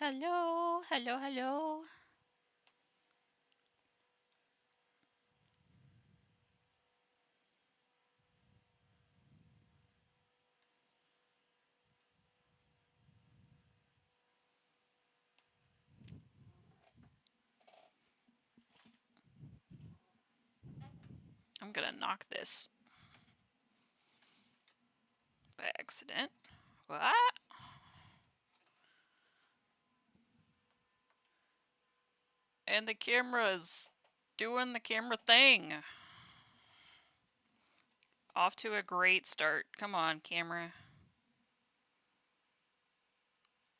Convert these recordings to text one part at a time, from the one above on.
Hello, hello, hello. I'm gonna knock this by accident. What? And the camera's doing the camera thing. Off to a great start. Come on, camera.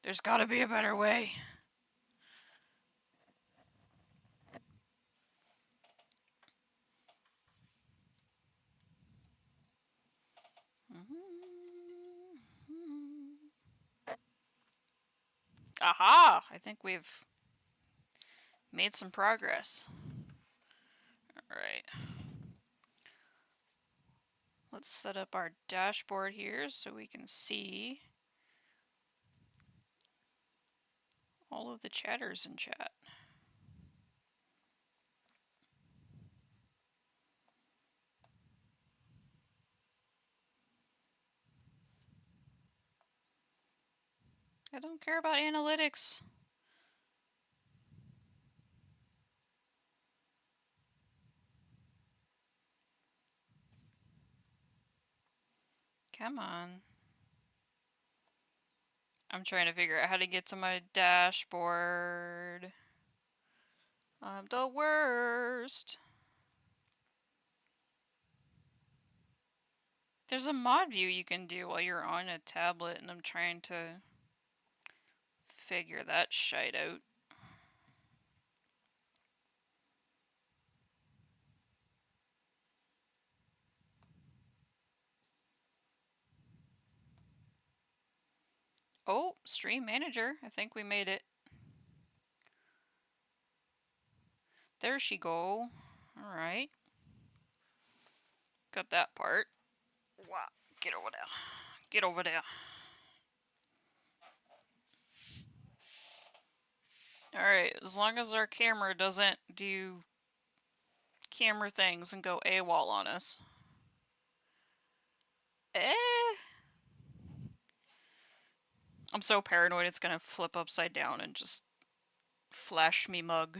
There's gotta be a better way. Aha! I think we've made some progress. Alright. Let's set up our dashboard here so we can see all of the chatters in chat. I don't care about analytics. Come on. I'm trying to figure out how to get to my dashboard. I'm the worst. There's a mod view you can do while you're on a tablet, and I'm trying to figure that shite out. Oh, stream manager. I think we made it. There she go. Alright. Got that part. Wow. Get over there. Get over there. Alright, as long as our camera doesn't do camera things and go AWOL on us. I'm so paranoid it's gonna flip upside down and just flash me mug.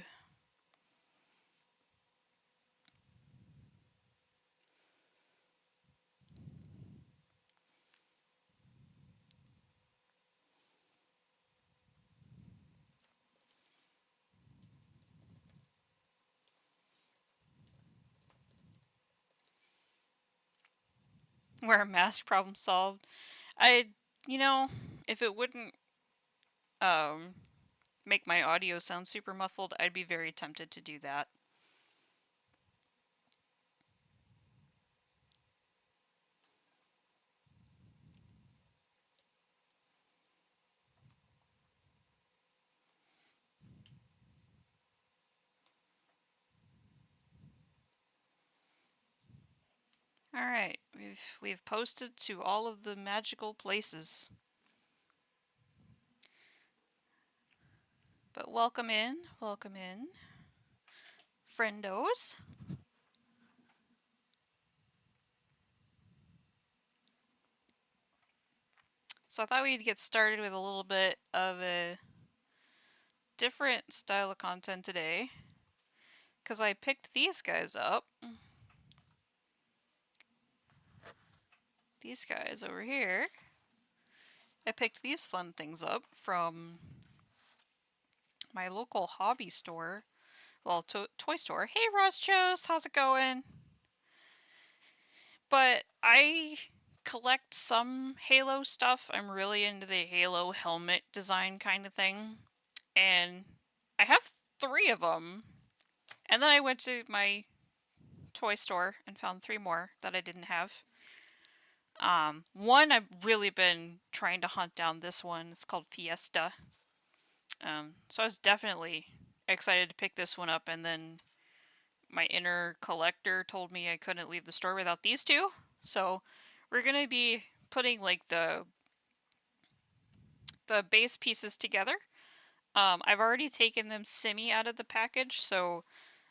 Where a mask problem solved. If it wouldn't make my audio sound super muffled, I'd be very tempted to do that. Alright, we've posted to all of the magical places. But welcome in, friendos. So I thought we'd get started with a little bit of a different style of content today, because I picked these guys up. These guys over here. I picked these fun things up from my local hobby store. Well, toy store. Hey, Roschos, how's it going? But I collect some Halo stuff. I'm really into the Halo helmet design kind of thing. And I have 3 of them. And then I went to my toy store and found 3 more that I didn't have. One I've really been trying to hunt down. This one. It's called Fiesta. So I was definitely excited to pick this one up, and then my inner collector told me I couldn't leave the store without these 2. So we're gonna be putting like the base pieces together. I've already taken them semi out of the package, so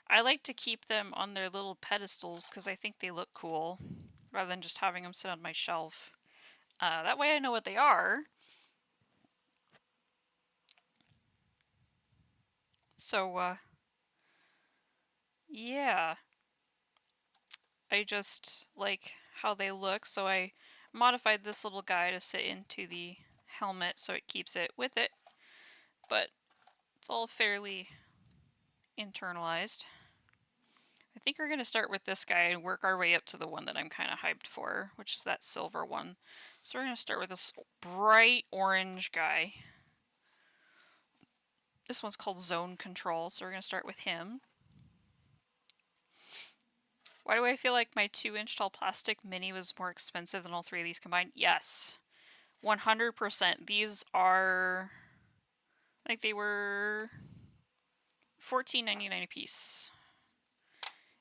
I like to keep them on their little pedestals because I think they look cool, rather than just having them sit on my shelf. That way I know what they are. So, yeah. I just like how they look, so I modified this little guy to sit into the helmet so it keeps it with it, but it's all fairly internalized. I think we're going to start with this guy and work our way up to the one that I'm kind of hyped for, which is that silver one. So we're going to start with this bright orange guy. This one's called Zone Control, so we're going to start with him. Why do I feel like my 2-inch tall plastic mini was more expensive than all three of these combined? Yes. 100%. These are, like, they were $14.99 a piece.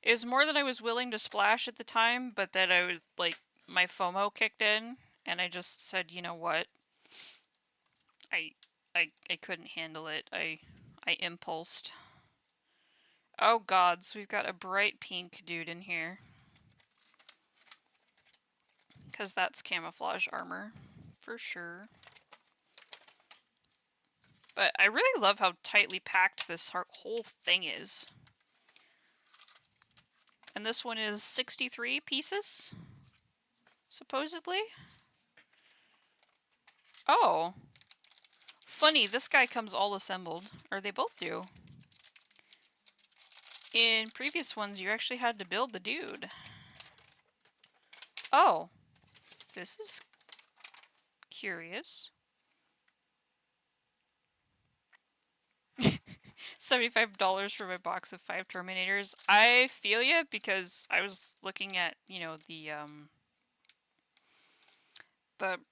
It was more than I was willing to splash at the time, but then I was, like, my FOMO kicked in, and I just said, you know what? I couldn't handle it. I impulsed. Oh gods, we've got a bright pink dude in here. Because that's camouflage armor, for sure. But I really love how tightly packed this whole thing is. And this one is 63 pieces, supposedly. Oh. Funny, this guy comes all assembled. Or they both do. In previous ones, you actually had to build the dude. Oh. This is curious. $75 for my box of 5 Terminators. I feel ya, because I was looking at, you know, the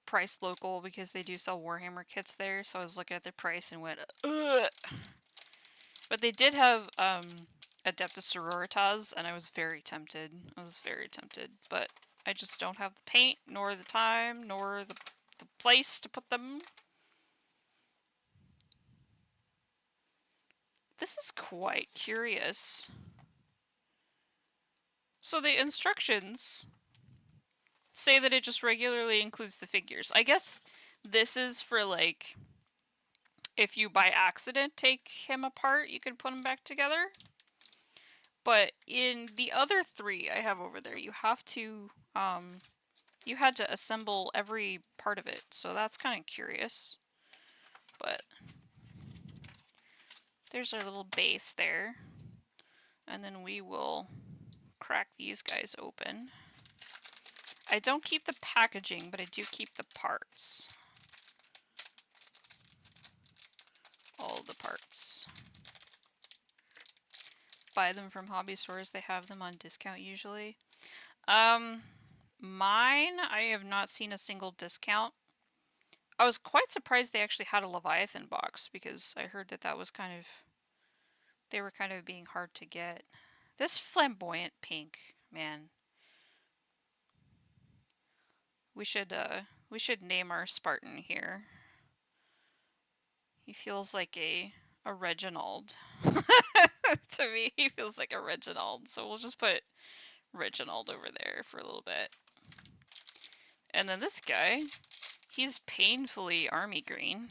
price local, because they do sell Warhammer kits there, so I was looking at the price and went, ugh. But they did have Adeptus Sororitas, and I was very tempted. But I just don't have the paint, nor the time, nor the place to put them. This is quite curious. So the instructions say that it just regularly includes the figures. I guess this is for, like, if you by accident take him apart, you can put him back together. But in the other 3 I have over there, you have to, you had to assemble every part of it. So that's kind of curious. But there's our little base there. And then we will crack these guys open. I don't keep the packaging, but I do keep the parts. All the parts. Buy them from hobby stores. They have them on discount usually. Mine, I have not seen a single discount. I was quite surprised they actually had a Leviathan box, because I heard that that was kind of, they were kind of being hard to get. This flamboyant pink, man. We should name our Spartan here. He feels like a Reginald. To me, he feels like a Reginald, so we'll just put Reginald over there for a little bit. And then this guy, he's painfully army green.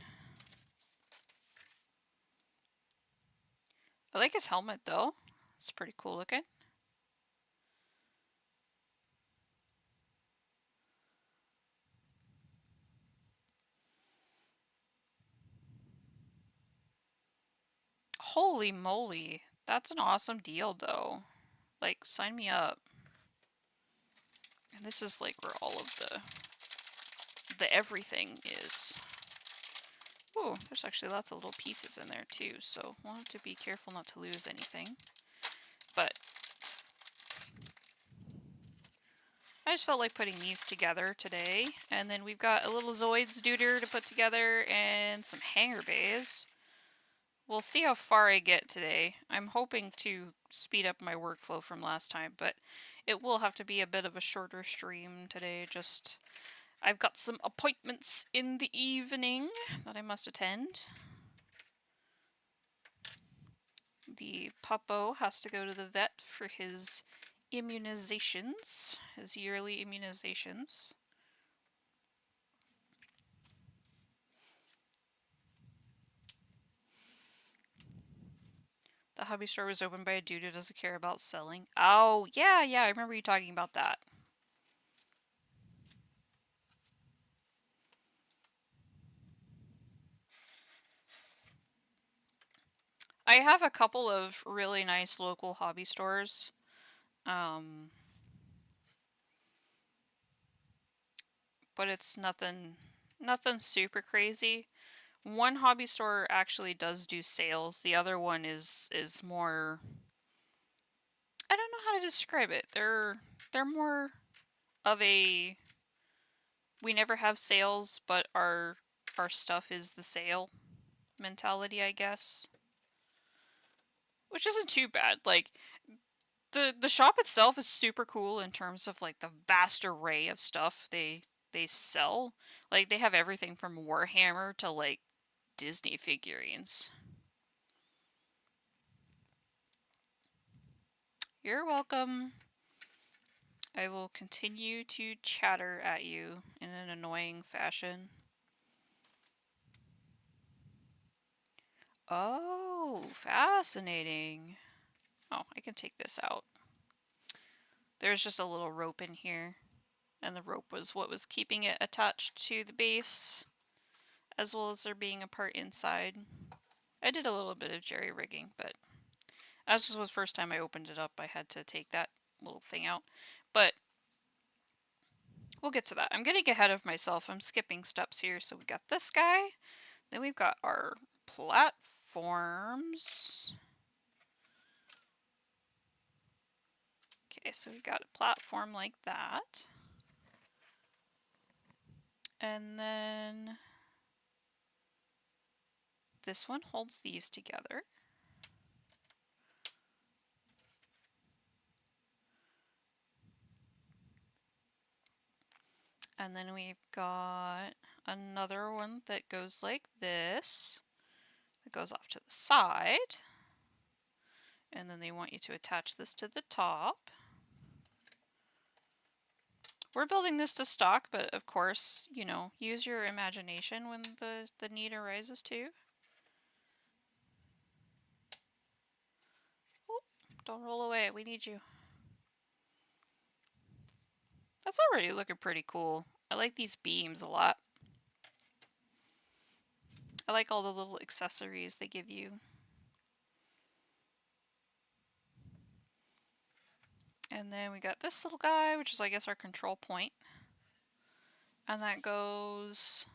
I like his helmet though. It's pretty cool looking. Holy moly. That's an awesome deal though. Like, sign me up. And this is like where all of the everything is. Ooh, there's actually lots of little pieces in there too, so we'll have to be careful not to lose anything. But I just felt like putting these together today. And then we've got a little Zoids Duder to put together and some hanger bays. We'll see how far I get today. I'm hoping to speed up my workflow from last time, but it will have to be a bit of a shorter stream today. Just, I've got some appointments in the evening that I must attend. The puppo has to go to the vet for his immunizations, his yearly immunizations. The hobby store was opened by a dude who doesn't care about selling. Oh, yeah, I remember you talking about that. I have a couple of really nice local hobby stores. But it's nothing super crazy. One hobby store actually does do sales. The other one is more, I don't know how to describe it. They're more of a, we never have sales, but our stuff is the sale mentality, I guess. Which isn't too bad. Like the shop itself is super cool in terms of like the vast array of stuff they sell. Like they have everything from Warhammer to like Disney figurines. You're welcome. I will continue to chatter at you in an annoying fashion. Oh, fascinating. Oh, I can take this out. There's just a little rope in here, and the rope was what was keeping it attached to the base, as well as there being a part inside. I did a little bit of jerry rigging, but as this was the first time I opened it up, I had to take that little thing out. But we'll get to that. I'm getting ahead of myself. I'm skipping steps here. So we got this guy. Then we've got our platforms. Okay, so we got a platform like that. And then this one holds these together. And then we've got another one that goes like this. It goes off to the side. And then they want you to attach this to the top. We're building this to stock, but of course, you know, use your imagination when the need arises too. Oh, don't roll away, we need you. That's already looking pretty cool. I like these beams a lot. I like all the little accessories they give you. And then we got this little guy, which is I guess our control point. And that goes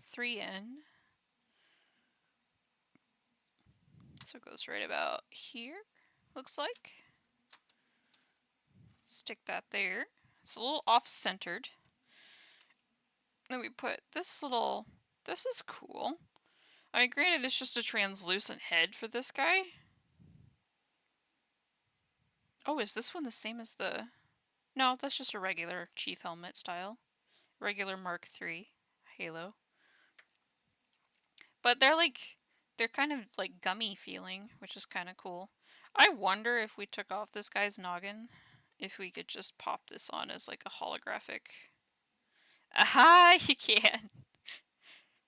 3 in. So it goes right about here, looks like. Stick that there. It's a little off-centered. Then we put this little, this is cool. I mean, granted, it's just a translucent head for this guy. Oh, is this one the same as the... No, that's just a regular Chief Helmet style. Regular Mark III Halo. But they're kind of like gummy feeling, which is kind of cool. I wonder if we took off this guy's noggin, if we could just pop this on as like a holographic... Aha, you can!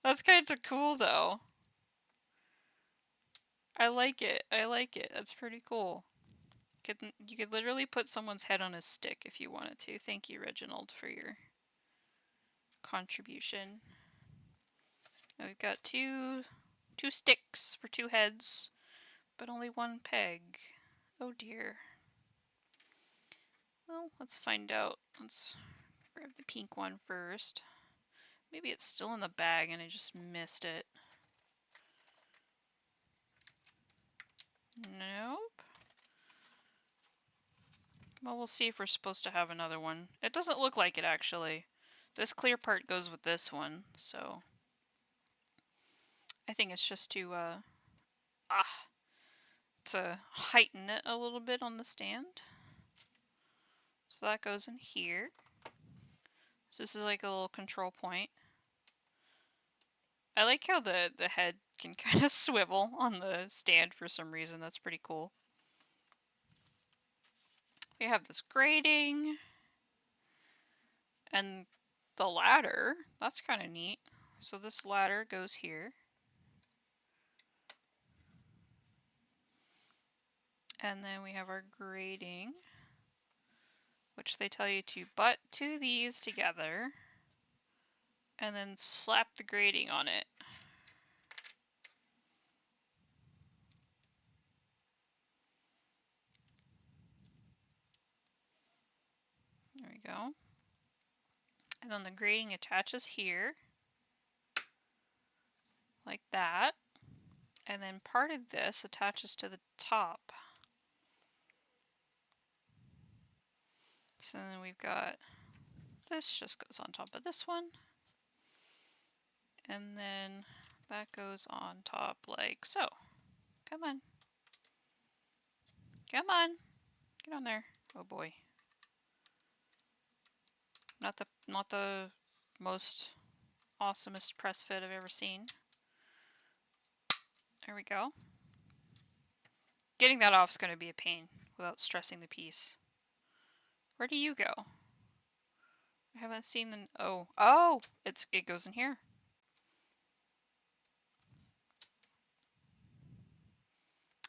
That's kind of cool though. I like it. That's pretty cool. You could literally put someone's head on a stick if you wanted to. Thank you, Reginald, for your contribution. Now we've got two sticks for 2 heads, but only 1 peg. Oh dear. Well, let's find out. Let's grab the pink one first. Maybe it's still in the bag and I just missed it. Nope. Well, we'll see if we're supposed to have another one. It doesn't look like it, actually. This clear part goes with this one, so... I think it's just to heighten it a little bit on the stand. So that goes in here. So this is like a little control point. I like how the head can kind of swivel on the stand for some reason. That's pretty cool. We have this grating and the ladder. That's kind of neat. So this ladder goes here. And then we have our grating, which they tell you to butt two of these together and then slap the grating on it. There we go. And then the grating attaches here, like that. And then part of this attaches to the top. So then we've got, this just goes on top of this one. And then that goes on top like so. Come on. Come on. Get on there. Oh boy. Not the most awesomest press fit I've ever seen. There we go. Getting that off is going to be a pain without stressing the piece. Where do you go? I haven't seen the... Oh! It goes in here.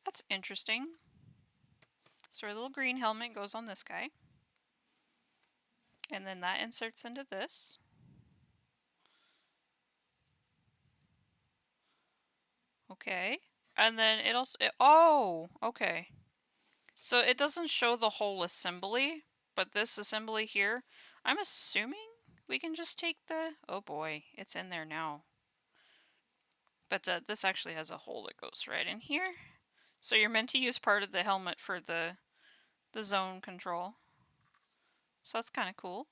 That's interesting. So our little green helmet goes on this guy. And then that inserts into this. Okay. And then it also... oh! Okay. So it doesn't show the whole assembly, but this assembly here, I'm assuming we can just take the... oh boy, it's in there now. But this actually has a hole that goes right in here. So you're meant to use part of the helmet for the zone control. So that's kind of cool.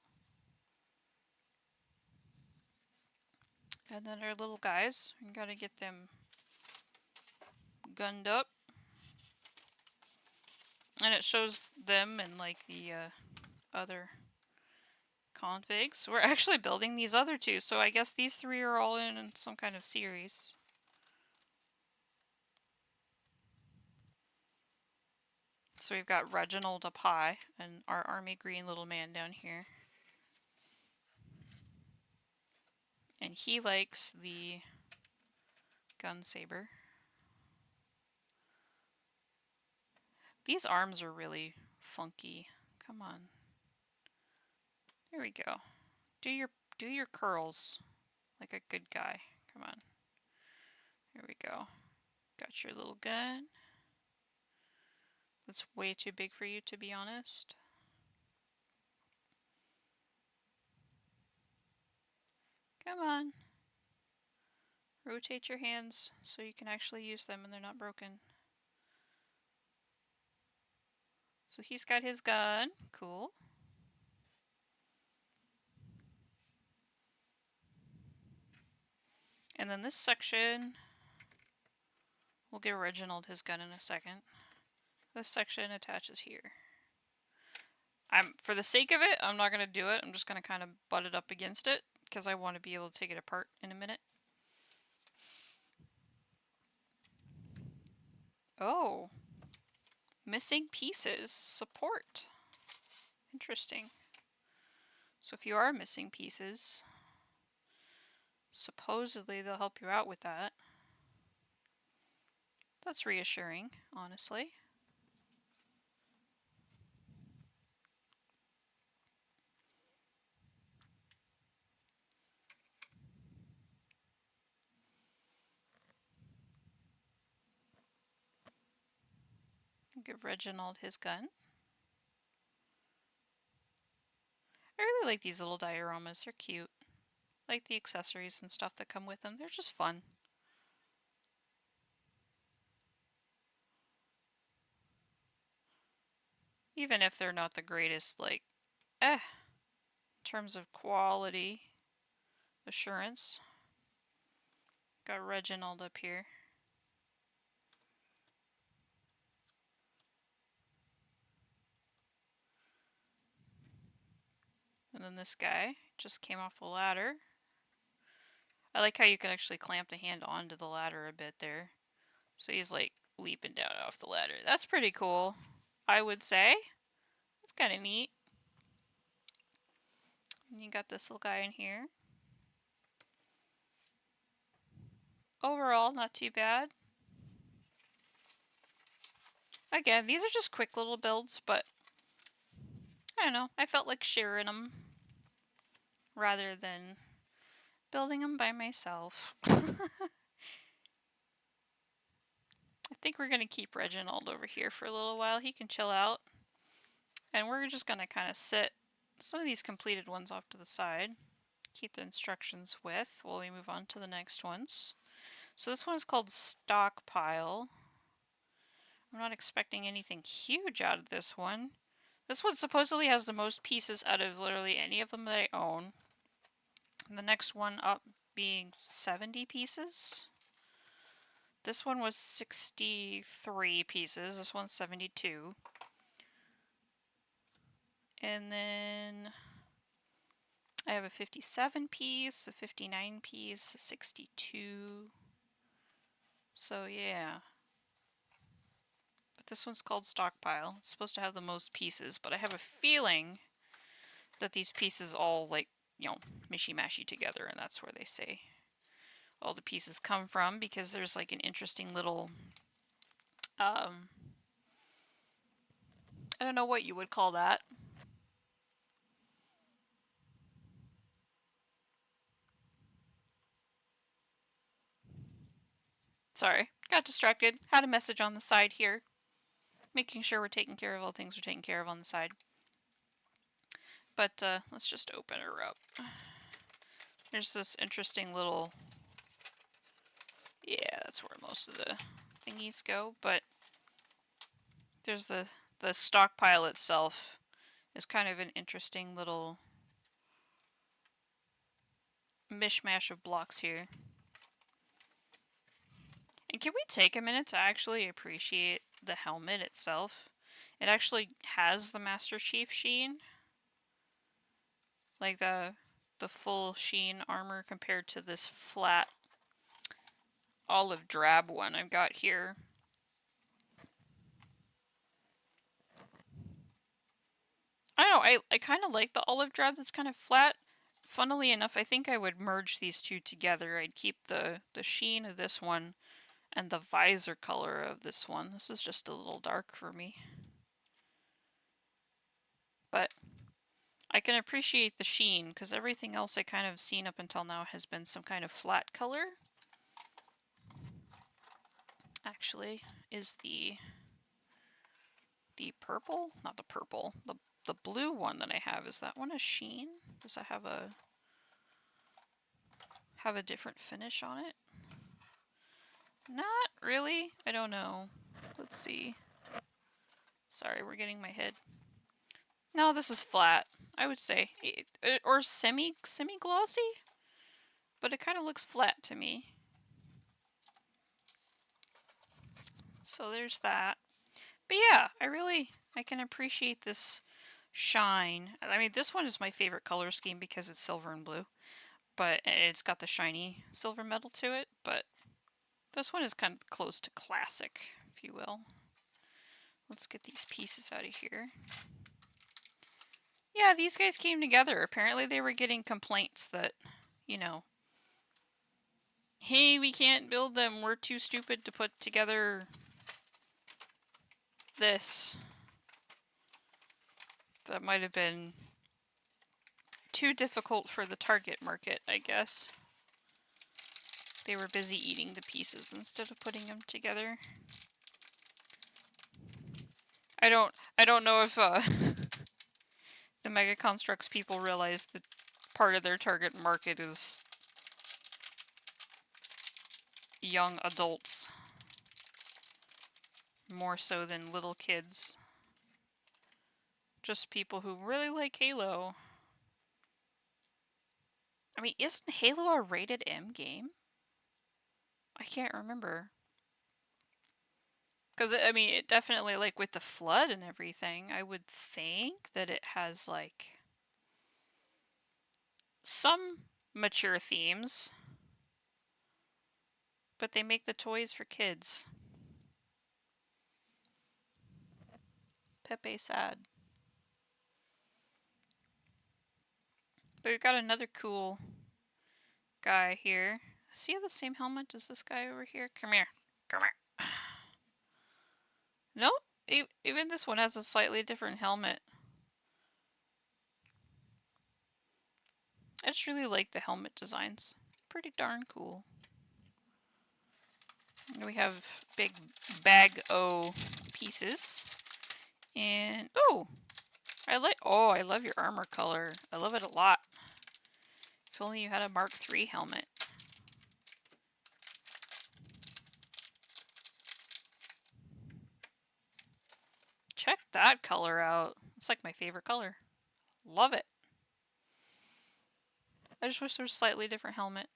And then our little guys, we gotta get them gunned up. And it shows them and like the other configs. We're actually building these other two, so I guess these three are all in some kind of series. So we've got Reginald up high and our army green little man down here. And he likes the gun saber. These arms are really funky. Come on. There we go. Do your curls like a good guy. Come on. There we go. Got your little gun. That's way too big for you, to be honest. Come on. Rotate your hands so you can actually use them and they're not broken. So he's got his gun. Cool. And then this section, we'll give Reginald his gun in a second. This section attaches here. For the sake of it, I'm not going to do it. I'm just going to kind of butt it up against it because I want to be able to take it apart in a minute. Oh. Missing pieces. Support. Interesting. So if you are missing pieces, supposedly they'll help you out with that. That's reassuring, honestly. I'll give Reginald his gun. I really like these little dioramas. They're cute. I like the accessories and stuff that come with them. They're just fun. Even if they're not the greatest, like, in terms of quality assurance. Got Reginald up here. And then this guy just came off the ladder. I like how you can actually clamp the hand onto the ladder a bit there. So he's like leaping down off the ladder. That's pretty cool, I would say. That's kind of neat. And you got this little guy in here. Overall, not too bad. Again, these are just quick little builds, but I don't know. I felt like sharing them rather than building them by myself. I think we're going to keep Reginald over here for a little while. He can chill out. And we're just going to kind of sit some of these completed ones off to the side. Keep the instructions with while we move on to the next ones. So this one is called Stockpile. I'm not expecting anything huge out of this one. This one supposedly has the most pieces out of literally any of them that I own. And the next one up being 70 pieces. This one was 63 pieces. This one's 72. And then I have a 57 piece, a 59 piece, a 62. So yeah. But this one's called Stockpile. It's supposed to have the most pieces, but I have a feeling that these pieces all, like, you know, mishy-mashy together, and that's where they say all the pieces come from, because there's like an interesting little, I don't know what you would call that. Sorry, got distracted. Had a message on the side here. Making sure we're taking care of all things we're taking care of on the side. But let's just open her up. There's this interesting little... Yeah, that's where most of the thingies go, but there's the stockpile itself is kind of an interesting little mishmash of blocks here. And can we take a minute to actually appreciate the helmet itself? It actually has the Master Chief sheen. Like the full sheen armor compared to this flat olive drab one I've got here. I don't know, I kind of like the olive drab that's kind of flat. Funnily enough, I think I would merge these two together. I'd keep the sheen of this one and the visor color of this one. This is just a little dark for me. But I can appreciate the sheen, because everything else I kind of seen up until now has been some kind of flat color. Actually, is the purple? Not the purple. The blue one that I have, is that one a sheen? Does it have a different finish on it? Not really. I don't know. Let's see. Sorry, we're getting my head. No, this is flat, I would say. Or semi-glossy? But it kind of looks flat to me. So there's that. But yeah, I can appreciate this shine. I mean, this one is my favorite color scheme because it's silver and blue. But it's got the shiny silver metal to it. But this one is kind of close to classic, if you will. Let's get these pieces out of here. Yeah, these guys came together. Apparently they were getting complaints that, you know, hey, we can't build them. We're too stupid to put together this. That might have been too difficult for the target market, I guess. They were busy eating the pieces instead of putting them together. I don't know if the Mega Construx people realize that part of their target market is young adults, more so than little kids. Just people who really like Halo. I mean, isn't Halo a rated M game? I can't remember. Because, I mean, it definitely, like, with the flood and everything, I would think that it has, like, some mature themes. But they make the toys for kids. Pepe sad. But we've got another cool guy here. Does he have the same helmet as this guy over here? Come here. Come here. Nope. Even this one has a slightly different helmet. I just really like the helmet designs. Pretty darn cool. And we have big bag o pieces. And oh, I love your armor color. I love it a lot. If only you had a Mark III helmet. Check that color out. It's like my favorite color. Love it. I just wish there was a slightly different helmet.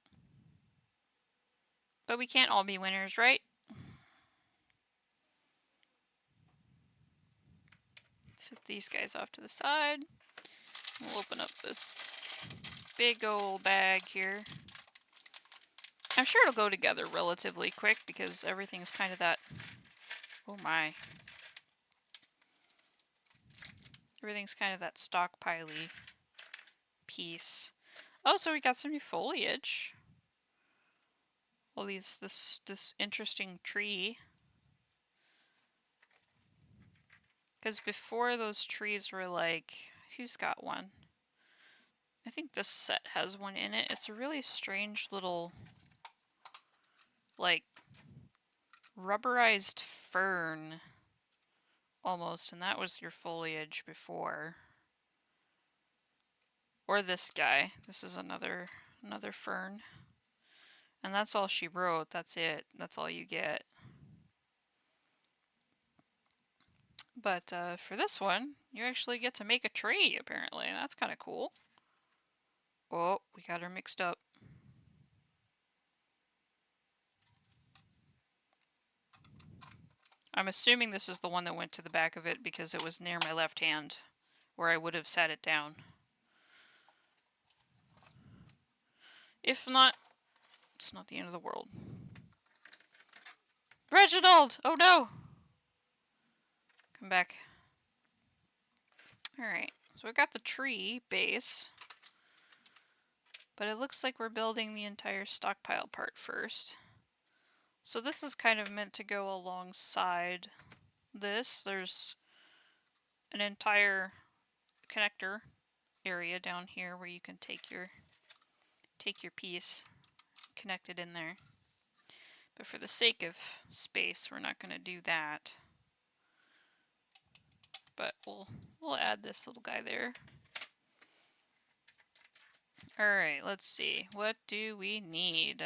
But we can't all be winners, right? Set these guys off to the side. We'll open up this big old bag here. I'm sure it'll go together relatively quick because everything's kind of that... Oh my. Everything's kind of that stockpile-y piece. Oh, so we got some new foliage. Well, this interesting tree. Because before those trees were like, who's got one? I think this set has one in it. It's a really strange little, like, rubberized fern almost, and that was your foliage before. Or this guy. This is another fern. And that's all she wrote. That's it. That's all you get. But for this one, you actually get to make a tree, apparently. That's kind of cool. Oh, we got her mixed up. I'm assuming this is the one that went to the back of it because it was near my left hand, where I would have sat it down. If not, it's not the end of the world. Reginald! Oh no! Come back. Alright, so we got the tree base. But it looks like we're building the entire stockpile part first. So this is kind of meant to go alongside this. There's an entire connector area down here where you can take your piece, connect it in there. But for the sake of space, we're not going to do that. But we'll add this little guy there. Alright, let's see. What do we need?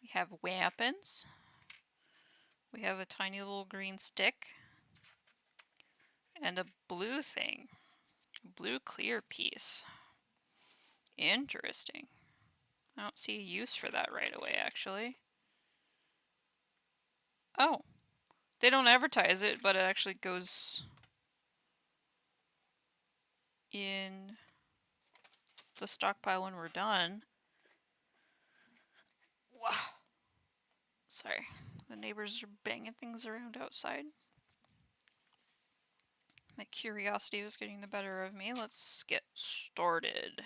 We have weapons. We have a tiny little green stick. And a blue thing. Blue clear piece. Interesting. I don't see a use for that right away, actually. Oh. They don't advertise it, but it actually goes in the stockpile when we're done. Wow. Sorry. The neighbors are banging things around outside. My curiosity was getting the better of me. Let's get started.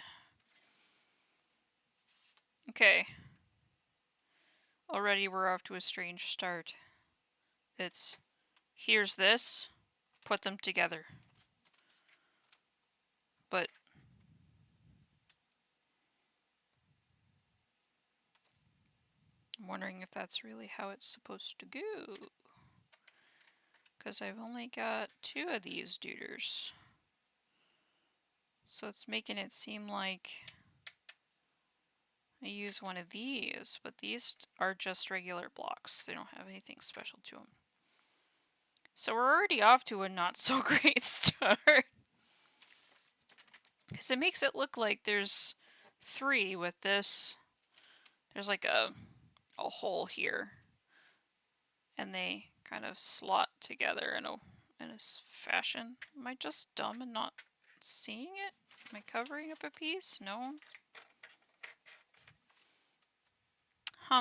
Okay. Already we're off to a strange start. It's, here's this, put them together. But I'm wondering if that's really how it's supposed to go. Because I've only got 2 of these duders. So it's making it seem like I use one of these, but these are just regular blocks. They don't have anything special to them. So we're already off to a not so great start. Because it makes it look like there's 3 with this. There's like a hole here. And they kind of slot together in a fashion. Am I just dumb and not seeing it? Am I covering up a piece? No.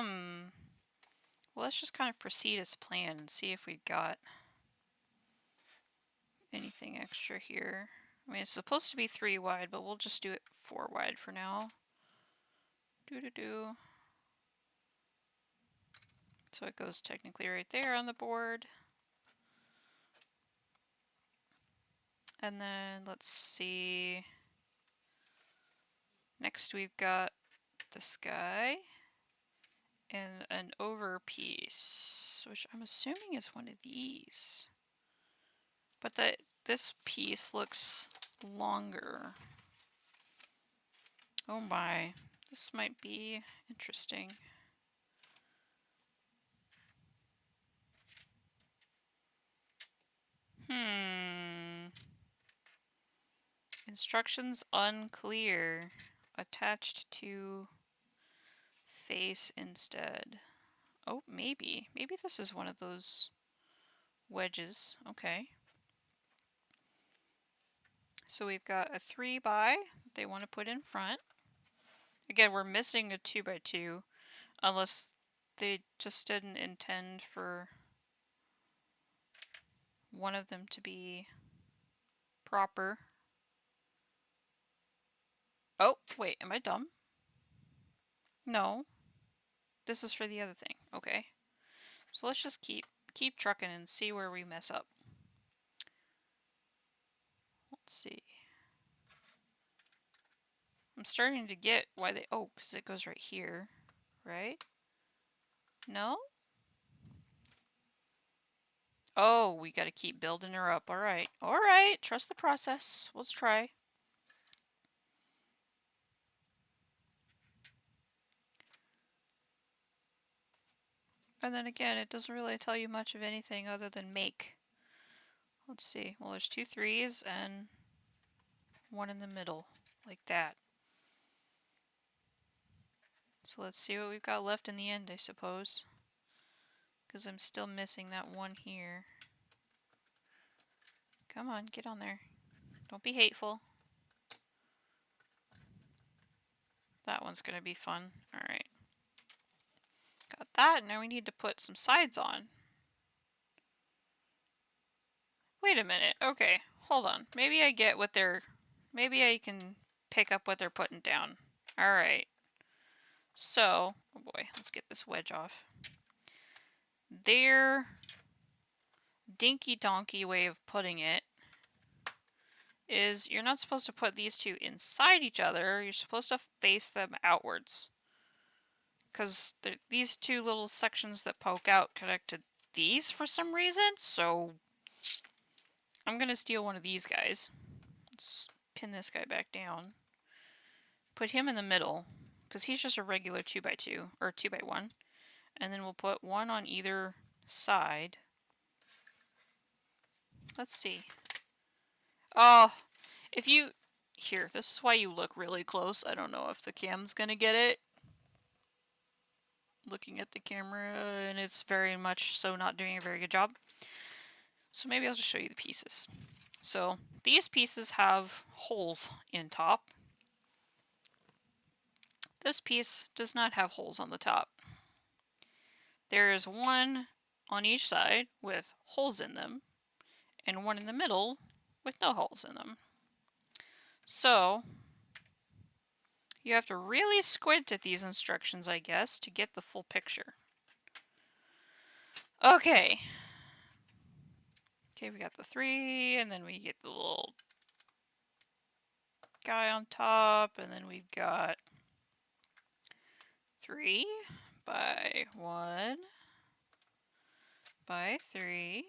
Well, let's just kind of proceed as planned and see if we've got anything extra here. I mean, it's supposed to be 3 wide, but we'll just do it 4 wide for now. So it goes technically right there on the board. And then let's see. Next we've got this guy and an over piece, which I'm assuming is one of these. But this piece looks longer. Oh my, this might be interesting. Instructions unclear. Attached to face instead. Oh, maybe. Maybe this is one of those wedges. Okay. So we've got a 3 by they want to put in front. Again, we're missing a 2 by 2 unless they just didn't intend for one of them to be proper. Oh, wait, am I dumb? No. This is for the other thing. Okay. So let's just keep trucking and see where we mess up. Let's see. I'm starting to get why they... Oh, because it goes right here, right? No? Oh, we got to keep building her up. All right. All right. Trust the process. Let's try. And then again, it doesn't really tell you much of anything other than make. Let's see. Well, there's 2 3s and 1 in the middle, like that. So let's see what we've got left in the end, I suppose. Because I'm still missing that one here. Come on, get on there. Don't be hateful. That one's going to be fun. Alright. Got that. Now we need to put some sides on. Wait a minute. Okay, hold on. Maybe I get what they're... Maybe I can pick up what they're putting down. Alright. So, oh boy, let's get this wedge off. Their dinky-donkey way of putting it is you're not supposed to put these two inside each other. You're supposed to face them outwards. Because these two little sections that poke out connect to these for some reason. So I'm going to steal one of these guys. Let's pin this guy back down. Put him in the middle. Because he's just a regular 2 by 2 or 2 by 1. And then we'll put one on either side. Let's see. Oh, if you... Here, this is why you look really close. I don't know if the cam's gonna get it. Looking at the camera, and it's very much so not doing a very good job. So maybe I'll just show you the pieces. So these pieces have holes in top. This piece does not have holes on the top. There is one on each side with holes in them, and one in the middle with no holes in them. So you have to really squint at these instructions, I guess, to get the full picture. Okay. Okay, we got the 3, and then we get the little guy on top, and then we've got 3 by 1 by 3.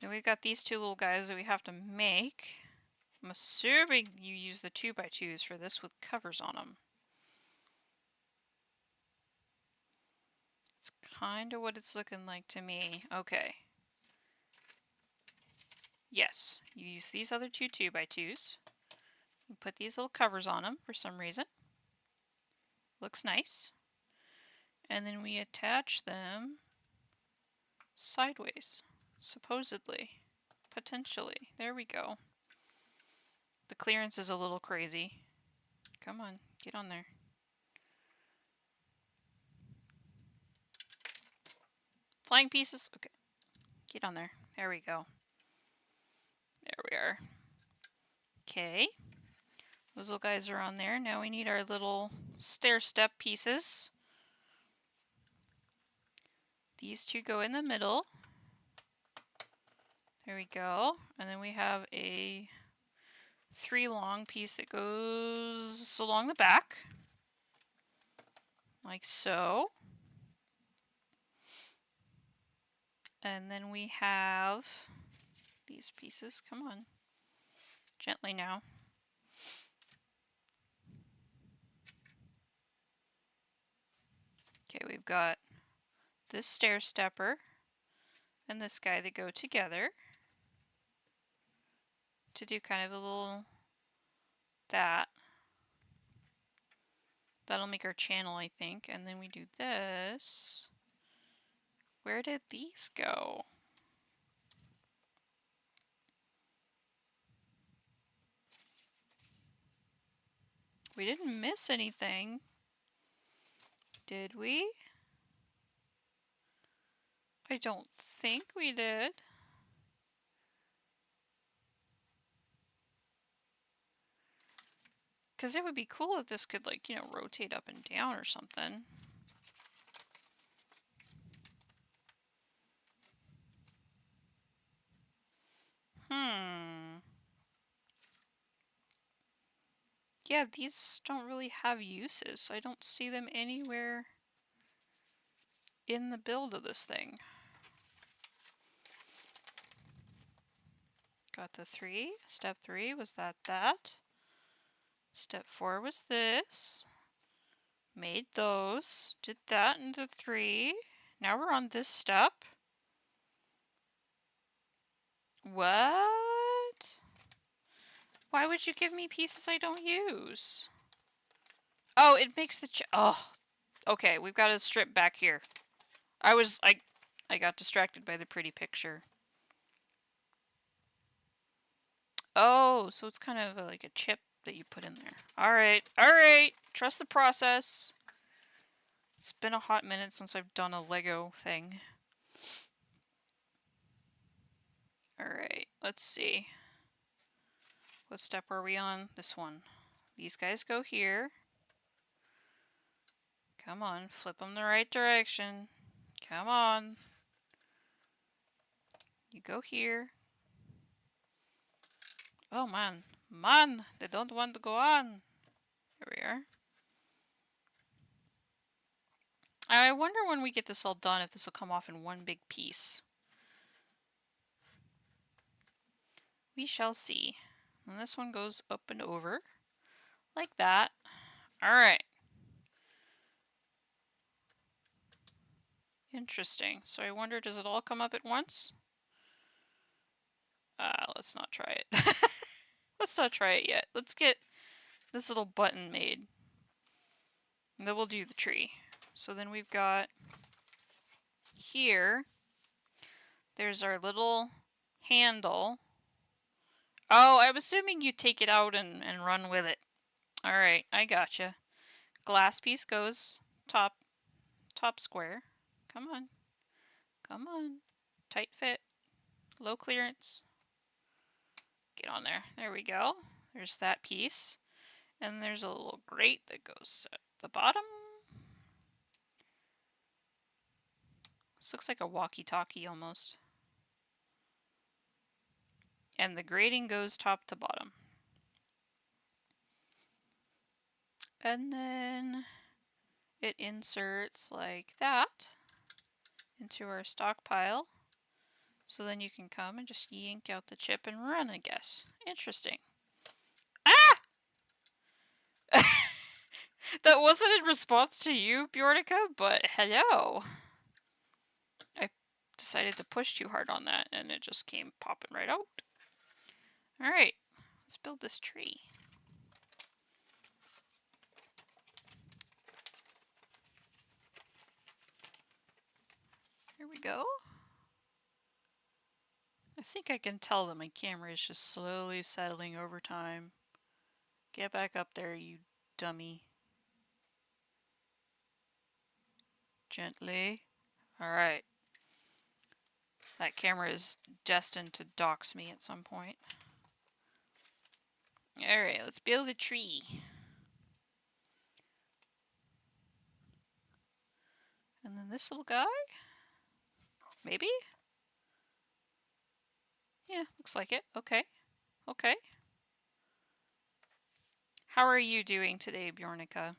Then we've got these 2 little guys that we have to make. I'm assuming you use the 2 by 2s for this with covers on them. It's kind of what it's looking like to me. Okay. Yes, you use these other 2 by 2s. You put these little covers on them for some reason. Looks nice. And then we attach them sideways, supposedly, potentially. There we go. The clearance is a little crazy. Come on, get on there. Flying pieces. Okay. Get on there. There we go. There we are. Okay. Those little guys are on there. Now we need our little stair step pieces. These two go in the middle. There we go. And then we have a 3 long piece that goes along the back. Like so. And then we have these pieces. Come on. Gently now. Okay, we've got this stair stepper and this guy that go together to do kind of a little that. That'll make our channel, I think. And then we do this. Where did these go? We didn't miss anything, did we? I don't think we did. Because it would be cool if this could, like, you know, rotate up and down or something. Yeah, these don't really have uses. I don't see them anywhere in the build of this thing. Got the 3. Step 3 was that. Step 4 was this. Made those. Did that into 3. Now we're on this step. What? Why would you give me pieces I don't use? Oh, it makes the oh. Okay, we've got a strip back here. I got distracted by the pretty picture. Oh, so it's kind of like a chip that you put in there. Alright, alright. Trust the process. It's been a hot minute since I've done a Lego thing. Alright, let's see. What step are we on? This one. These guys go here. Come on, flip them the right direction. Come on. You go here. Oh man. Man, they don't want to go on. Here we are. I wonder when we get this all done if this will come off in one big piece. We shall see. And this one goes up and over. Like that. Alright. Interesting. So I wonder, does it all come up at once? Let's not try it. Let's not try it yet. Let's get this little button made. And then we'll do the tree. So then we've got here, there's our little handle. Oh, I'm assuming you take it out and run with it. Alright, I gotcha. Glass piece goes top square. Come on. Come on. Tight fit. Low clearance. Get on there. There we go. There's that piece. And there's a little grate that goes at the bottom. This looks like a walkie-talkie almost. And the grating goes top to bottom. And then it inserts like that into our stockpile. So then you can come and just yank out the chip and run, I guess. Interesting. Ah! That wasn't in response to you, Bjornica, but hello. I decided to push too hard on that and it just came popping right out. Alright, let's build this tree. Here we go. I think I can tell that my camera is just slowly settling over time. Get back up there, you dummy. Gently. Alright. That camera is destined to dox me at some point. Alright, let's build a tree. And then this little guy? Maybe? Yeah, looks like it. Okay. Okay. How are you doing today, Bjornica?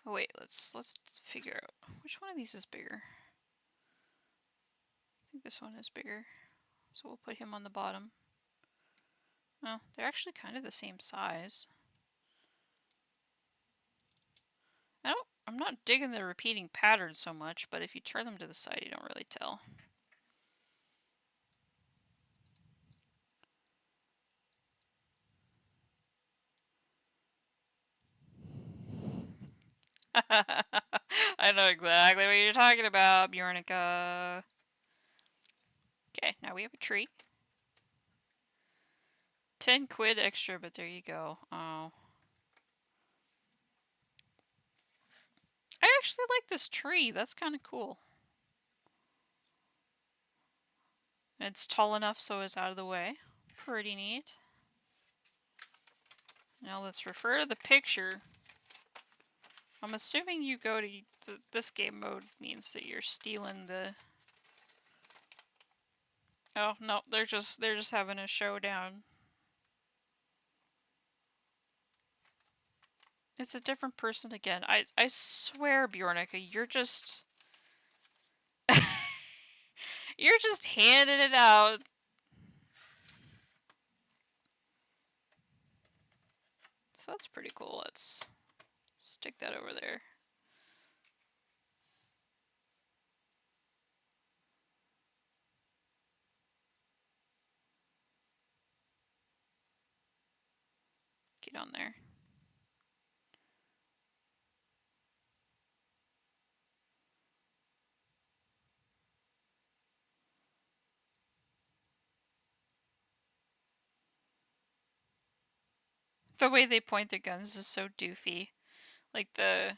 Oh wait, let's figure out which one of these is bigger. I think this one is bigger. So we'll put him on the bottom. Oh, they're actually kind of the same size. I'm not digging the repeating pattern so much, but if you turn them to the side, you don't really tell. I know exactly what you're talking about, Bjornica. Okay, now we have a tree. 10 quid extra, but there you go. Oh. I actually like this tree. That's kind of cool. It's tall enough so it's out of the way. Pretty neat. Now let's refer to the picture. I'm assuming you go to this game mode means that you're stealing the... Oh no, they're just having a showdown. It's a different person again. I swear, Bjornica, you're just you're just handing it out. So that's pretty cool. Let's stick that over there. Get on there. The way they point the guns is so doofy. Like I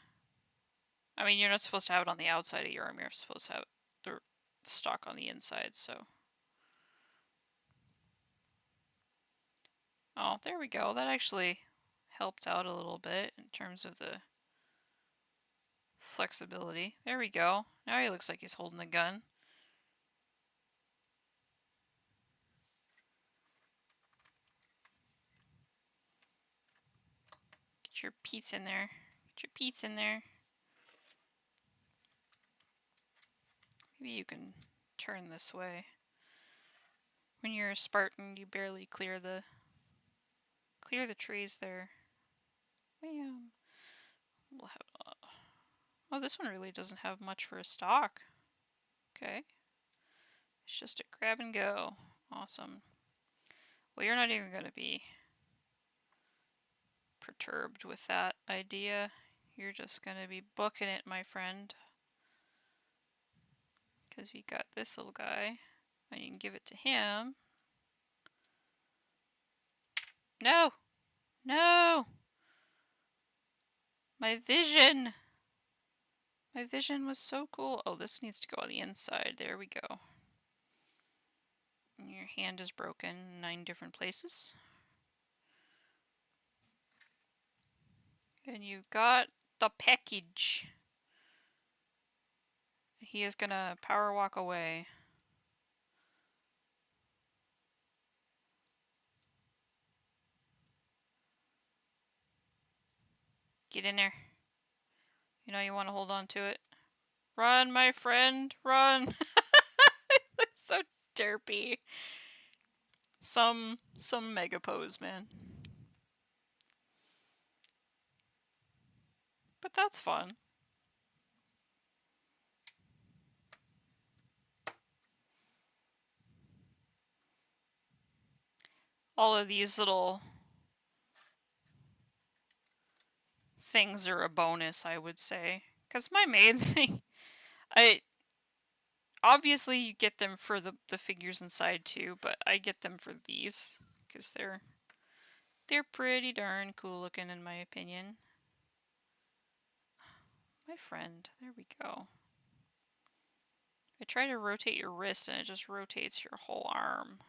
mean, you're not supposed to have it on the outside of your arm. You're supposed to have the stock on the inside, so. Oh, there we go. That actually helped out a little bit in terms of the flexibility. There we go. Now he looks like he's holding the gun. Get your Pete's in there. Get your Pete's in there. Maybe you can turn this way. When you're a Spartan, you barely clear the trees there. We'll have. Oh, this one really doesn't have much for a stock. Okay. It's just a grab and go. Awesome. Well, you're not even going to be perturbed with that idea. You're just going to be booking it, my friend. Because we got this little guy. And you can give it to him. No! No! My vision! My vision was so cool. Oh, this needs to go on the inside. There we go. Your hand is broken in 9 different places. And you've got the package. He is gonna power walk away. Get in there. You know you want to hold on to it. Run, my friend, run! So derpy. Some mega pose, man. But that's fun. All of these little things are a bonus, I would say. Because my main thing, obviously you get them for the figures inside too, but I get them for these because they're pretty darn cool looking in my opinion. My friend, there we go. I try to rotate your wrist and it just rotates your whole arm.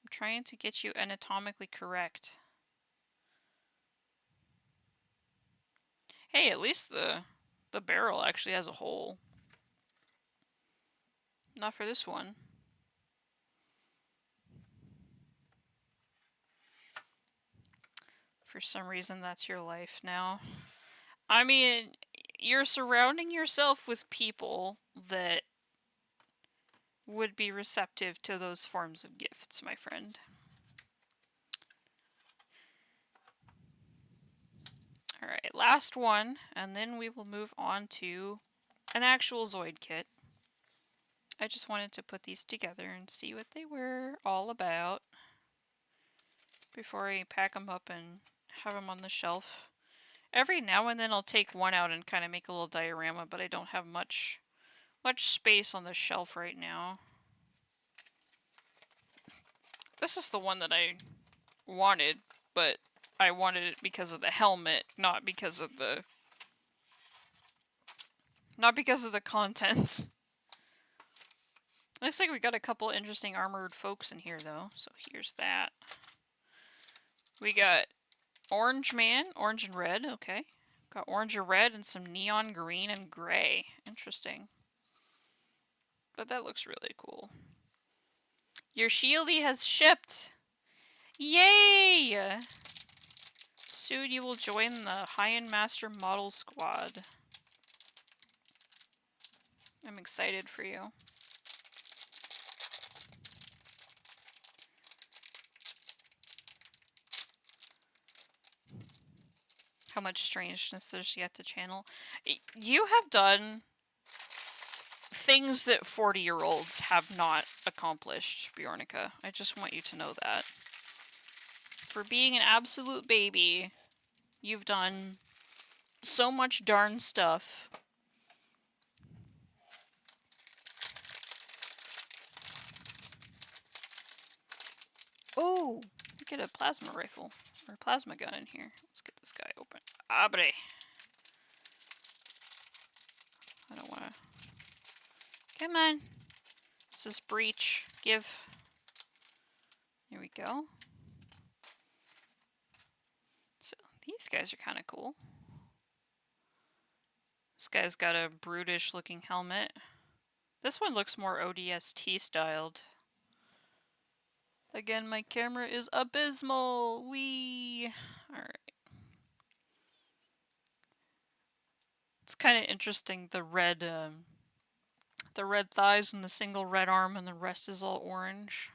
I'm trying to get you anatomically correct. Hey, at least the barrel actually has a hole. Not for this one. For some reason, that's your life now. I mean, you're surrounding yourself with people that would be receptive to those forms of gifts, my friend. Alright, last one, and then we will move on to an actual Zoid kit. I just wanted to put these together and see what they were all about before I pack them up and have them on the shelf. Every now and then I'll take one out and kind of make a little diorama, but I don't have much space on the shelf right now. This is the one that I wanted, but I wanted it because of the helmet, not because of the contents. Looks like we got a couple interesting armored folks in here though, so here's that. We got orange man, orange and red, okay. Got orange and red and some neon green and gray. Interesting. But that looks really cool. Your shieldy has shipped! Yay! Soon you will join the High-End Master Model Squad. I'm excited for you. How much strangeness there's yet to channel. You have done things that 40-year-olds have not accomplished, Bjornica. I just want you to know that. For being an absolute baby, you've done so much darn stuff. Oh, get a plasma rifle or a plasma gun in here. Let's get this guy open. Abre. I don't want to. Come on. This is breach. Give. There we go. So these guys are kind of cool. This guy's got a brutish looking helmet. This one looks more ODST styled. Again, my camera is abysmal. Wee. Alright. It's kind of interesting, the red thighs and the single red arm and the rest is all orange.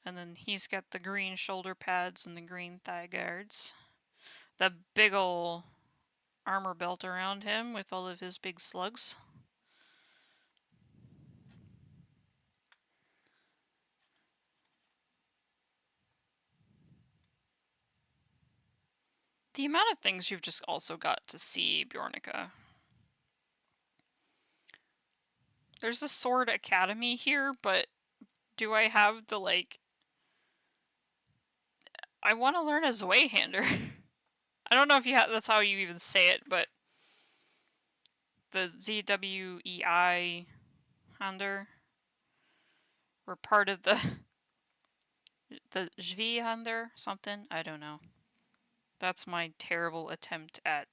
And then he's got the green shoulder pads and the green thigh guards. The big ol' armor belt around him with all of his big slugs. The amount of things you've just also got to see, Bjornica. There's a sword academy here, but do I have the, like... I want to learn a Zweihander. I don't know if you that's how you even say it, but... The ZWEI Hander were part of the Zweihander something? I don't know. That's my terrible attempt at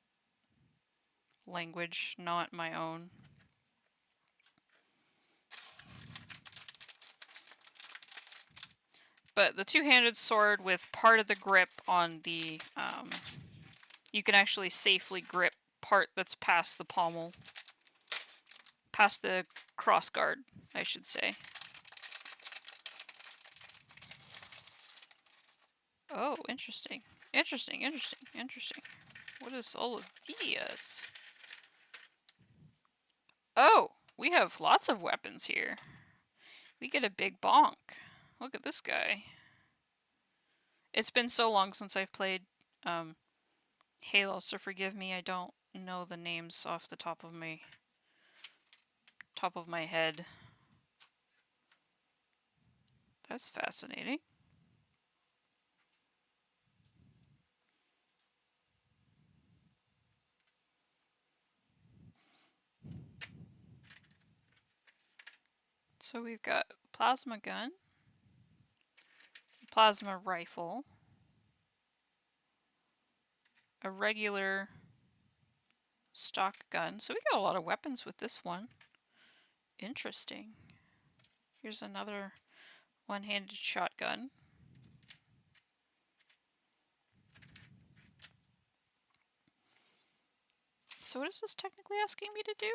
language, not my own. But the two-handed sword with part of the grip on the, you can actually safely grip part that's past the pommel. Past the crossguard, I should say. Oh, interesting. Interesting. What is all of these? Oh, we have lots of weapons here. We get a big bonk. Look at this guy. It's been so long since I've played Halo, so forgive me, I don't know the names off the top of my head. That's fascinating. So we've got plasma gun, plasma rifle, a regular stock gun. So we got a lot of weapons with this one. Interesting. Here's another one-handed shotgun. So what is this technically asking me to do?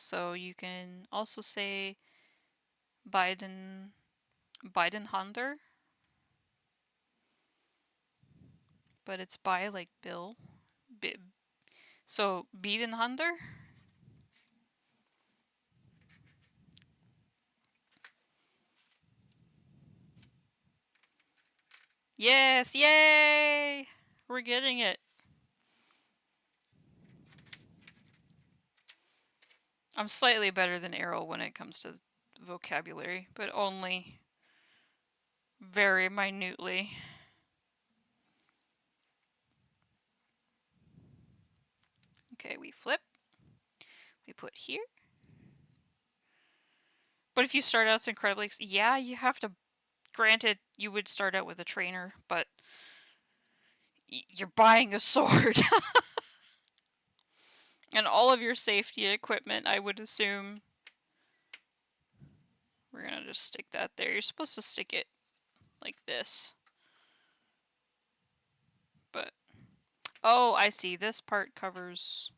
So you can also say Biden Hunter, but it's by like Bill. So Biden Hunter. Yes, yay! We're getting it. I'm slightly better than Errol when it comes to vocabulary, but only very minutely. Okay, we flip. We put here. But if you start out, it's incredibly... Yeah, you have to... Granted, you would start out with a trainer, but... You're buying a sword. And all of your safety equipment, I would assume... We're gonna just stick that there. You're supposed to stick it like this. But... Oh, I see. This part covers...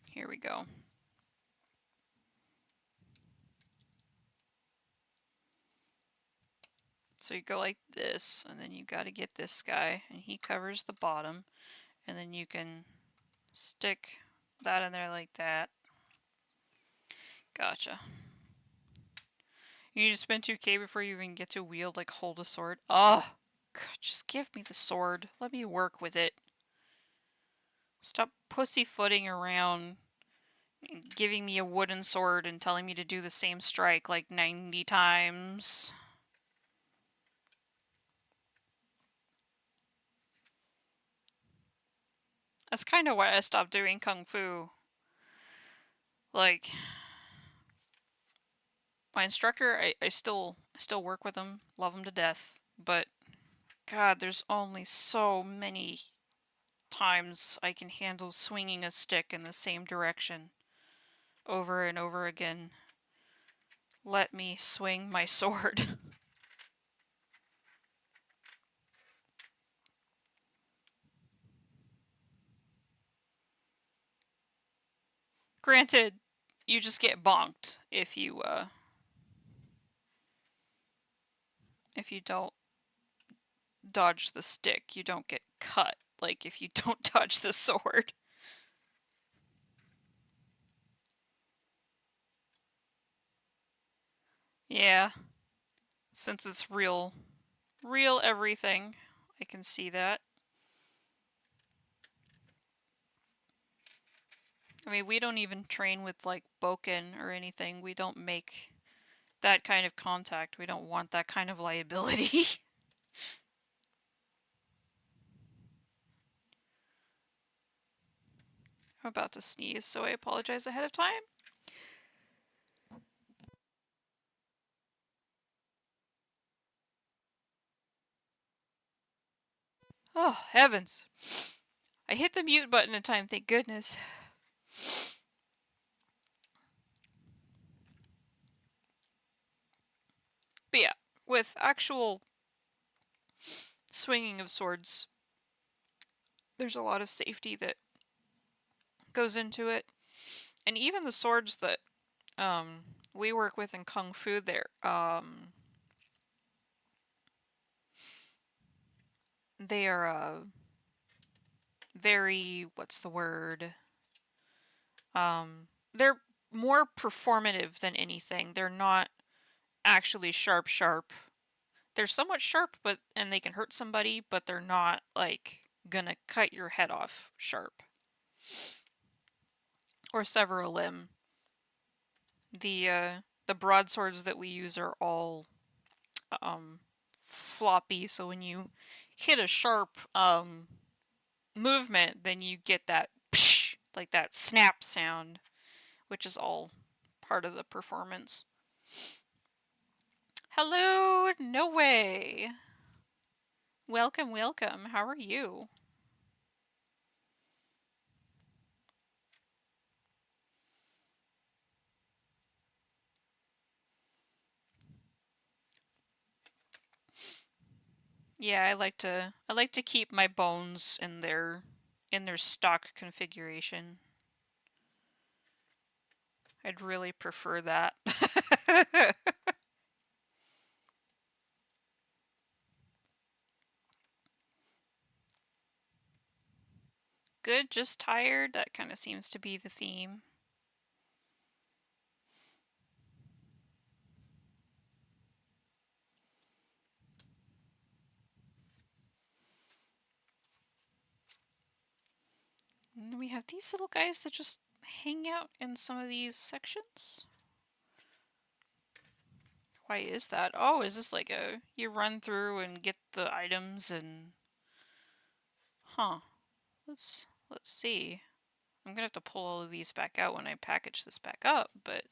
Here we go. So you go like this, and then you gotta get this guy, and he covers the bottom, and then you can stick that in there like that. Gotcha. You need to spend 2K before you even get to wield, like, hold a sword. Ugh! God, just give me the sword. Let me work with it. Stop pussyfooting around, giving me a wooden sword and telling me to do the same strike like 90 times. That's kind of why I stopped doing Kung Fu. Like, my instructor, I still work with him, love him to death, but God, there's only so many times I can handle swinging a stick in the same direction over and over again. Let me swing my sword. Granted, you just get bonked if you don't dodge the stick. You don't get cut, like if you don't dodge the sword. Yeah. Since it's real everything, I can see that. I mean, we don't even train with, like, Boken or anything. We don't make that kind of contact. We don't want that kind of liability. I'm about to sneeze, so I apologize ahead of time. Oh, heavens. I hit the mute button in time, thank goodness. But yeah, with actual swinging of swords, there's a lot of safety that goes into it. And even the swords that we work with in Kung Fu there, they are very, what's the word? They're more performative than anything. They're not actually sharp. They're somewhat sharp, and they can hurt somebody, but they're not, like, gonna cut your head off sharp. Or sever a limb. The broadswords that we use are all floppy, so when you hit a sharp movement, then you get that psh, like that snap sound, which is all part of the performance. Hello, no way. Welcome, welcome. How are you? Yeah, I like to keep my bones in their stock configuration. I'd really prefer that. Good, just tired. That kind of seems to be the theme. And then we have these little guys that just hang out in some of these sections. Why is that? Oh, is this like a you run through and get the items and huh. Let's see. I'm gonna have to pull all of these back out when I package this back up, but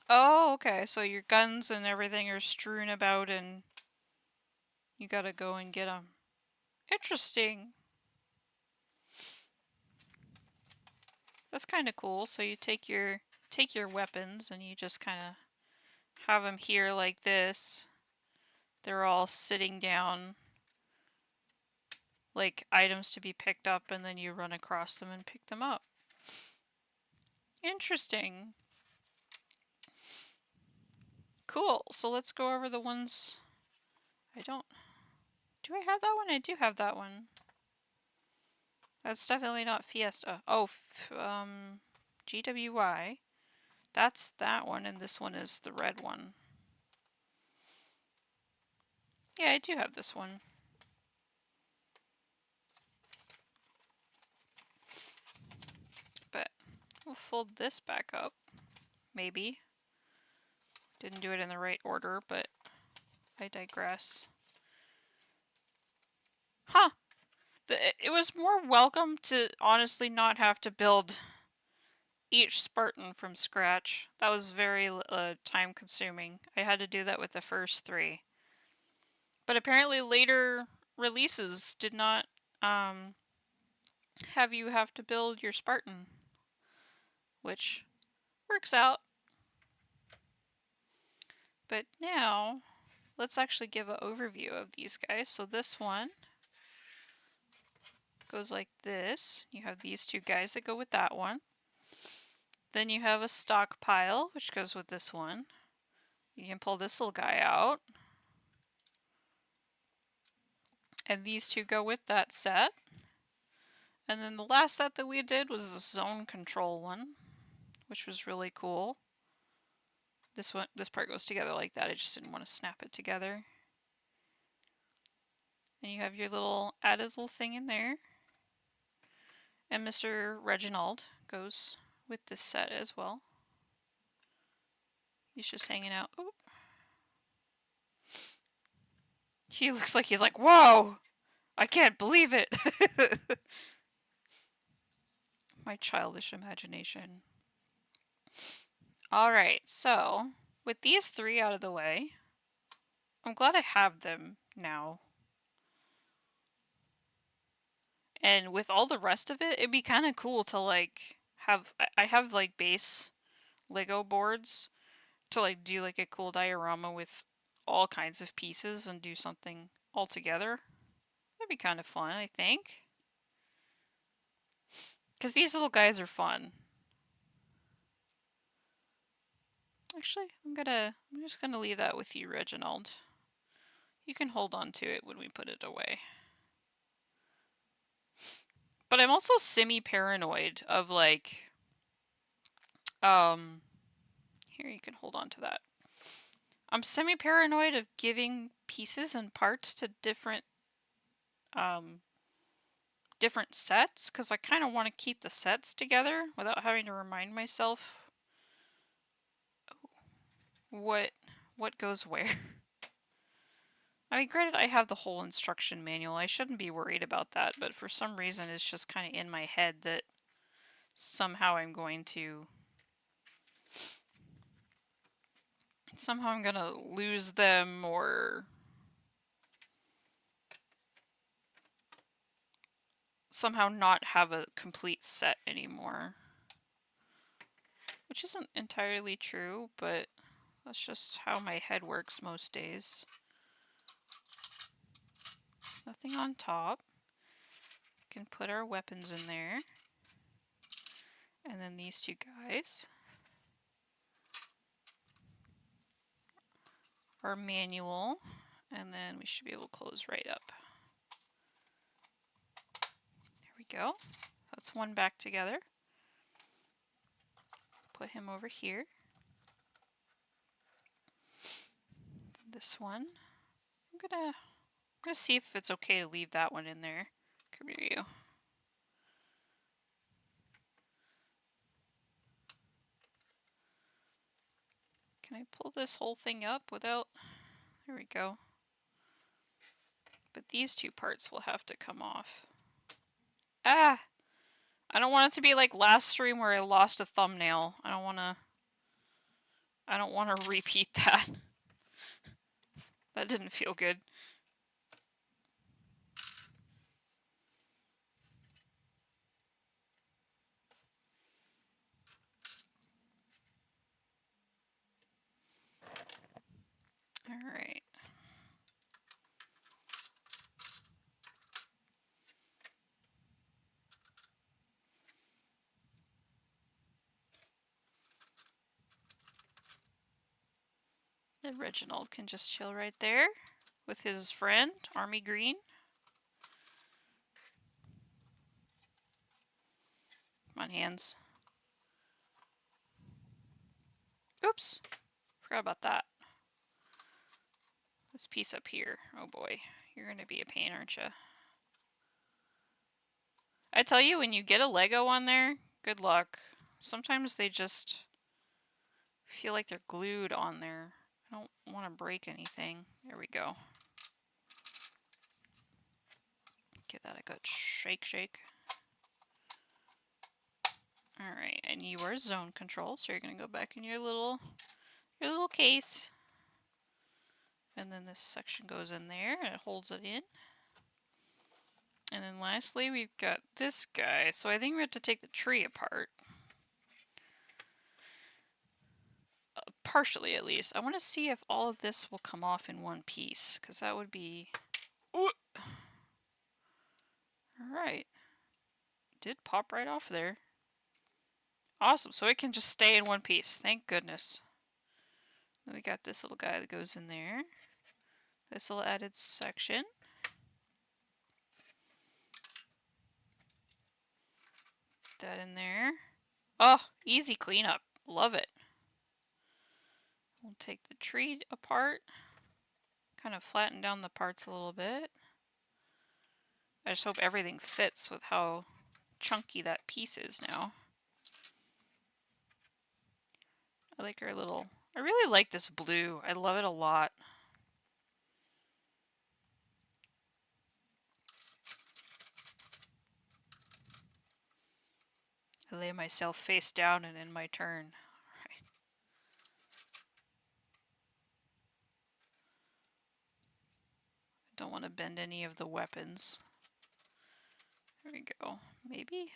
oh, okay. So your guns and everything are strewn about and you gotta go and get them. Interesting. That's kind of cool. So you take your weapons and you just kind of have them here like this. They're all sitting down like items to be picked up, and then you run across them and pick them up. Interesting. Cool. So let's go over the ones I don't... Do I have that one? I do have that one. That's definitely not Fiesta. Oh, GWY. That's that one, and this one is the red one. Yeah, I do have this one. But we'll fold this back up. Maybe. Didn't do it in the right order, but I digress. Huh! It was more welcome to honestly not have to build each Spartan from scratch. That was very time consuming. I had to do that with the first 3. But apparently later releases did not have you have to build your Spartan, which works out. But now, let's actually give an overview of these guys. So this one goes like this. You have these 2 guys that go with that one. Then you have a stockpile, which goes with this one. You can pull this little guy out. And these 2 go with that set. And then the last set that we did was the zone control one, which was really cool. This part goes together like that. I just didn't want to snap it together. And you have your little added little thing in there. And Mr. Reginald goes with this set as well. He's just hanging out. Oh. He looks like he's like, whoa! I can't believe it! My childish imagination. Alright, so with these 3 out of the way, I'm glad I have them now. And with all the rest of it, it'd be kind of cool to like have... I have like base Lego boards to like do like a cool diorama with all kinds of pieces and do something all together. That'd be kind of fun, I think. Because these little guys are fun. Actually, I'm just gonna leave that with you, Reginald. You can hold on to it when we put it away. But I'm also semi-paranoid of like, here, you can hold on to that. I'm semi-paranoid of giving pieces and parts to different different sets because I kind of want to keep the sets together without having to remind myself what goes where. I mean, granted, I have the whole instruction manual. I shouldn't be worried about that, but for some reason it's just kind of in my head that somehow I'm going to lose them or somehow not have a complete set anymore. Which isn't entirely true, but that's just how my head works most days. Nothing on top. We can put our weapons in there. And then these two guys. Our manual. And then we should be able to close right up. There we go. That's one back together. Put him over here. This one. I'm gonna see if it's okay to leave that one in there. Come here, you. Can I pull this whole thing up without... There we go. But these two parts will have to come off. Ah! I don't want it to be like last stream where I lost a thumbnail. I don't want to repeat that. That didn't feel good. Alright. The Reginald can just chill right there with his friend, Army Green. Come on, hands. Oops! Forgot about that. This piece up here. Oh boy. You're gonna be a pain, aren't you? I tell you, when you get a Lego on there, good luck. Sometimes they just feel like they're glued on there. I don't want to break anything. There we go. Give that a good shake, shake. Alright, and you are zone control, so you're going to go back in your little case. And then this section goes in there, and it holds it in. And then lastly, we've got this guy. So I think we have to take the tree apart. Partially, at least. I want to see if all of this will come off in one piece, because that would be... Alright. Did pop right off there. Awesome, so it can just stay in one piece. Thank goodness. Then we got this little guy that goes in there. This little added section. Put that in there. Oh, easy cleanup. Love it. We'll take the tree apart. Kind of flatten down the parts a little bit. I just hope everything fits with how chunky that piece is now. I like our little... I really like this blue. I love it a lot. I lay myself face down and in my turn. Alright. Don't want to bend any of the weapons. There we go. Maybe?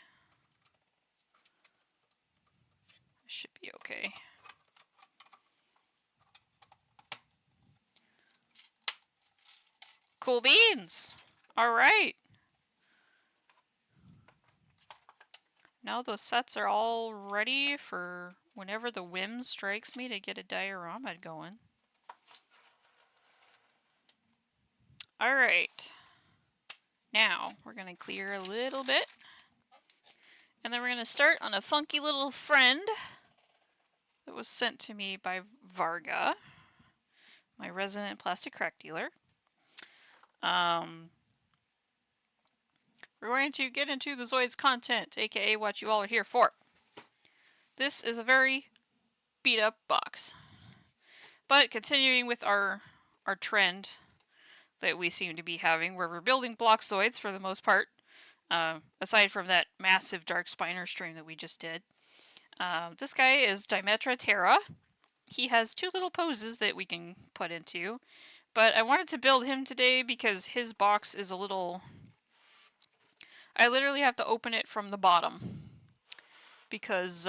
This should be okay. Cool beans! Alright! Now those sets are all ready for whenever the whim strikes me to get a diorama going. Alright. Now, we're going to clear a little bit. And then we're going to start on a funky little friend that was sent to me by Varga, my resident plastic crack dealer. we're going to get into the Zoids content, aka what you all are here for. This is a very beat up box. But continuing with our trend that we seem to be having, where we're building block Zoids for the most part, aside from that massive dark spiner stream that we just did. This guy is Dimetra Ptera. He has two little poses that we can put into, but I wanted to build him today because his box is a little... I literally have to open it from the bottom. Because,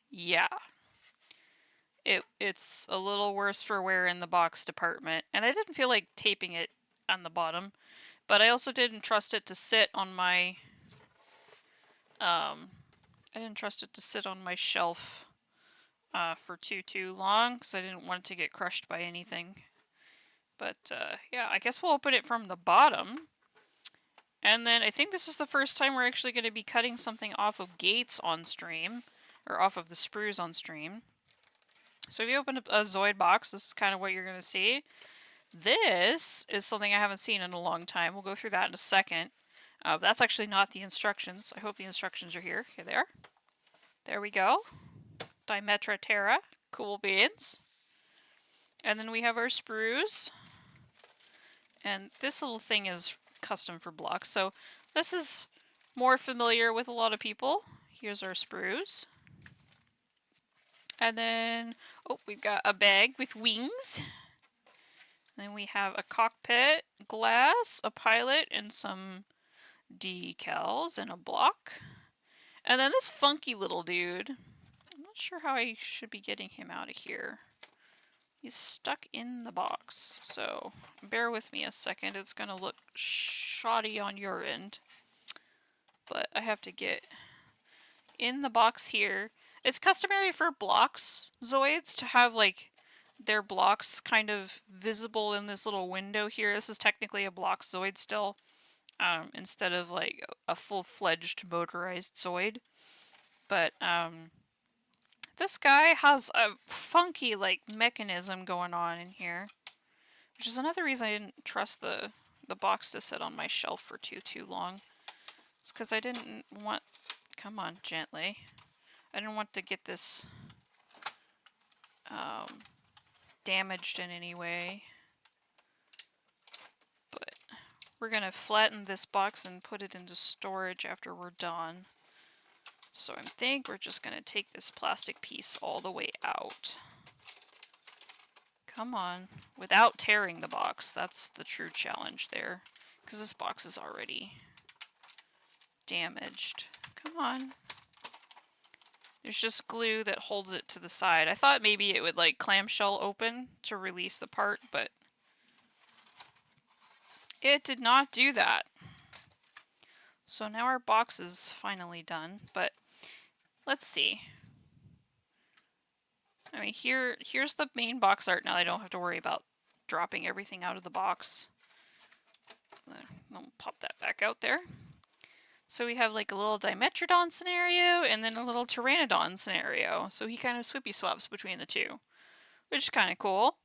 yeah. It's a little worse for wear in the box department. And I didn't feel like taping it on the bottom. But I also didn't trust it to sit on my... I didn't trust it to sit on my shelf for too long. Because I didn't want it to get crushed by anything. But, yeah, I guess we'll open it from the bottom. And then I think this is the first time we're actually going to be cutting something off of gates on stream. Or off of the sprues on stream. So if you open a Zoid box, this is kind of what you're going to see. This is something I haven't seen in a long time. We'll go through that in a second. That's actually not the instructions. I hope the instructions are here. Here they are. There we go. Dimetra Ptera. Cool beans. And then we have our sprues. And this little thing is custom for blocks. So this is more familiar with a lot of people. Here's our sprues. And then, oh, we've got a bag with wings. Then we have a cockpit, glass, a pilot, and some decals and a block. And then this funky little dude. I'm not sure how I should be getting him out of here. He's stuck in the box, so bear with me a second. It's going to look shoddy on your end. But I have to get in the box here. It's customary for blocks Zoids to have like their blocks kind of visible in this little window here. This is technically a block Zoid still, instead of like a full-fledged motorized Zoid. But this guy has a funky like mechanism going on in here, which is another reason I didn't trust the box to sit on my shelf for too long. It's because I didn't want... Come on, gently. I didn't want to get this damaged in any way. But we're going to flatten this box and put it into storage after we're done. So I think we're just going to take this plastic piece all the way out. Come on. Without tearing the box. That's the true challenge there. Because this box is already damaged. Come on. There's just glue that holds it to the side. I thought maybe it would like clamshell open to release the part, but it did not do that. So now our box is finally done, but let's see. I mean, here's the main box art. Now I don't have to worry about dropping everything out of the box. I'll pop that back out there. So we have like a little Dimetrodon scenario and then a little Pteranodon scenario. So he kind of swippy swaps between the two, which is kind of cool.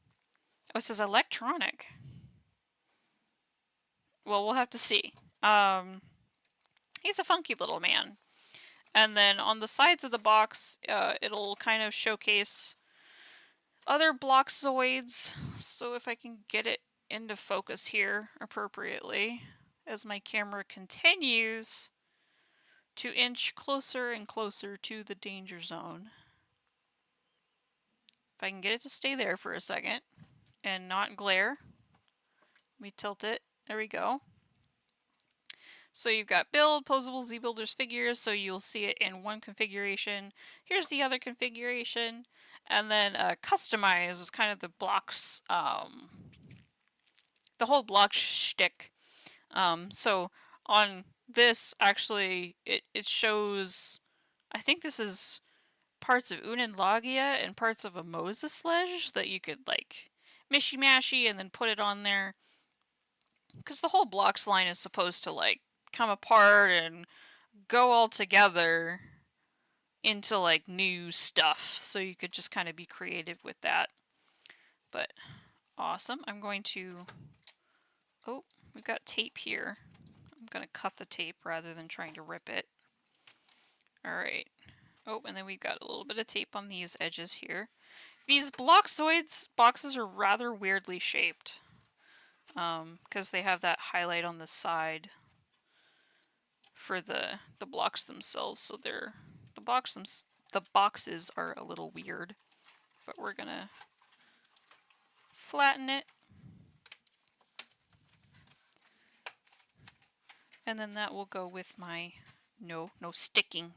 Oh, it says electronic. Well, we'll have to see. He's a funky little man. And then on the sides of the box, it'll kind of showcase other block Zoids. So if I can get it into focus here appropriately as my camera continues to inch closer and closer to the danger zone. If I can get it to stay there for a second and not glare. Let me tilt it. There we go. So you've got build, posable Z-Builders figures, so you'll see it in one configuration. Here's the other configuration. And then customize is kind of the blocks, the whole block shtick. So on this, actually, it shows, I think this is parts of Unenlagia and parts of a Moses sledge that you could like mishy-mashy and then put it on there. Because the whole blocks line is supposed to like come apart and go all together into like new stuff. So you could just kind of be creative with that. But awesome. I'm going to... Oh, we've got tape here. I'm going to cut the tape rather than trying to rip it. Alright. Oh, and then we've got a little bit of tape on these edges here. These block Zoids boxes are rather weirdly shaped. Because they have that highlight on the side for the blocks themselves, so the boxes are a little weird. But we're gonna flatten it. And then that will go with my no sticking.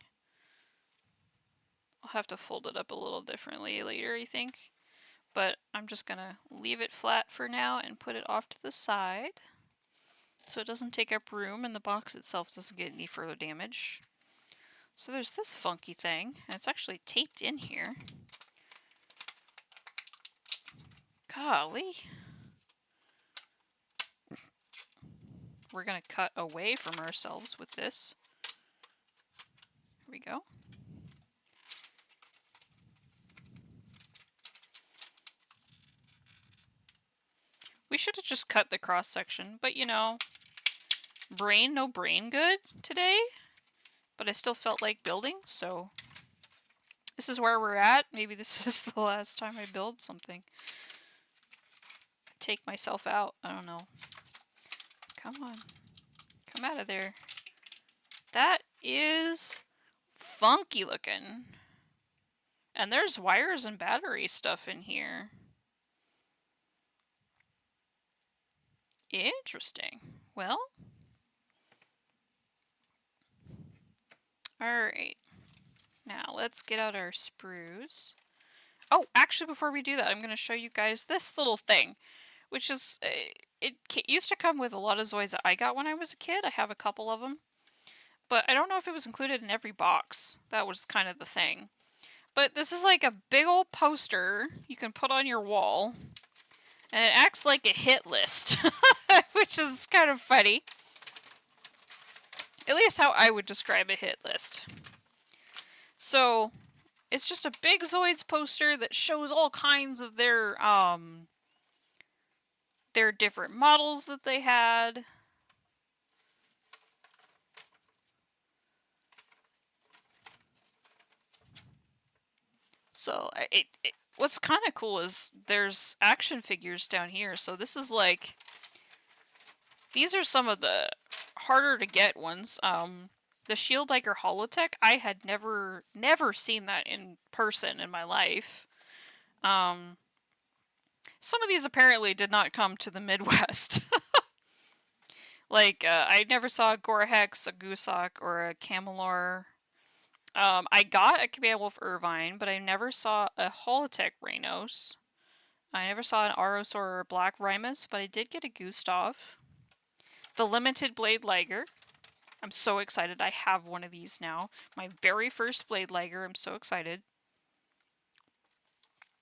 I'll have to fold it up a little differently later, I think. But I'm just gonna leave it flat for now and put it off to the side so it doesn't take up room and the box itself doesn't get any further damage. So there's this funky thing, and it's actually taped in here. Golly. We're gonna cut away from ourselves with this. Here we go. We should have just cut the cross section, but you know, no brain good today. But I still felt like building, so this is where we're at. Maybe this is the last time I build something. Take myself out. I don't know. Come on. Come out of there. That is funky looking. And there's wires and battery stuff in here. Interesting. Well. Alright. Now let's get out our sprues. Oh, actually before we do that, I'm going to show you guys this little thing. Which is, it used to come with a lot of Zoids that I got when I was a kid. I have a couple of them. But I don't know if it was included in every box. That was kind of the thing. But this is like a big old poster you can put on your wall. And it acts like a hit list. Which is kind of funny. At least how I would describe a hit list. So, it's just a big Zoids poster that shows all kinds of their different models that they had. So, what's kind of cool is there's action figures down here. So this is like, these are some of the harder to get ones. The Shield Diker Holotech, I had never seen that in person in my life. Some of these apparently did not come to the Midwest. Like, I never saw a Gorahex, a Goosok, or a Camelor. I got a Command Wolf Irvine, but I never saw a Holotech Rainos. I never saw an Arosaur or a Black Rimus, but I did get a Gustav. The Limited Blade Liger. I'm so excited. I have one of these now. My very first Blade Liger. I'm so excited.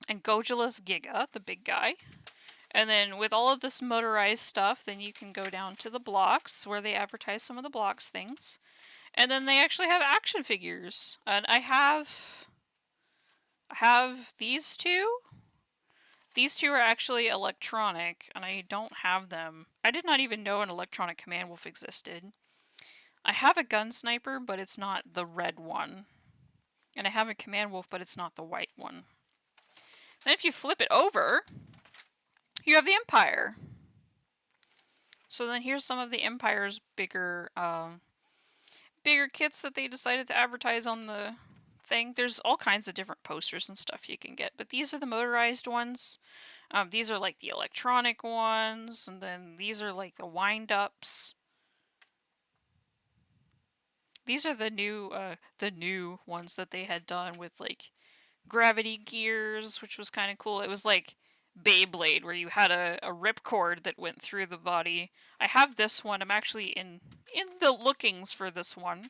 And Gojula's Giga, the big guy. And then with all of this motorized stuff, then you can go down to the blocks where they advertise some of the blocks things. And then they actually have action figures. And I have these two. These two are actually electronic, and I don't have them. I did not even know an electronic Command Wolf existed. I have a Gun Sniper, but it's not the red one. And I have a Command Wolf, but it's not the white one. Then if you flip it over, you have the Empire. So then here's some of the Empire's bigger kits that they decided to advertise on the thing. There's all kinds of different posters and stuff you can get, but these are the motorized ones. These are like the electronic ones, and then these are like the wind-ups. These are the new ones that they had done with like gravity gears, which was kind of cool. It was like Beyblade, where you had a ripcord that went through the body. I have this one. I'm actually in the lookings for this one.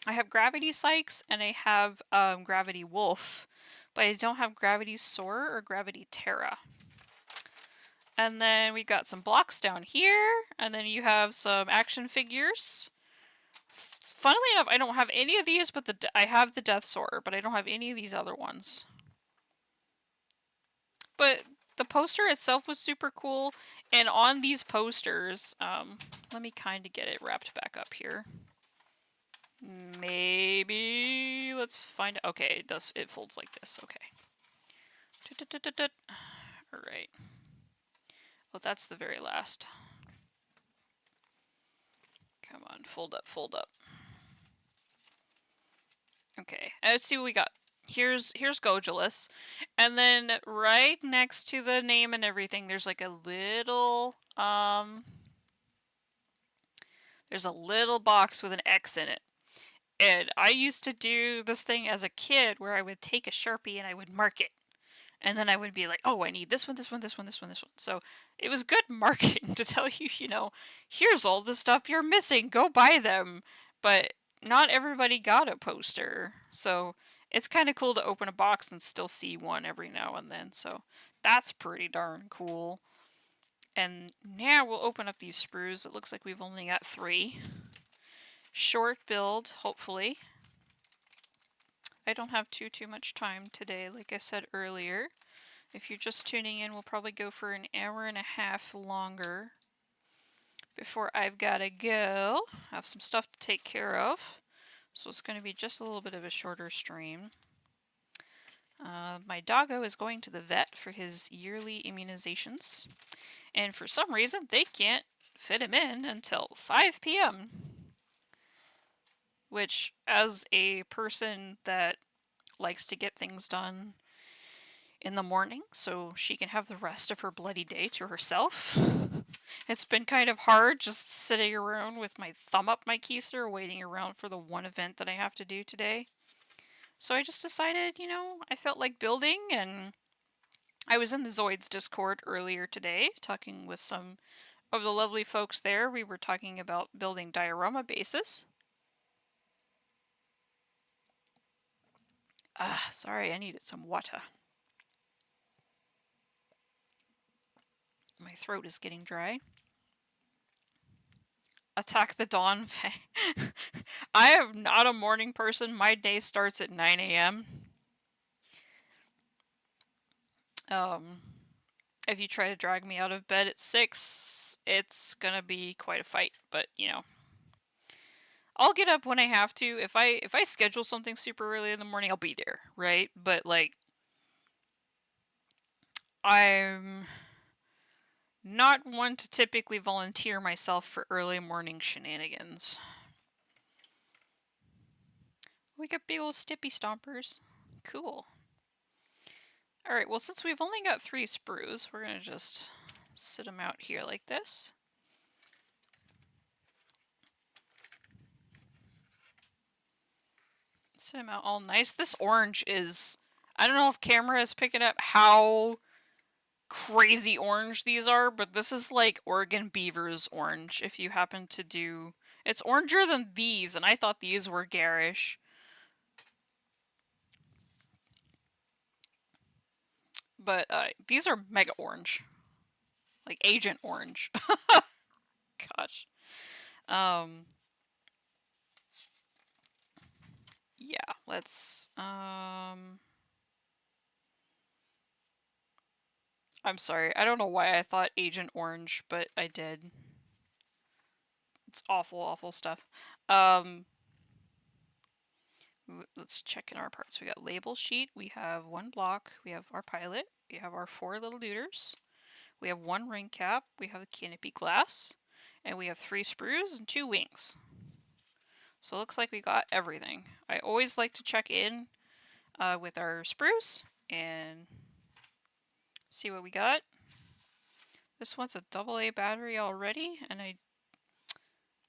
I have Gravity Sykes and I have Gravity Wolf, but I don't have Gravity Soar or Gravity Ptera. And then we got some blocks down here, and then you have some action figures. Funnily enough, I don't have any of these, but I have the Death Soarer, but I don't have any of these other ones. But the poster itself was super cool, and on these posters, let me kind of get it wrapped back up here. Maybe let's find. Okay, it does. It folds like this. Okay. All right. Well, that's the very last. Come on, fold up, fold up. Okay, let's see what we got. Here's Gojulus, and then right next to the name and everything, there's like a little there's a little box with an X in it. And I used to do this thing as a kid where I would take a Sharpie and I would mark it. And then I would be like, oh, I need this one, this one, this one, this one, this one. So it was good marketing to tell you, you know, here's all the stuff you're missing. Go buy them. But not everybody got a poster. So it's kind of cool to open a box and still see one every now and then. So that's pretty darn cool. And now we'll open up these sprues. It looks like we've only got 3. Short build, hopefully. I don't have too much time today, like I said earlier. If you're just tuning in, we'll probably go for an hour and a half longer before I've got to go. I have some stuff to take care of, so it's going to be just a little bit of a shorter stream. My doggo is going to the vet for his yearly immunizations, and for some reason they can't fit him in until 5 p.m. Which, as a person that likes to get things done in the morning so she can have the rest of her bloody day to herself, it's been kind of hard just sitting around with my thumb up my keister waiting around for the one event that I have to do today. So I just decided, you know, I felt like building, and I was in the Zoids Discord earlier today talking with some of the lovely folks there. We were talking about building diorama bases. Sorry, I needed some water. My throat is getting dry. Attack the dawn. I am not a morning person. My day starts at 9 a.m. If you try to drag me out of bed at 6, it's gonna be quite a fight, but you know, I'll get up when I have to. If I schedule something super early in the morning, I'll be there, right? But like, I'm not one to typically volunteer myself for early morning shenanigans. We got big old stippy stompers. Cool. Alright, well, since we've only got 3 sprues, we're gonna just sit them out here like this. Sit them out all nice. This orange is... I don't know if camera is picking up how crazy orange these are, but this is like Oregon Beaver's orange, if you happen to do... It's oranger than these, and I thought these were garish. But these are mega orange. Like Agent Orange. Gosh. Yeah, let's... I'm sorry, I don't know why I thought Agent Orange, but I did. It's awful, awful stuff. Let's check in our parts. We got label sheet, we have 1 block, we have our pilot, we have our 4 little duders, we have 1 ring cap, we have the canopy glass, and we have 3 sprues and 2 wings. So it looks like we got everything. I always like to check in with our sprues and see what we got. This one's a AA battery already, and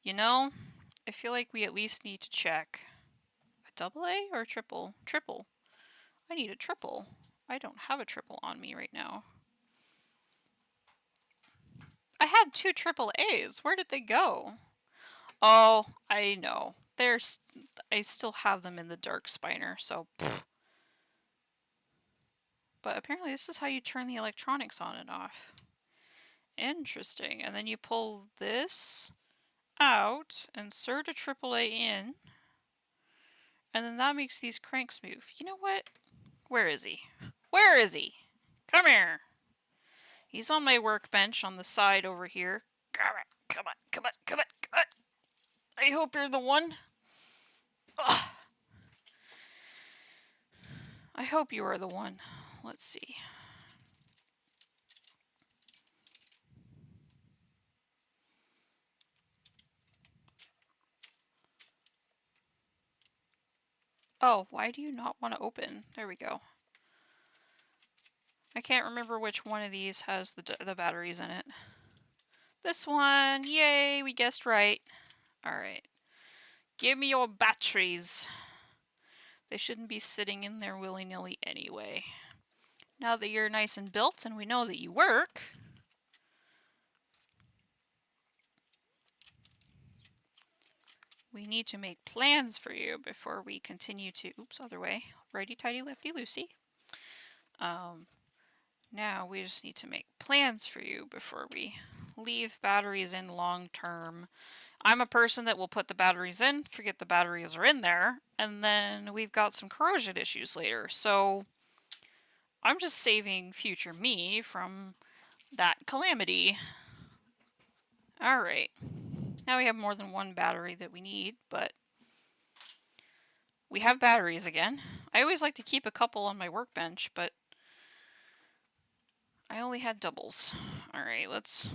you know, I feel like we at least need to check. A AA or a triple? Triple. I need a triple. I don't have a triple on me right now. I had 2 AAAs. Where did they go? Oh, I know. I still have them in the dark spiner, so... Pfft. But apparently this is how you turn the electronics on and off. Interesting. And then you pull this out, insert a AAA in, and then that makes these cranks move. You know what? Where is he? Where is he? Come here! He's on my workbench on the side over here. Come on, come on, come on, come on, come on. I hope you're the one. Ugh. I hope you are the one. Let's see. Oh, why do you not want to open? There we go. I can't remember which one of these has the batteries in it. This one! Yay! We guessed right. Alright. Give me your batteries. They shouldn't be sitting in there willy-nilly anyway. Now that you're nice and built and we know that you work, we need to make plans for you before we continue to... Oops, other way. Righty-tighty, lefty-loosey. Now we just need to make plans for you before we leave batteries in long term. I'm a person that will put the batteries in, forget the batteries are in there, and then we've got some corrosion issues later. So I'm just saving future me from that calamity. Alright. Now we have more than one battery that we need, but we have batteries again. I always like to keep a couple on my workbench, but I only had doubles. Alright, let's...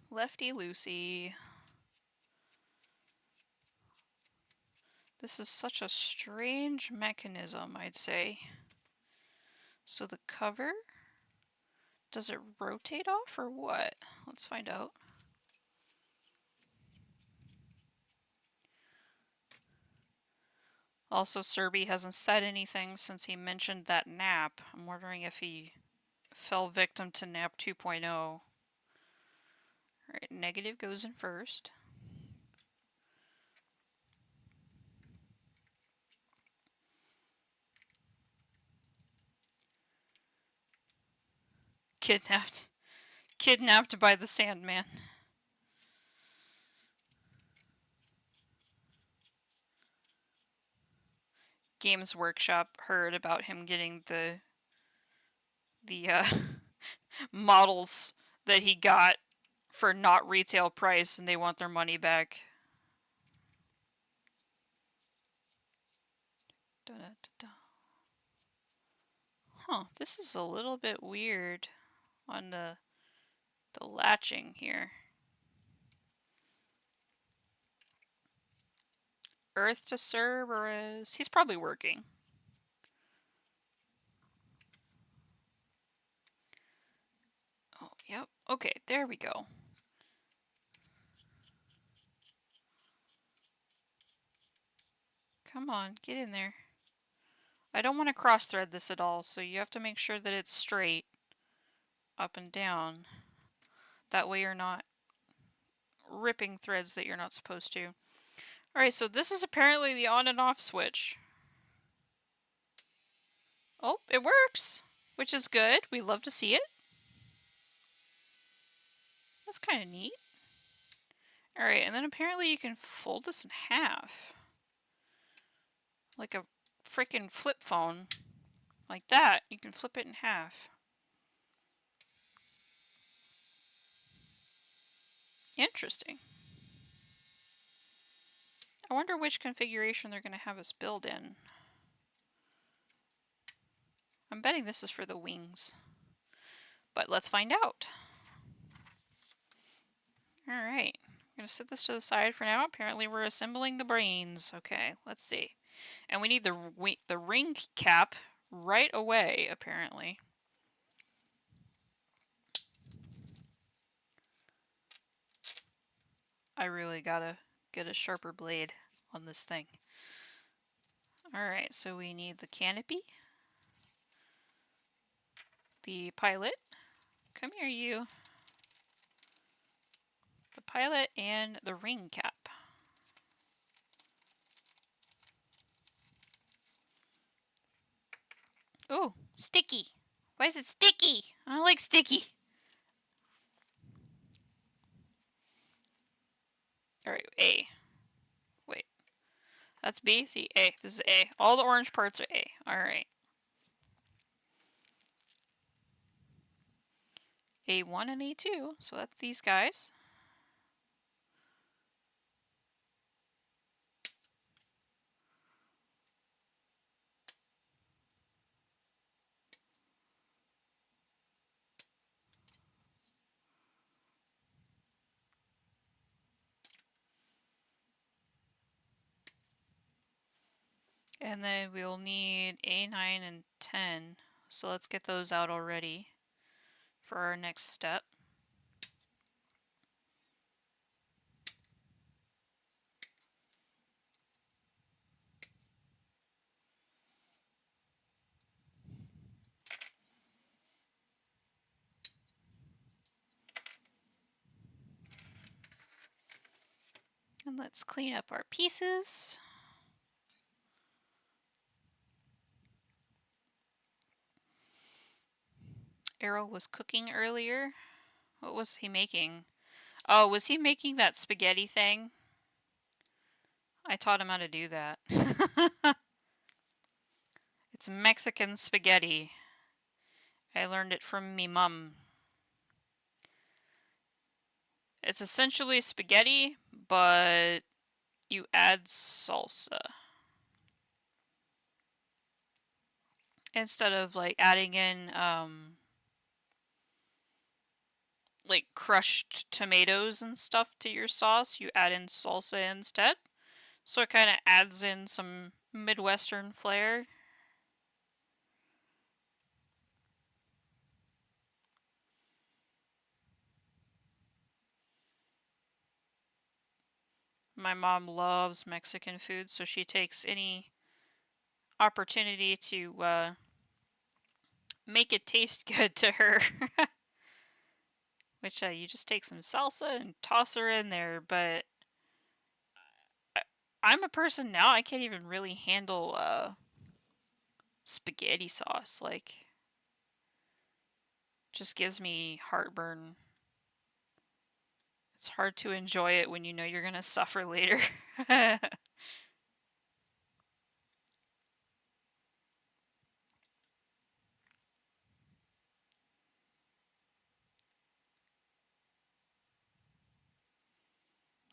Lefty-loosey. This is such a strange mechanism, I'd say. So the cover... Does it rotate off or what? Let's find out. Also, Serby hasn't said anything since he mentioned that nap. I'm wondering if he fell victim to nap 2.0. Alright, negative goes in first. Kidnapped. Kidnapped by the Sandman. Games Workshop heard about him getting the models that he got for not retail price, and they want their money back. Da-da-da-da. Huh, this is a little bit weird on the latching here. Earth to Cerberus. He's probably working. Oh, yep. Okay, there we go. Come on, get in there. I don't want to cross-thread this at all, so you have to make sure that it's straight up and down. That way you're not ripping threads that you're not supposed to. Alright, so this is apparently the on and off switch. Oh, it works! Which is good. We love to see it. That's kind of neat. Alright, and then apparently you can fold this in half. Like a frickin' flip phone. Like that. You can flip it in half. Interesting. I wonder which configuration they're going to have us build in. I'm betting this is for the wings. But let's find out. Alright. I'm going to set this to the side for now. Apparently we're assembling the brains. Okay, let's see. And we need the ring cap right away, apparently. I really gotta get a sharper blade on this thing. Alright, so we need the canopy. The pilot. Come here, you. The pilot and the ring cap. Ooh, sticky. Why is it sticky? I don't like sticky. Alright, A. Wait. That's B? See, A. This is A. All the orange parts are A. Alright. A1 and A2, so that's these guys. And then we'll need A9 and 10. So let's get those out already for our next step. And let's clean up our pieces. Errol was cooking earlier. What was he making? Oh, was he making that spaghetti thing? I taught him how to do that. It's Mexican spaghetti. I learned it from me mum. It's essentially spaghetti, but you add salsa. Instead of like adding in like crushed tomatoes and stuff to your sauce, you add in salsa instead. So it kind of adds in some Midwestern flair. My mom loves Mexican food, so she takes any opportunity to make it taste good to her. Which you just take some salsa and toss her in there, but I'm a person now, I can't even really handle spaghetti sauce. Like, just gives me heartburn. It's hard to enjoy it when you know you're gonna suffer later.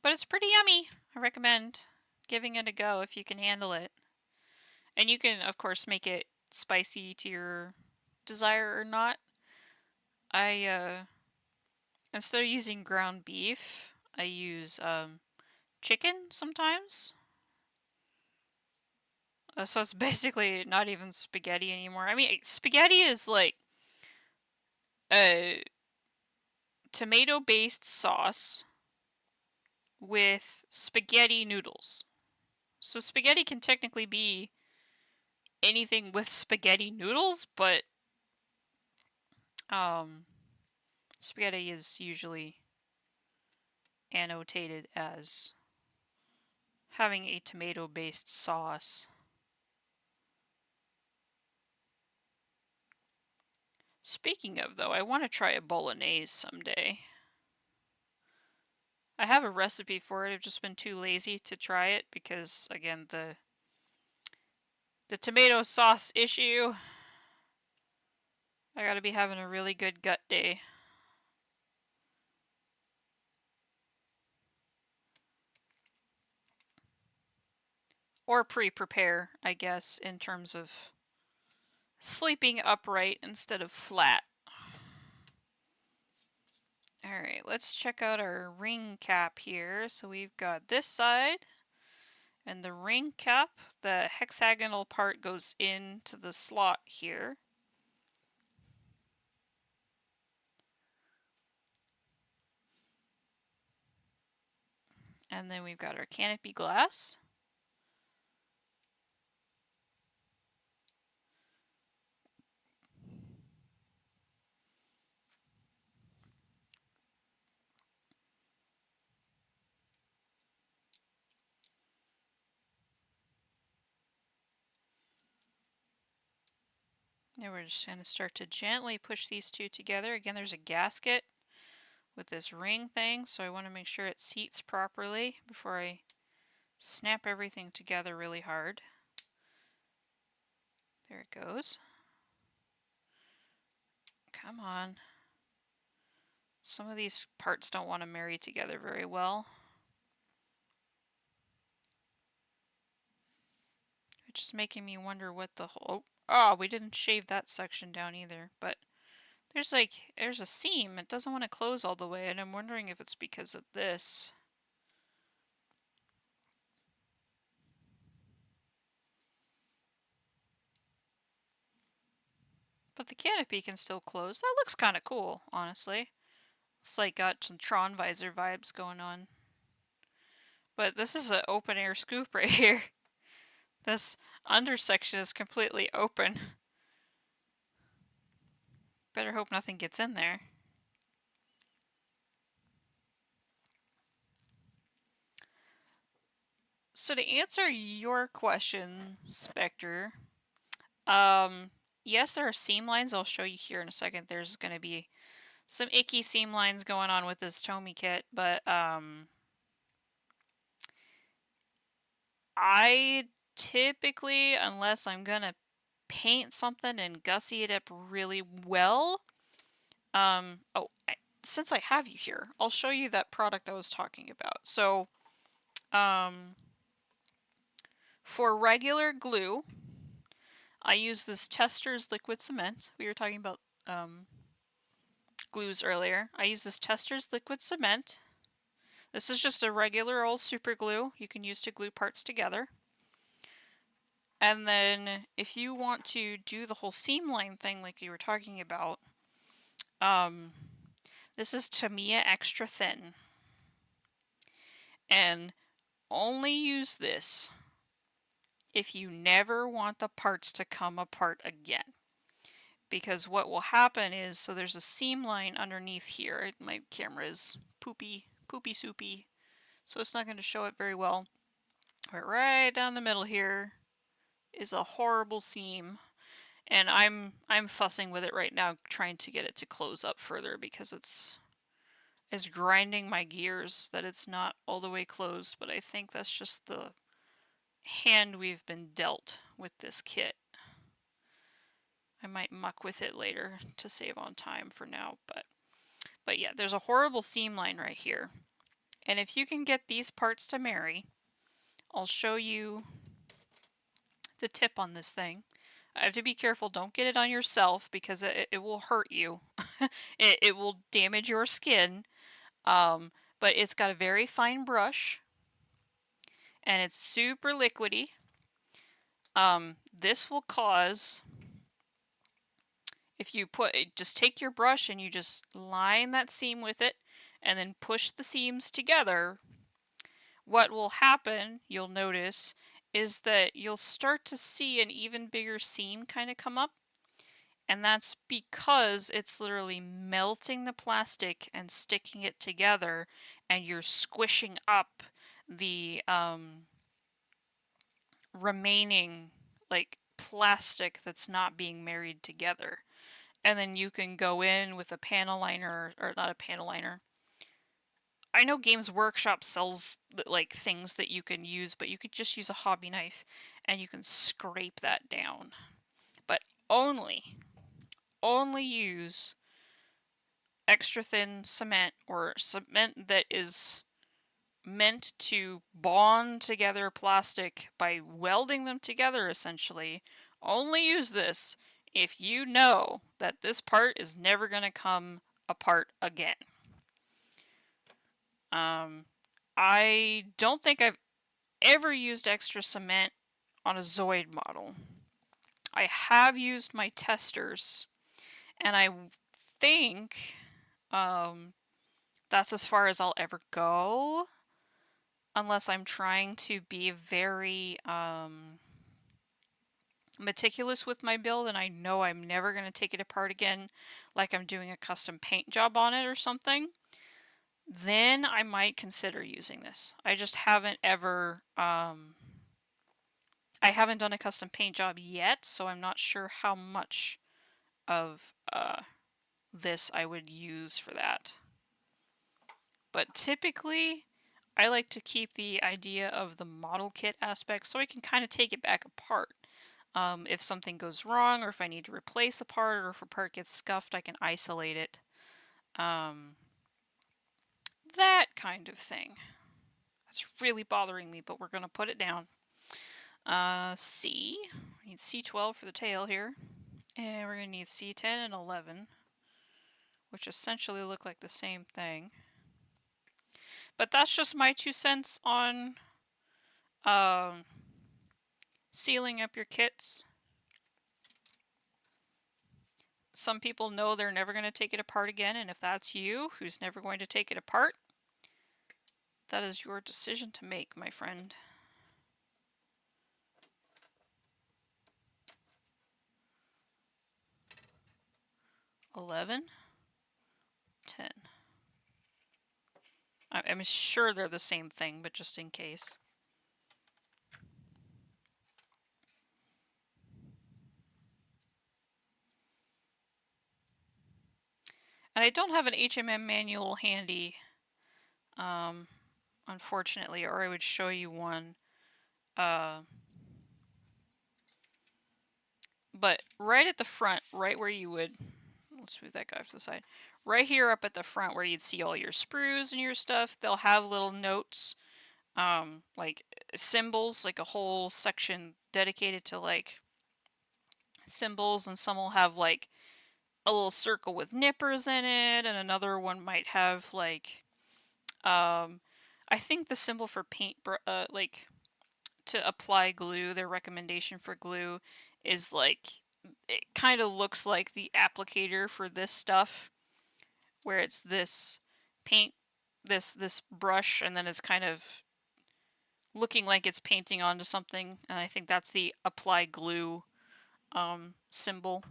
But it's pretty yummy. I recommend giving it a go if you can handle it. And you can, of course, make it spicy to your desire or not. Instead of using ground beef, I use chicken sometimes. So it's basically not even spaghetti anymore. I mean, spaghetti is like a tomato-based sauce with spaghetti noodles. So spaghetti can technically be anything with spaghetti noodles, but spaghetti is usually annotated as having a tomato-based sauce. Speaking of, though, I want to try a bolognese someday. I have a recipe for it, I've just been too lazy to try it because, again, the tomato sauce issue. I gotta be having a really good gut day. Or pre-prepare, I guess, in terms of sleeping upright instead of flat. Alright, let's check out our ring cap here. So we've got this side, and the ring cap, the hexagonal part goes into the slot here. And then we've got our canopy glass. Now we're just going to start to gently push these two together. Again, there's a gasket with this ring thing, so I want to make sure it seats properly before I snap everything together really hard. There it goes. Come on. Some of these parts don't want to marry together very well. Which is making me wonder what the whole... Oh, we didn't shave that section down either, but there's a seam. It doesn't want to close all the way, and I'm wondering if it's because of this. But the canopy can still close. That looks kind of cool, honestly. It's like got some Tron visor vibes going on. But this is an open air scoop right here. This undersection is completely open. Better hope nothing gets in there. So to answer your question, Spectre, yes, there are seam lines. I'll show you here in a second. There's going to be some icky seam lines going on with this Tomy kit, but I typically, unless I'm going to paint something and gussy it up really well, since I have you here, I'll show you that product I was talking about. So, for regular glue, I use this Testors liquid cement. We were talking about glues earlier. I use this Testors liquid cement. This is just a regular old super glue you can use to glue parts together. And then if you want to do the whole seam line thing like you were talking about, this is Tamiya Extra Thin. And only use this if you never want the parts to come apart again. Because what will happen is, so there's a seam line underneath here. My camera is poopy soupy, so it's not going to show it very well. But right down the middle here is a horrible seam, and I'm fussing with it right now, trying to get it to close up further because it's grinding my gears that it's not all the way closed. But I think that's just the hand we've been dealt with this kit. I might muck with it later to save on time for now, but yeah, there's a horrible seam line right here. And if you can get these parts to marry, I'll show you the tip on this thing. I have to be careful, don't get it on yourself because it will hurt you. it will damage your skin. But it's got a very fine brush and it's super liquidy. This will cause, if you just take your brush and you just line that seam with it and then push the seams together, what will happen, you'll notice, is that you'll start to see an even bigger seam kind of come up. And that's because it's literally melting the plastic and sticking it together, and you're squishing up the remaining like plastic that's not being married together. And then you can go in with a panel liner, or not a panel liner. I know Games Workshop sells like things that you can use, but you could just use a hobby knife and you can scrape that down. But only use extra thin cement, or cement that is meant to bond together plastic by welding them together, essentially. Only use this if you know that this part is never going to come apart again. I don't think I've ever used extra cement on a Zoid model. I have used my testers, and I think that's as far as I'll ever go, unless I'm trying to be very meticulous with my build and I know I'm never going to take it apart again, like I'm doing a custom paint job on it or something. Then I might consider using this. I just haven't ever, I haven't done a custom paint job yet, so I'm not sure how much of this I would use for that. But typically, I like to keep the idea of the model kit aspect so I can kind of take it back apart. If something goes wrong, or if I need to replace a part, or if a part gets scuffed, I can isolate it. that kind of thing. That's really bothering me, but we're going to put it down. C. We need C12 for the tail here. And we're going to need C10 and 11, which essentially look like the same thing. But that's just my 2 cents on sealing up your kits. Some people know they're never going to take it apart again, and if that's you, who's never going to take it apart, that is your decision to make, my friend. $11, $10. I'm sure they're the same thing, but just in case. And I don't have an HMM manual handy, unfortunately, or I would show you one. But right at the front, right where you would, let's move that guy off to the side. Right here up at the front where you'd see all your sprues and your stuff, they'll have little notes, like symbols, like a whole section dedicated to like symbols, and some will have like a little circle with nippers in it, and another one might have like, I think the symbol for paint, like to apply glue, their recommendation for glue is like, it kind of looks like the applicator for this stuff, where it's this paint, this brush, and then it's kind of looking like it's painting onto something, and I think that's the apply glue symbol.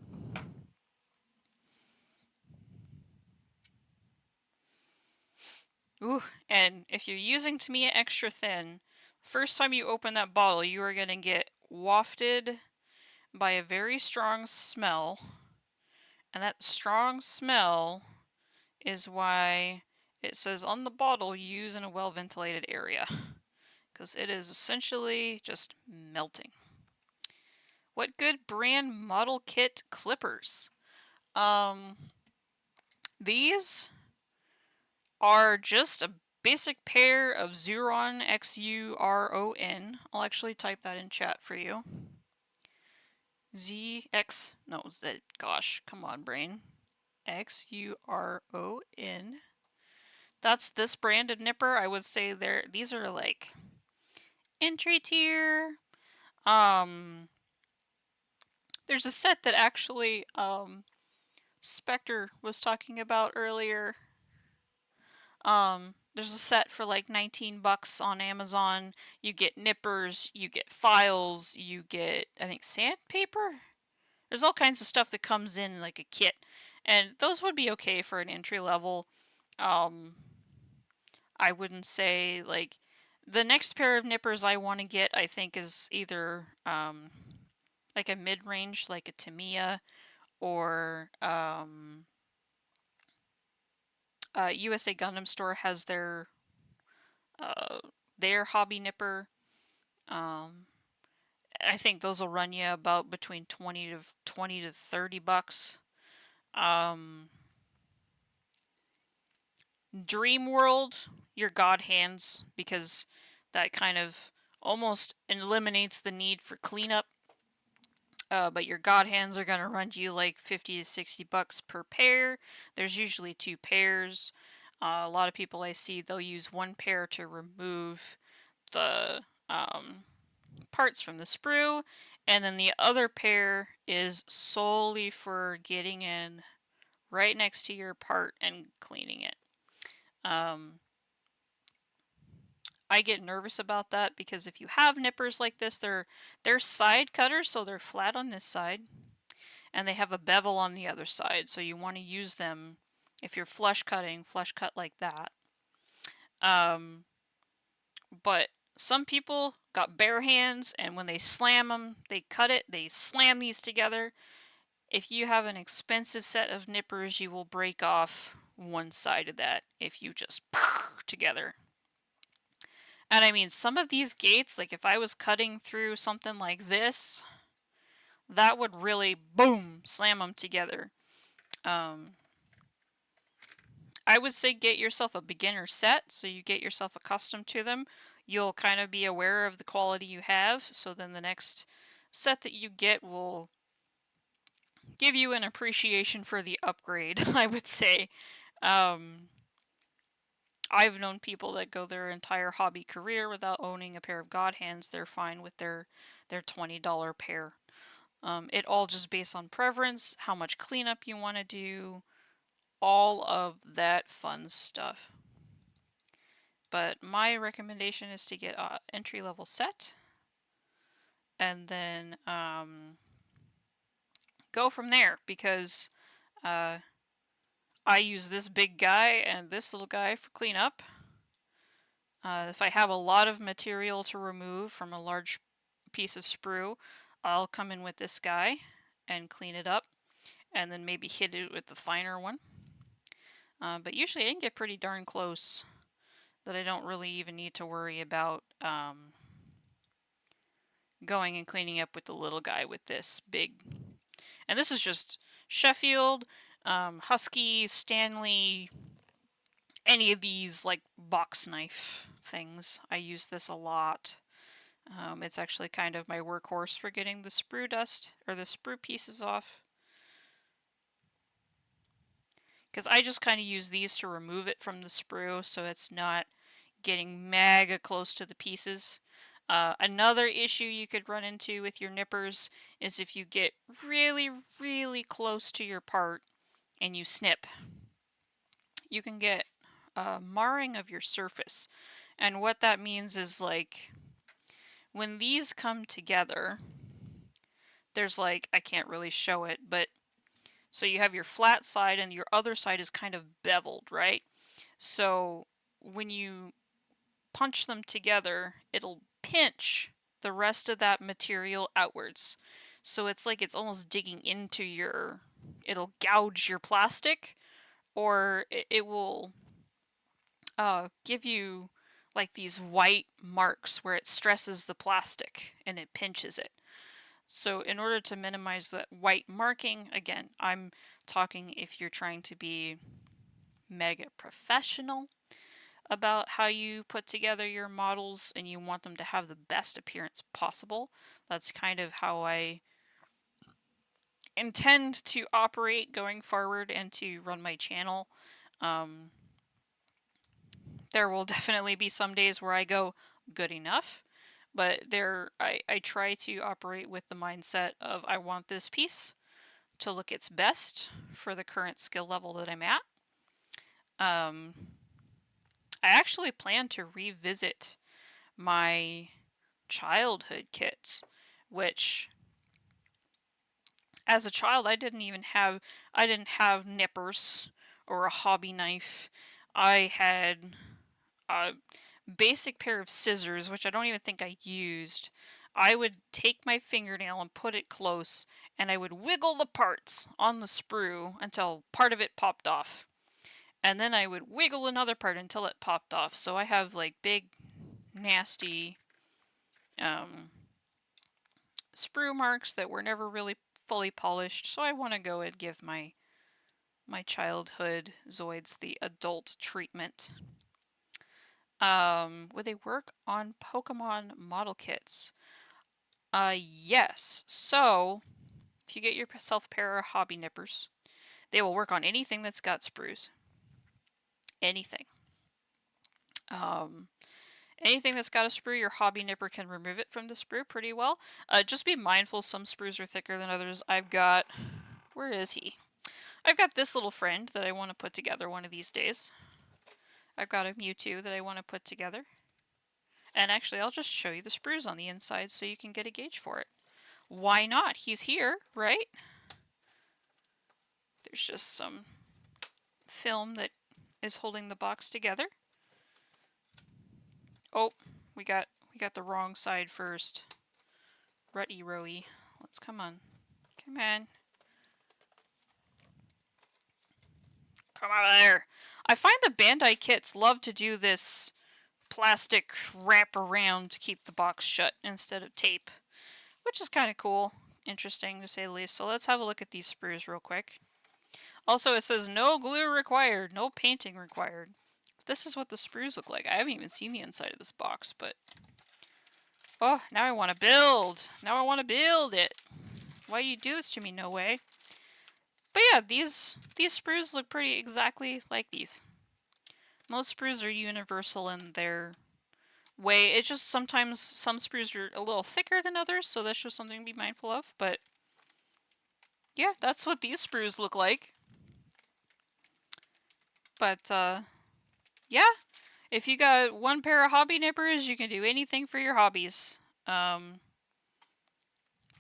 Ooh, and if you're using Tamiya Extra Thin, first time you open that bottle, you are going to get wafted by a very strong smell, and that strong smell is why it says on the bottle, use in a well-ventilated area, because it is essentially just melting. What good brand model kit clippers? These are just a basic pair of Xuron, Xuron. I'll actually type that in chat for you. Gosh, come on, brain. Xuron. That's this brand of nipper. I would say these are like entry tier. There's a set that actually Spectre was talking about earlier. There's a set for like $19 on Amazon. You get nippers, you get files, you get, I think, sandpaper? There's all kinds of stuff that comes in like a kit. And those would be okay for an entry level. I wouldn't say, like, the next pair of nippers I want to get, I think, is either like a mid-range, like a Tamiya, or USA Gundam Store has their hobby nipper. I think those will run you about between 20 to $30. Dream World, your God Hands, because that kind of almost eliminates the need for cleanup. But your God Hands are going to run you like 50 to $60 per pair. There's usually 2 pairs. A lot of people I see, they'll use 1 pair to remove the parts from the sprue, and then the other pair is solely for getting in right next to your part and cleaning it. I get nervous about that because if you have nippers like this, they're side cutters, so they're flat on this side, and they have a bevel on the other side, so you want to use them if you're flush cut like that. But some people got bare hands, and when they slam them, they cut it, they slam these together. If you have an expensive set of nippers, you will break off one side of that if you just together. And I mean, some of these gates, like if I was cutting through something like this, that would really, boom, slam them together. I would say get yourself a beginner set so you get yourself accustomed to them. You'll kind of be aware of the quality you have, so then the next set that you get will give you an appreciation for the upgrade, I would say. I've known people that go their entire hobby career without owning a pair of God hands. They're fine with their $20 pair. It all just based on preference, how much cleanup you want to do, all of that fun stuff. But my recommendation is to get an entry-level set and then go from there, because I use this big guy and this little guy for cleanup. If I have a lot of material to remove from a large piece of sprue, I'll come in with this guy and clean it up, and then maybe hit it with the finer one. But usually I can get pretty darn close that I don't really even need to worry about going and cleaning up with the little guy with this big. And this is just Sheffield, Husky, Stanley, any of these like box knife things. I use this a lot. It's actually kind of my workhorse for getting the sprue dust or the sprue pieces off. Because I just kind of use these to remove it from the sprue so it's not getting mega close to the pieces. Another issue you could run into with your nippers is if you get really, really close to your part and you snip. You can get marring of your surface. And what that means is, like, when these come together, there's like, I can't really show it, but so you have your flat side and your other side is kind of beveled, right? So when you punch them together, it'll pinch the rest of that material outwards. So it's like it's almost digging into your, it'll gouge your plastic, or it will give you like these white marks where it stresses the plastic and it pinches it. So in order to minimize that white marking, again, I'm talking if you're trying to be mega professional about how you put together your models and you want them to have the best appearance possible. That's kind of how I intend to operate going forward and to run my channel. There will definitely be some days where I go, good enough, but I try to operate with the mindset of I want this piece to look its best for the current skill level that I'm at. I actually plan to revisit my childhood kits, which as a child I didn't have nippers or a hobby knife. I had a basic pair of scissors, which I don't even think I used. I would take my fingernail and put it close, and I would wiggle the parts on the sprue until part of it popped off. And then I would wiggle another part until it popped off. So I have like big, nasty sprue marks that were never really fully polished. So I want to go and give my childhood Zoids the adult treatment. Would they work on Pokemon model kits? Yes. So, if you get yourself a pair of hobby nippers, they will work on anything that's got sprues. Anything. Anything that's got a sprue, your hobby nipper can remove it from the sprue pretty well. Just be mindful, some sprues are thicker than others. I've got, where is he? I've got this little friend that I want to put together one of these days. I've got a Mewtwo that I want to put together. And actually, I'll just show you the sprues on the inside so you can get a gauge for it. Why not? He's here, right? There's just some film that is holding the box together. Oh, we got the wrong side first. Rutty rowy. Let's come on. Come on. Come over there. I find the Bandai kits love to do this plastic wrap around to keep the box shut instead of tape, which is kind of cool. Interesting to say the least. So let's have a look at these sprues real quick. Also, it says no glue required, no painting required. This is what the sprues look like. I haven't even seen the inside of this box, but... Oh, now I want to build! Now I want to build it! Why you do this to me? No way. But yeah, these sprues look pretty exactly like these. Most sprues are universal in their way. It's just sometimes some sprues are a little thicker than others, so that's just something to be mindful of. But yeah, that's what these sprues look like. But yeah, if you got one pair of hobby nippers, you can do anything for your hobbies.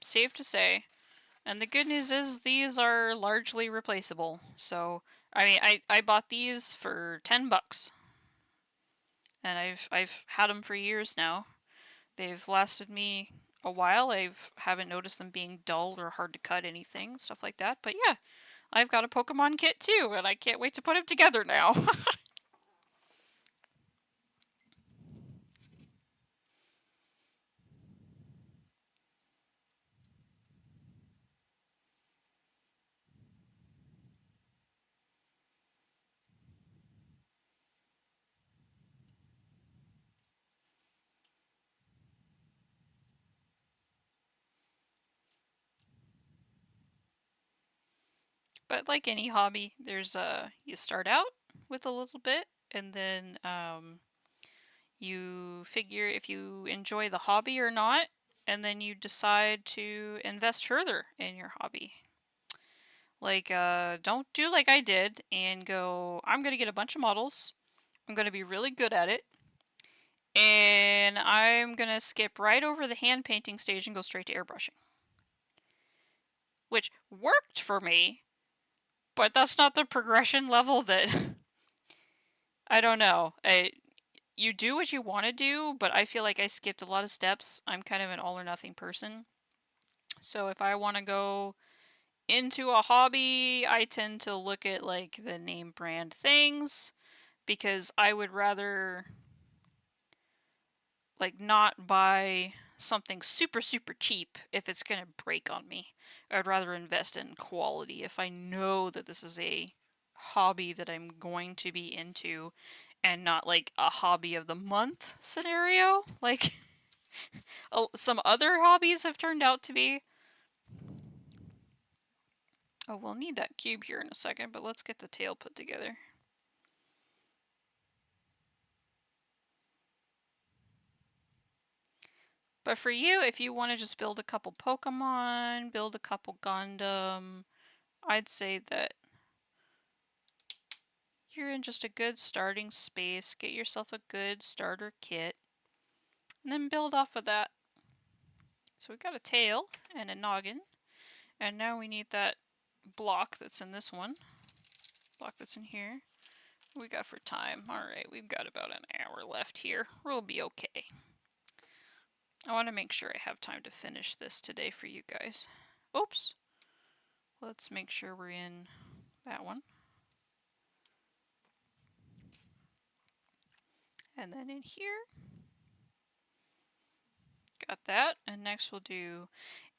Safe to say. And the good news is these are largely replaceable. So, I mean, I bought these for $10. And I've had them for years now. They've lasted me a while. Haven't noticed them being dull or hard to cut anything, stuff like that. But yeah, I've got a Pokemon kit too, and I can't wait to put them together now. But like any hobby, there's you start out with a little bit, and then you figure if you enjoy the hobby or not, and then you decide to invest further in your hobby. Like, don't do like I did and go, I'm gonna get a bunch of models, I'm gonna be really good at it, and I'm gonna skip right over the hand painting stage and go straight to airbrushing. Which worked for me, but that's not the progression level that I don't know. You do what you want to do, but I feel like I skipped a lot of steps. I'm kind of an all or nothing person. So if I want to go into a hobby, I tend to look at like the name brand things because I would rather like not buy something super cheap if it's going to break on me. I'd rather invest in quality if I know that this is a hobby that I'm going to be into and not like a hobby of the month scenario like some other hobbies have turned out to be. Oh, we'll need that cube here in a second, but let's get the tail put together. But for you, if you want to just build a couple Pokemon, build a couple Gundam, I'd say that you're in just a good starting space. Get yourself a good starter kit, and then build off of that. So we've got a tail and a noggin, and now we need that block that's in this one. Block that's in here. What we got for time? Alright, we've got about an hour left here. We'll be okay. I want to make sure I have time to finish this today for you guys. Oops. Let's make sure we're in that one. And then in here. Got that. And next we'll do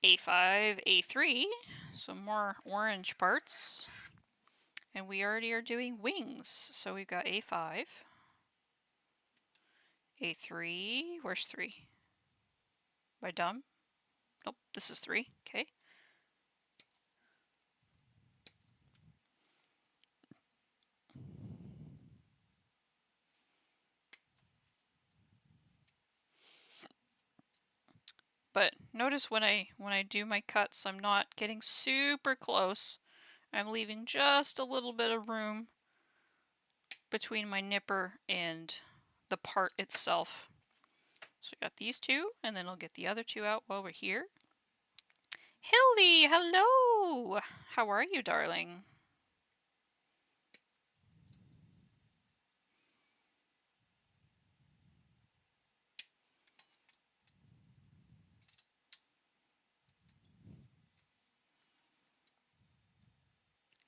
A5, A3. Some more orange parts. And we already are doing wings. So we've got A5. A3. Where's 3? Am I dumb? Nope, this is 3. Okay. But notice when I do my cuts, I'm not getting super close. I'm leaving just a little bit of room between my nipper and the part itself. So we got these two, and then I'll get the other two out while we're here. Hildy, hello! How are you, darling?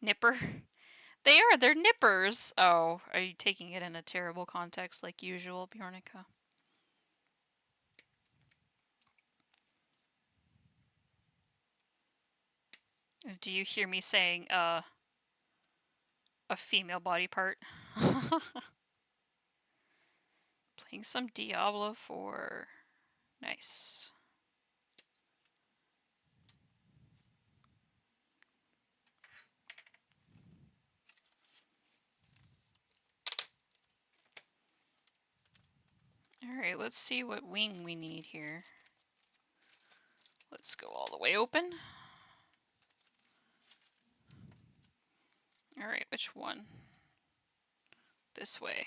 Nipper? They are, they're nippers! Oh, are you taking it in a terrible context like usual, Bjornica? Do you hear me saying, a female body part. Playing some Diablo 4. Nice. Alright, let's see what wing we need here. Let's go all the way open. Alright, which one? This way.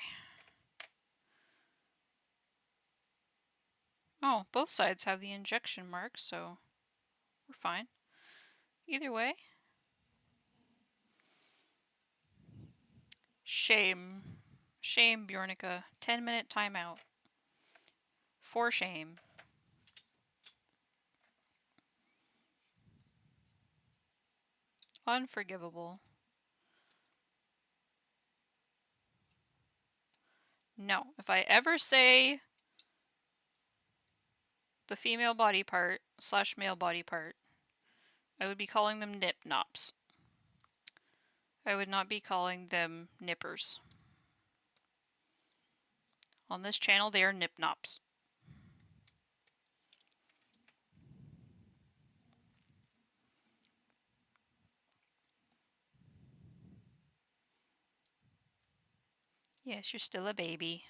Oh, both sides have the injection mark, so we're fine. Either way. Shame. Shame, Bjornica. 10-minute timeout. For shame. Unforgivable. No. If I ever say the female body part / male body part, I would be calling them nip nops. I would not be calling them nippers. On this channel, they are nip nops. Yes, you're still a baby.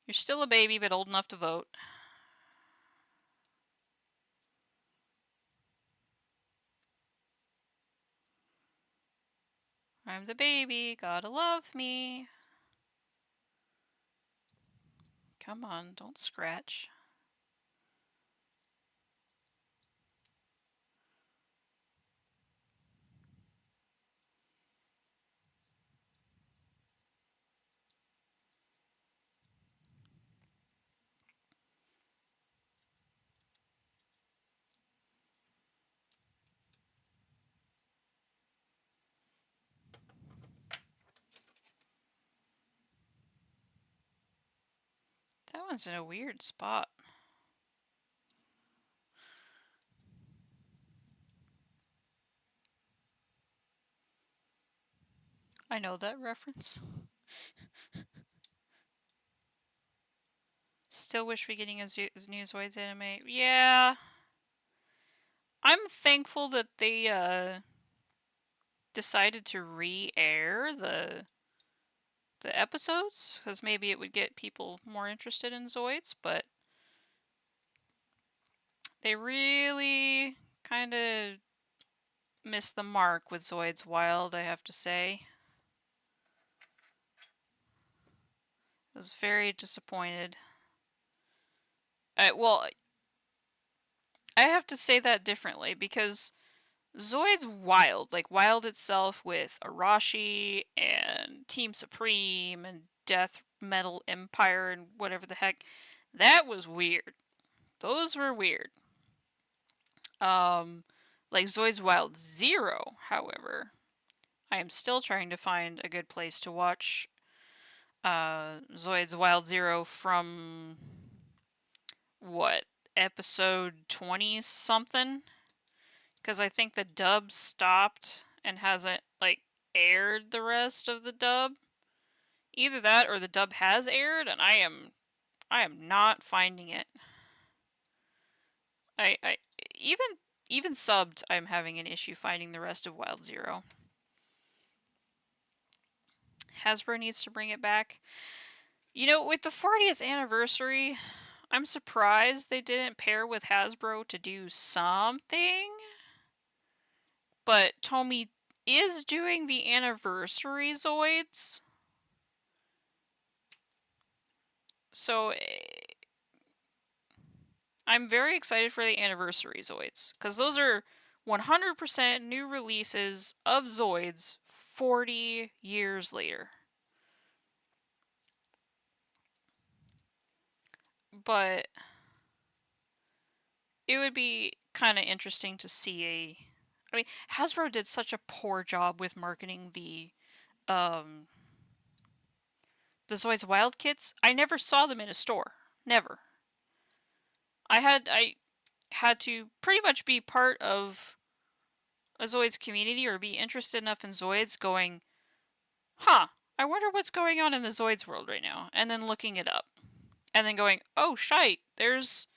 You're still a baby, but old enough to vote. I'm the baby, gotta love me. Come on, don't scratch. That one's in a weird spot. I know that reference. Still wish we getting a new Zoids anime. Yeah. I'm thankful that they decided to re-air the episodes, because maybe it would get people more interested in Zoids, but they really kind of missed the mark with Zoids Wild, I have to say. I was very disappointed. Well, I have to say that differently, because Zoids Wild, like Wild itself with Arashi and Team Supreme and Death Metal Empire and whatever the heck, that was weird. Those were weird. Like Zoids Wild Zero, however, I am still trying to find a good place to watch Zoids Wild Zero from, what, episode 20 something? Because I think the dub stopped and hasn't, like, aired the rest of the dub. Either that or the dub has aired and I am not finding it. I even subbed, I'm having an issue finding the rest of Wild Zero. Hasbro needs to bring it back. You know, with the 40th anniversary, I'm surprised they didn't pair with Hasbro to do something. But Tomy is doing the anniversary Zoids. So I'm very excited for the anniversary Zoids, because those are 100% new releases of Zoids 40 years later. But it would be kind of interesting to see I mean, Hasbro did such a poor job with marketing the Zoids Wild kits. I never saw them in a store. Never. I had to pretty much be part of a Zoids community or be interested enough in Zoids going, huh, I wonder what's going on in the Zoids world right now, and then looking it up. And then going, oh shite, there's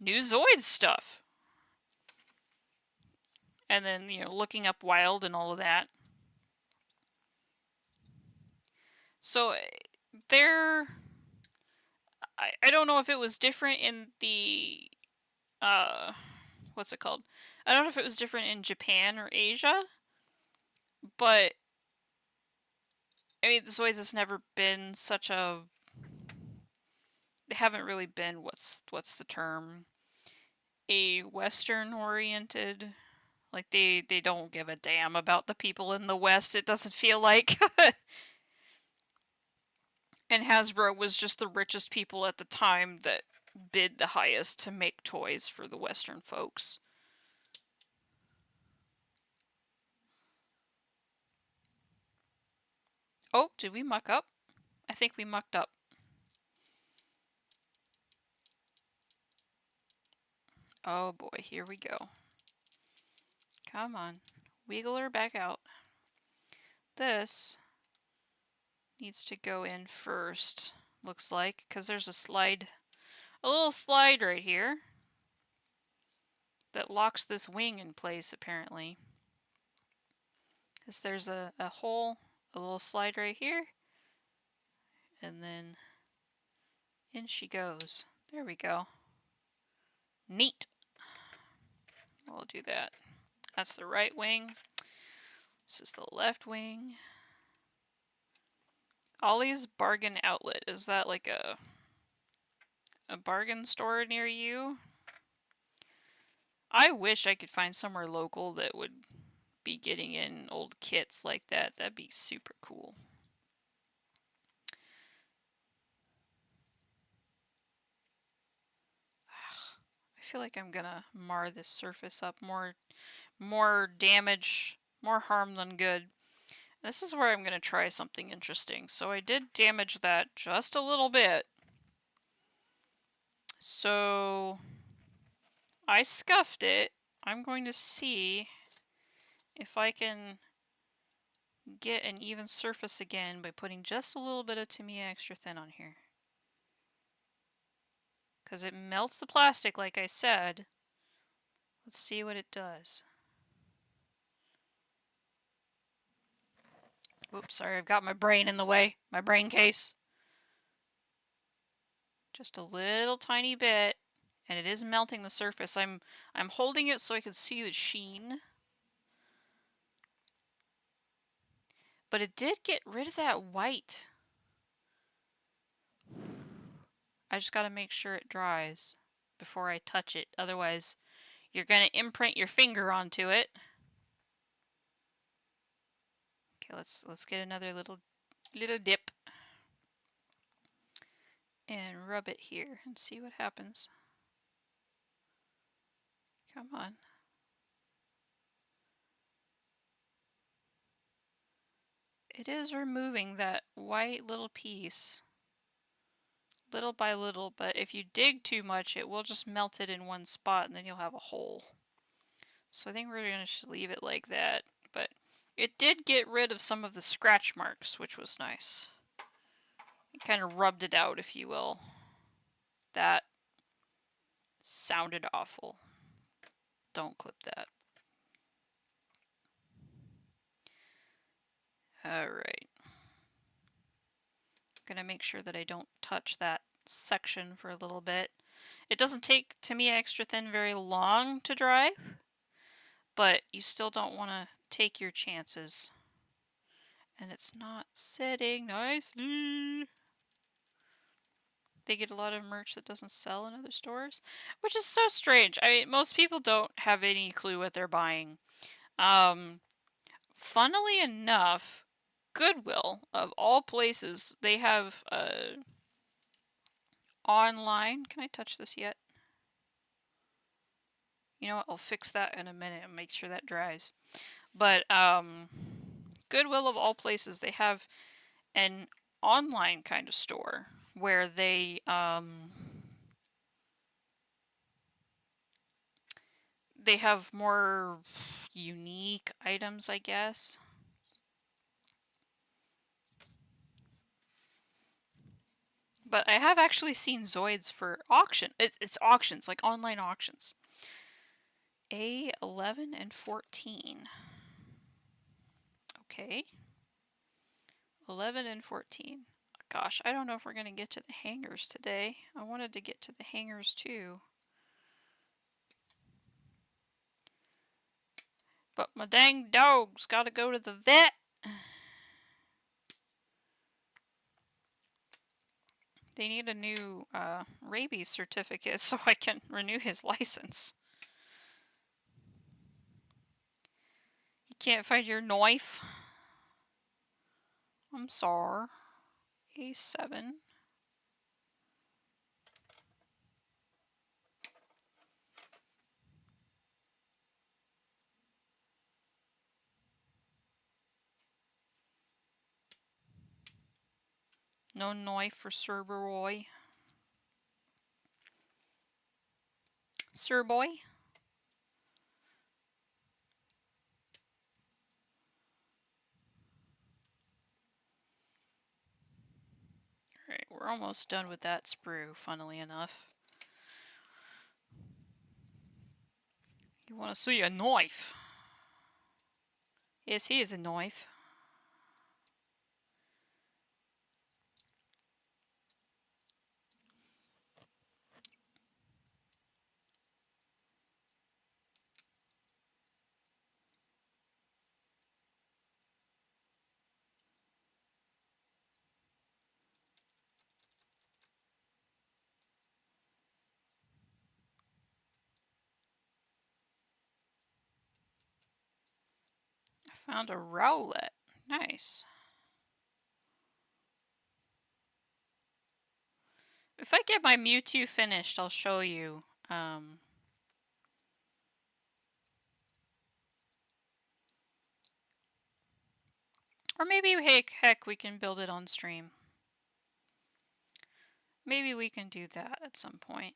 new Zoids stuff. And then, you know, looking up Wild and all of that. So there, I don't know if it was different in the, what's it called? I don't know if it was different in Japan or Asia, but I mean, the Zoids has never been such a. They haven't really been what's the term? A Western oriented. Like they don't give a damn about the people in the West. It doesn't feel like. And Hasbro was just the richest people at the time that bid the highest to make toys for the Western folks. Oh, did we muck up? I think we mucked up. Oh boy, here we go. Come on. Wiggle her back out. This needs to go in first, looks like, because there's a little slide right here that locks this wing in place, apparently. Because there's a hole, a little slide right here, and then in she goes. There we go. Neat. We'll do that. That's the right wing. This is the left wing. Ollie's Bargain Outlet. Is that like a bargain store near you? I wish I could find somewhere local that would be getting in old kits like that. That'd be super cool. I feel like I'm gonna mar this surface up. More damage, more harm than good. This is where I'm gonna try something interesting. So I did damage that just a little bit. So I scuffed it. I'm going to see if I can get an even surface again by putting just a little bit of Tamiya Extra Thin on here. Because it melts the plastic, like I said. Let's see what it does. Oops, sorry, I've got my brain in the way. My brain case. Just a little tiny bit. And it is melting the surface. I'm holding it so I can see the sheen. But it did get rid of that white. I just gotta make sure it dries before I touch it. Otherwise, you're gonna imprint your finger onto it. Okay, let's get another little dip. And rub it here and see what happens. Come on. It is removing that white little piece. Little by little, but if you dig too much, it will just melt it in one spot and then you'll have a hole. So I think we're going to leave it like that, but it did get rid of some of the scratch marks, which was nice. It kind of rubbed it out, if you will. That sounded awful. Don't clip that. Alright. Gonna make sure that I don't touch that section for a little bit. It doesn't take Tamiya Extra Thin very long to dry, but you still don't want to take your chances. And it's not setting nicely. They get a lot of merch that doesn't sell in other stores, which is so strange. I mean, most people don't have any clue what they're buying. Funnily enough, Goodwill, of all places, they have online. Can I touch this yet? You know what? I'll fix that in a minute and make sure that dries. But Goodwill, of all places, they have an online kind of store where they have more unique items, I guess. But I have actually seen Zoids for auction. It's auctions, like online auctions. A11 and 14. Okay. 11 and 14. Gosh, I don't know if we're going to get to the hangars today. I wanted to get to the hangars too. But my dang dog's got to go to the vet. They need a new rabies certificate so I can renew his license. You can't find your knife? I'm sorry. A7. No knife for Sir Boy. Sir Boy? Alright, we're almost done with that sprue, funnily enough. You want to see a knife? Yes, he is a knife. I found a rowlet. Nice. If I get my Mewtwo finished, I'll show you. Or maybe, heck, we can build it on stream. Maybe we can do that at some point.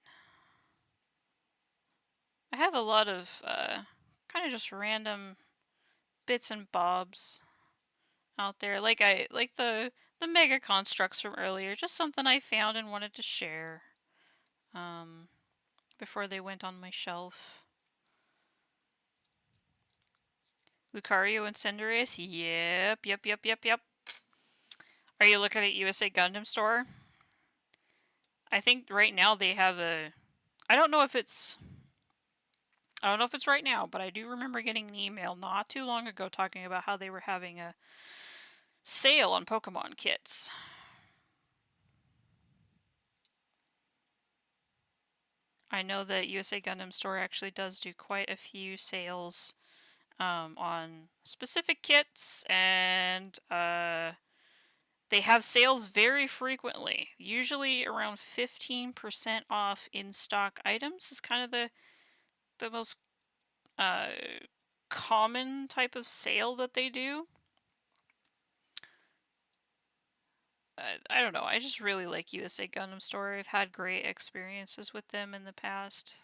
I have a lot of kind of just random bits and bobs out there, like the Mega Construx from earlier, just something I found and wanted to share before they went on my shelf. Lucario and Cinderace? Yep. Are you looking at USA Gundam Store? I think right now they have a... I don't know if it's right now, but I do remember getting an email not too long ago talking about how they were having a sale on Pokemon kits. I know that USA Gundam Store actually does do quite a few sales on specific kits, and they have sales very frequently. Usually around 15% off in-stock items is kind of the most common type of sale that they do. I don't know, I just really like USA Gundam Store. I've had great experiences with them in the past.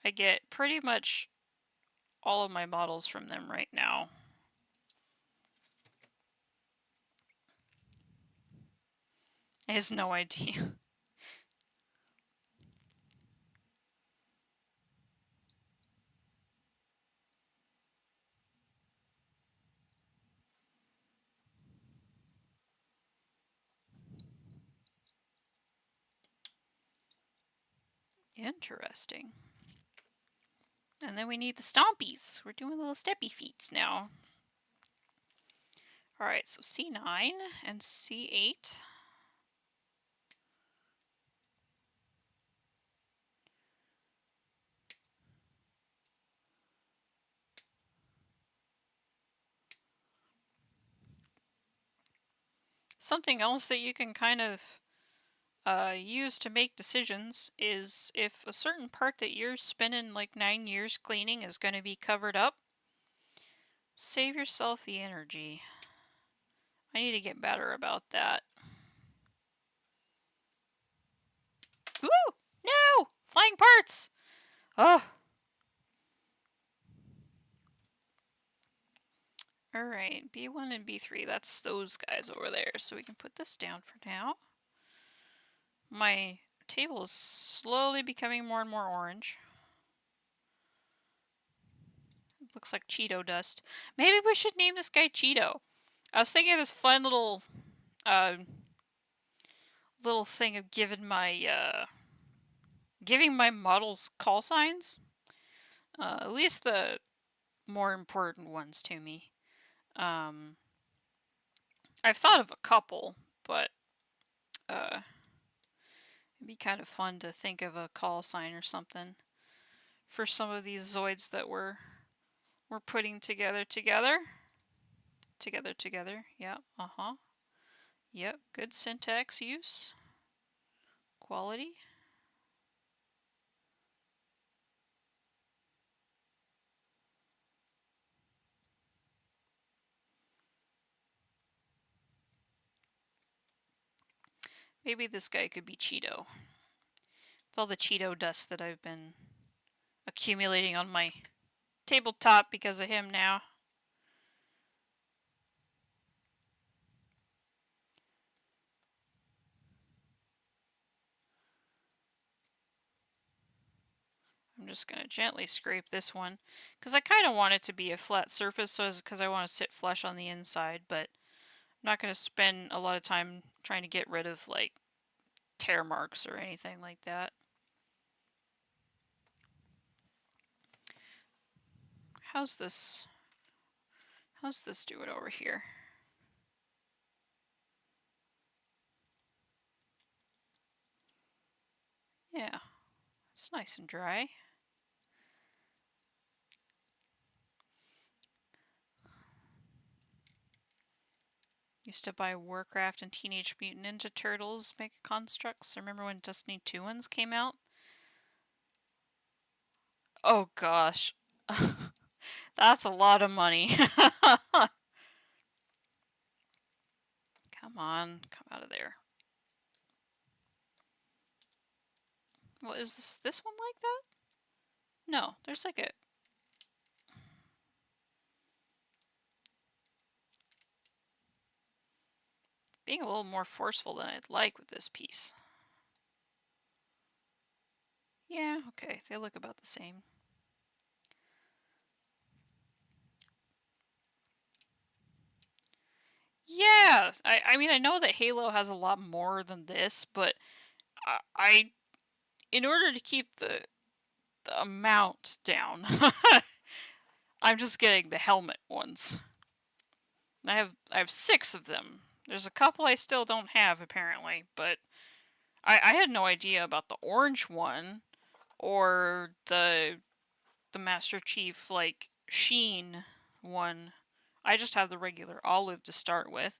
I get pretty much all of my models from them right now. He has no idea. Interesting. And then we need the stompies. We're doing little steppy feets now. Alright, so C9 and C8. Something else that you can kind of use to make decisions is if a certain part that you're spending like 9 years cleaning is going to be covered up, save yourself the energy. I need to get better about that. Woo! No! Flying parts! Oh! Alright, B1 and B3, that's those guys over there. So we can put this down for now. My table is slowly becoming more and more orange. It looks like Cheeto dust. Maybe we should name this guy Cheeto. I was thinking of this fun little thing of giving my models call signs. At least the more important ones to me. I've thought of a couple, but it'd be kind of fun to think of a call sign or something for some of these Zoids that we're putting together. Yep, Yep, good syntax use. Quality. Maybe this guy could be Cheeto. With all the Cheeto dust that I've been accumulating on my tabletop because of him now. I'm just going to gently scrape this one because I kind of want it to be a flat surface so because I want to sit flush on the inside, but I'm not going to spend a lot of time trying to get rid of like tear marks or anything like that. How's this doing over here? Yeah, it's nice and dry. Used to buy Warcraft and Teenage Mutant Ninja Turtles Mega Construx. I remember when Destiny 2 ones came out. Oh gosh. That's a lot of money. Come on, come out of there. Well, is this one like that? No, there's like a... Being a little more forceful than I'd like with this piece. Yeah, okay, they look about the same. Yeah, I mean, I know that Halo has a lot more than this, but in order to keep the amount down, I'm just getting the helmet ones. I have 6 of them. There's a couple I still don't have apparently, but I had no idea about the orange one or the Master Chief like sheen one. I just have the regular olive to start with.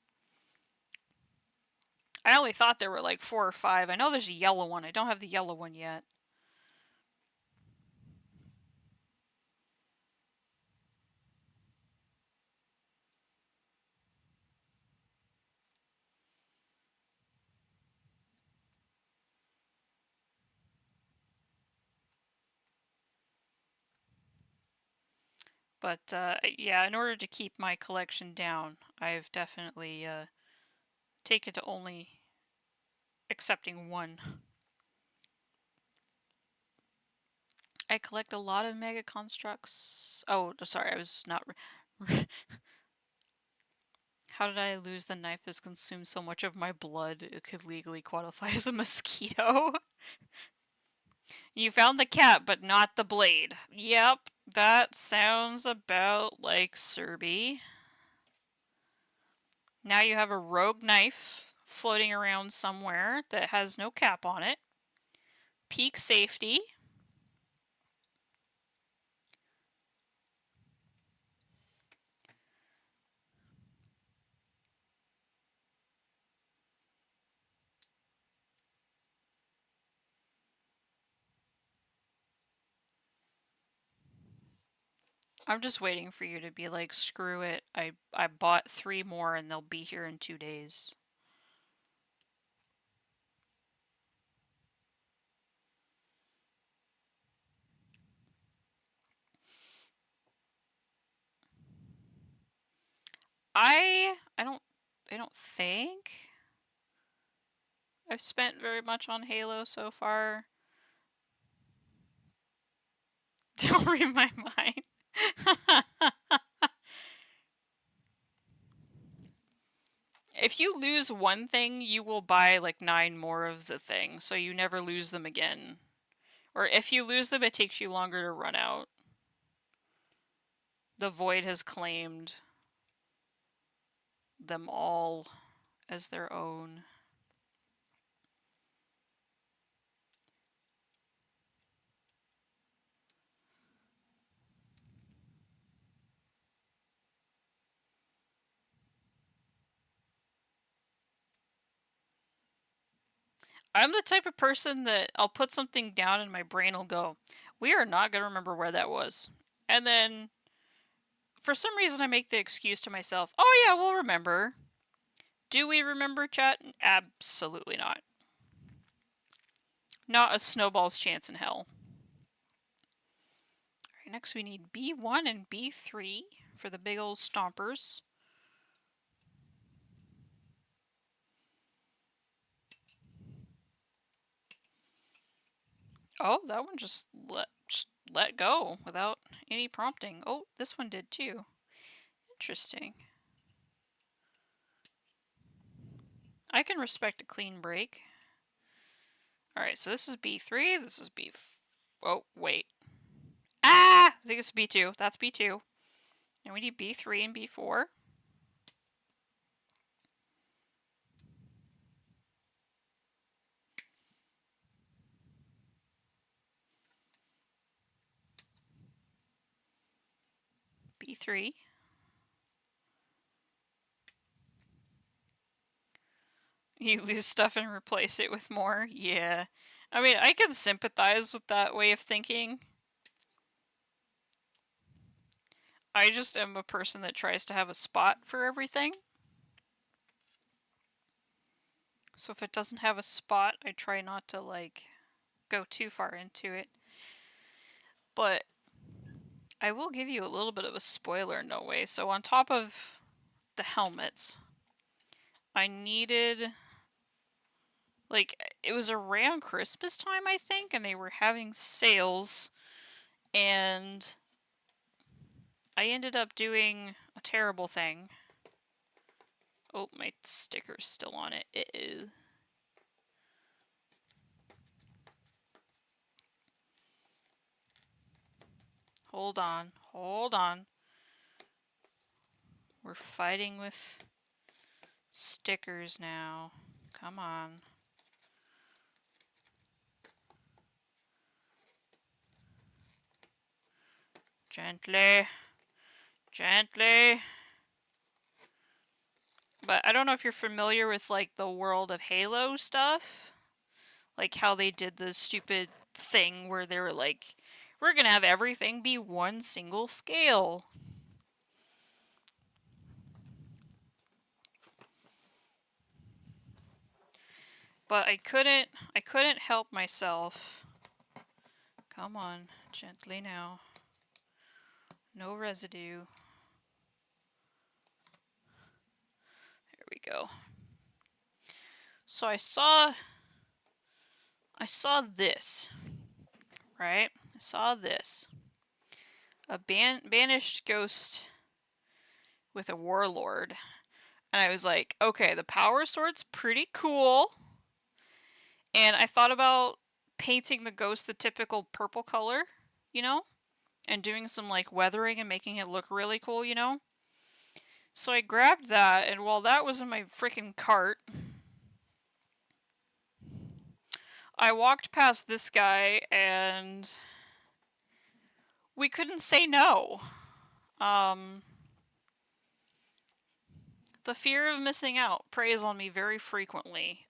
I only thought there were like 4 or 5. I know there's a yellow one. I don't have the yellow one yet. But yeah, in order to keep my collection down, I've definitely taken to only accepting one. I collect a lot of Mega Construx. Oh, sorry, I was not... How did I lose the knife that's consumed so much of my blood it could legally qualify as a mosquito? You found the cat, but not the blade. Yep, that sounds about like Serby. Now you have a rogue knife floating around somewhere that has no cap on it. Peak safety. I'm just waiting for you to be like, screw it. I bought 3 more and they'll be here in 2 days. I don't think I've spent very much on Halo so far. Don't read my mind. If you lose one thing, you will buy like 9 more of the thing, so you never lose them again. Or if you lose them, it takes you longer to run out. The Void has claimed them all as their own. I'm the type of person that I'll put something down and my brain will go, we are not going to remember where that was. And then, for some reason, I make the excuse to myself, oh yeah, we'll remember. Do we remember, chat? Absolutely not. Not a snowball's chance in hell. Alright, next we need B1 and B3 for the big old stompers. Oh, that one just let go without any prompting. Oh, this one did too. Interesting. I can respect a clean break. Alright, so this is B3, this is B... Oh, wait. Ah! I think it's B2. That's B2. And we need B3 and B4. B3. You lose stuff and replace it with more? Yeah. I mean, I can sympathize with that way of thinking. I just am a person that tries to have a spot for everything. So if it doesn't have a spot, I try not to, like, go too far into it. But I will give you a little bit of a spoiler in no way. So on top of the helmets, I needed... Like, it was around Christmas time, I think, and they were having sales, and I ended up doing a terrible thing. Oh, my sticker's still on it. Ew. Hold on, hold on. We're fighting with stickers now. Come on. Gently. Gently. But I don't know if you're familiar with, like, the world of Halo stuff. Like how they did the stupid thing where they were like, we're gonna have everything be one single scale. But I couldn't help myself. Come on, gently now. No residue. There we go. So I saw this, right? I saw this. A banished ghost with a warlord. And I was like, okay, the power sword's pretty cool. And I thought about painting the ghost the typical purple color, you know? And doing some, like, weathering and making it look really cool, you know? So I grabbed that, and while that was in my freaking cart, I walked past this guy, and we couldn't say no. The fear of missing out preys on me very frequently.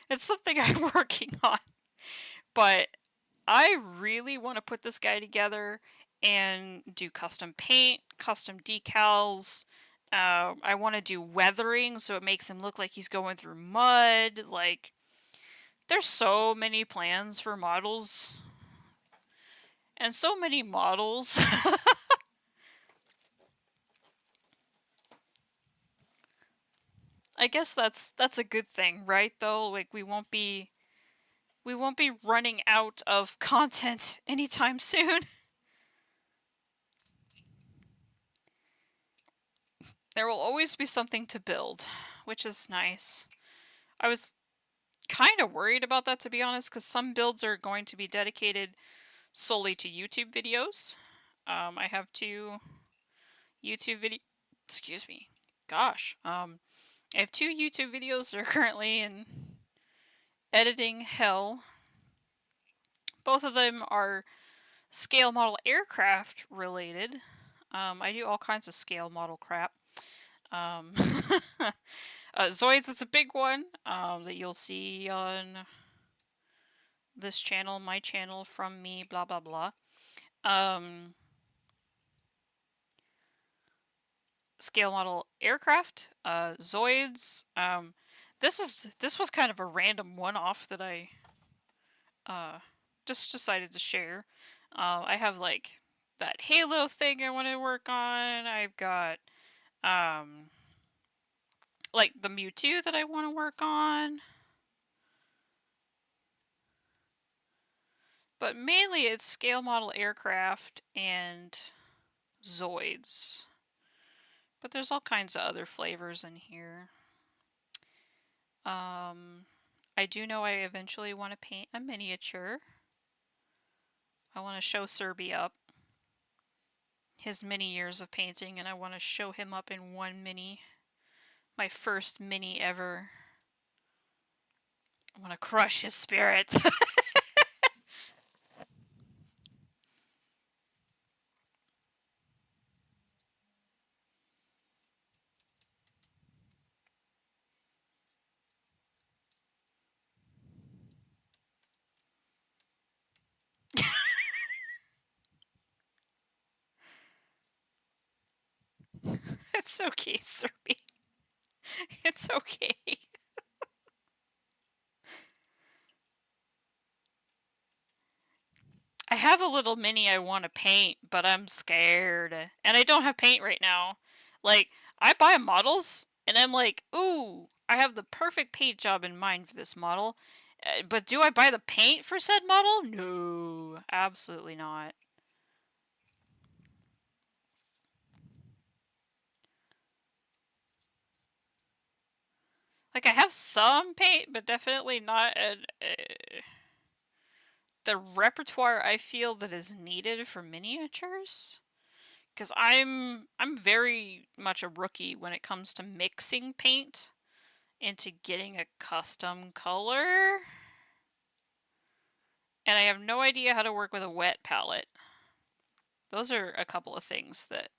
It's something I'm working on. But I really want to put this guy together and do custom paint, custom decals. I want to do weathering so it makes him look like he's going through mud. Like, there's so many plans for models. And so many models. I guess that's a good thing, right? Though, like we won't be running out of content anytime soon. There will always be something to build, which is nice. I was kind of worried about that, to be honest, because some builds are going to be dedicated solely to YouTube videos. I have two YouTube video. Excuse me. Gosh. I have two YouTube videos that are currently in editing hell. Both of them are scale model aircraft related. I do all kinds of scale model crap. Zoids is a big one that you'll see on this channel, my channel, from me, blah blah blah. Scale model aircraft, Zoids. This was kind of a random one-off that I just decided to share. I have like that Halo thing I want to work on. I've got like the Mewtwo that I want to work on. But mainly it's scale model aircraft and Zoids. But there's all kinds of other flavors in here. I do know I eventually want to paint a miniature. I want to show Serby up his many years of painting, and I want to show him up in one mini. My first mini ever. I want to crush his spirit. It's okay, Serby. It's okay. I have a little mini I want to paint, but I'm scared. And I don't have paint right now. Like, I buy models, and I'm like, ooh, I have the perfect paint job in mind for this model. But do I buy the paint for said model? No, absolutely not. Like, I have some paint, but definitely not the repertoire I feel that is needed for miniatures. Because I'm very much a rookie when it comes to mixing paint into getting a custom color. And I have no idea how to work with a wet palette. Those are a couple of things that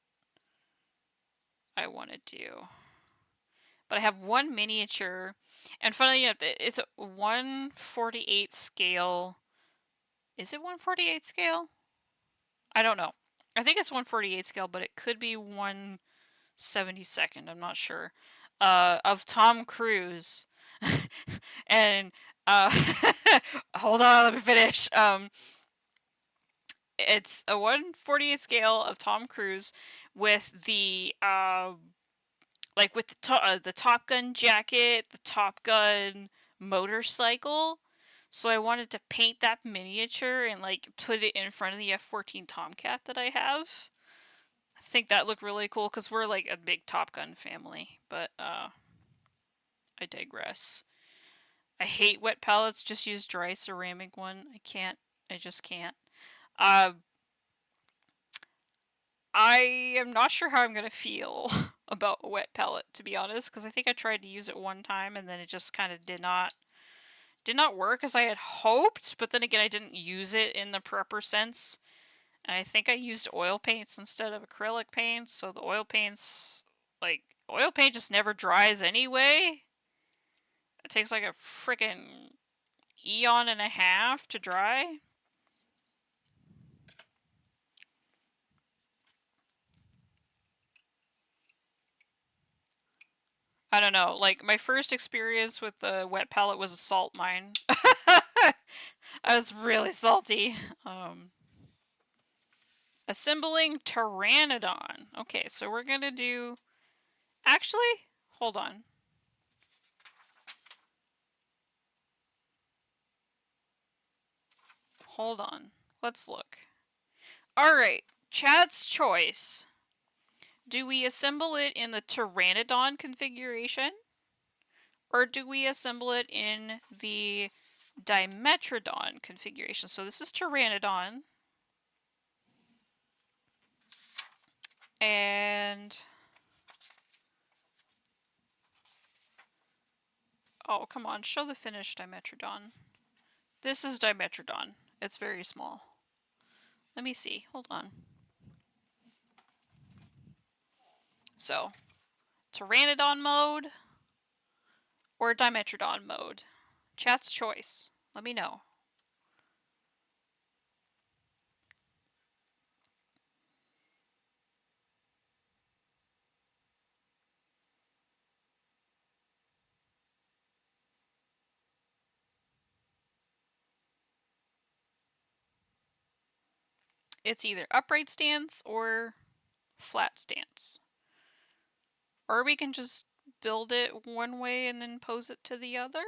I want to do. But I have one miniature, and funnily enough, it's a 1/48 scale. Is it 1/48 scale? I don't know. I think it's 1/48 scale, but it could be 1/72. I'm not sure. Of Tom Cruise, and hold on, let me finish. It's a 1/48 scale of Tom Cruise with the like with the Top Gun jacket, the Top Gun motorcycle. So I wanted to paint that miniature and like put it in front of the F-14 Tomcat that I have. I think that looked really cool because we're like a big Top Gun family. But I digress. I hate wet palettes. Just use dry ceramic one. I can't. I just can't. Uh, I am not sure how I'm gonna feel about a wet palette, to be honest, because I think I tried to use it one time and then it just kind of did not work as I had hoped. But then again, I didn't use it in the proper sense, and I think I used oil paints instead of acrylic paints. So the oil paints, like oil paint, just never dries anyway. It takes like a freaking eon and a half to dry. I don't know. Like, my first experience with the wet palette was a salt mine. I was really salty. Assembling Pteranodon. Okay, so we're gonna do... Actually, hold on. hold on. Let's look. Alright, Chad's choice. Do we assemble it in the Pteranodon configuration? Or do we assemble it in the Dimetrodon configuration? So this is Pteranodon. And... oh, come on, show the finished Dimetrodon. This is Dimetrodon. It's very small. Let me see, hold on. So, Pteranodon mode or Dimetrodon mode? Chat's choice. Let me know. It's either upright stance or flat stance. Or we can just build it one way and then pose it to the other.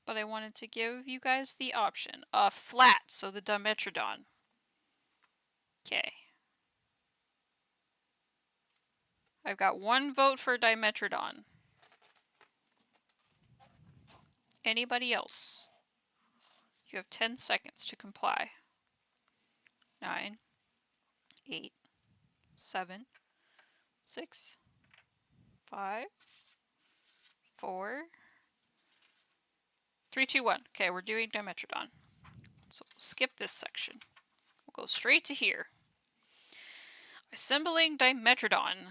But I wanted to give you guys the option. Flat, so the Dimetrodon. Okay. I've got one vote for Dimetrodon. Anybody else? You have 10 seconds to comply. 9, 8, 7, 6, 5, 4, 3, 2, 1. Okay, we're doing Dimetrodon. So we'll skip this section. We'll go straight to here. Assembling Dimetrodon.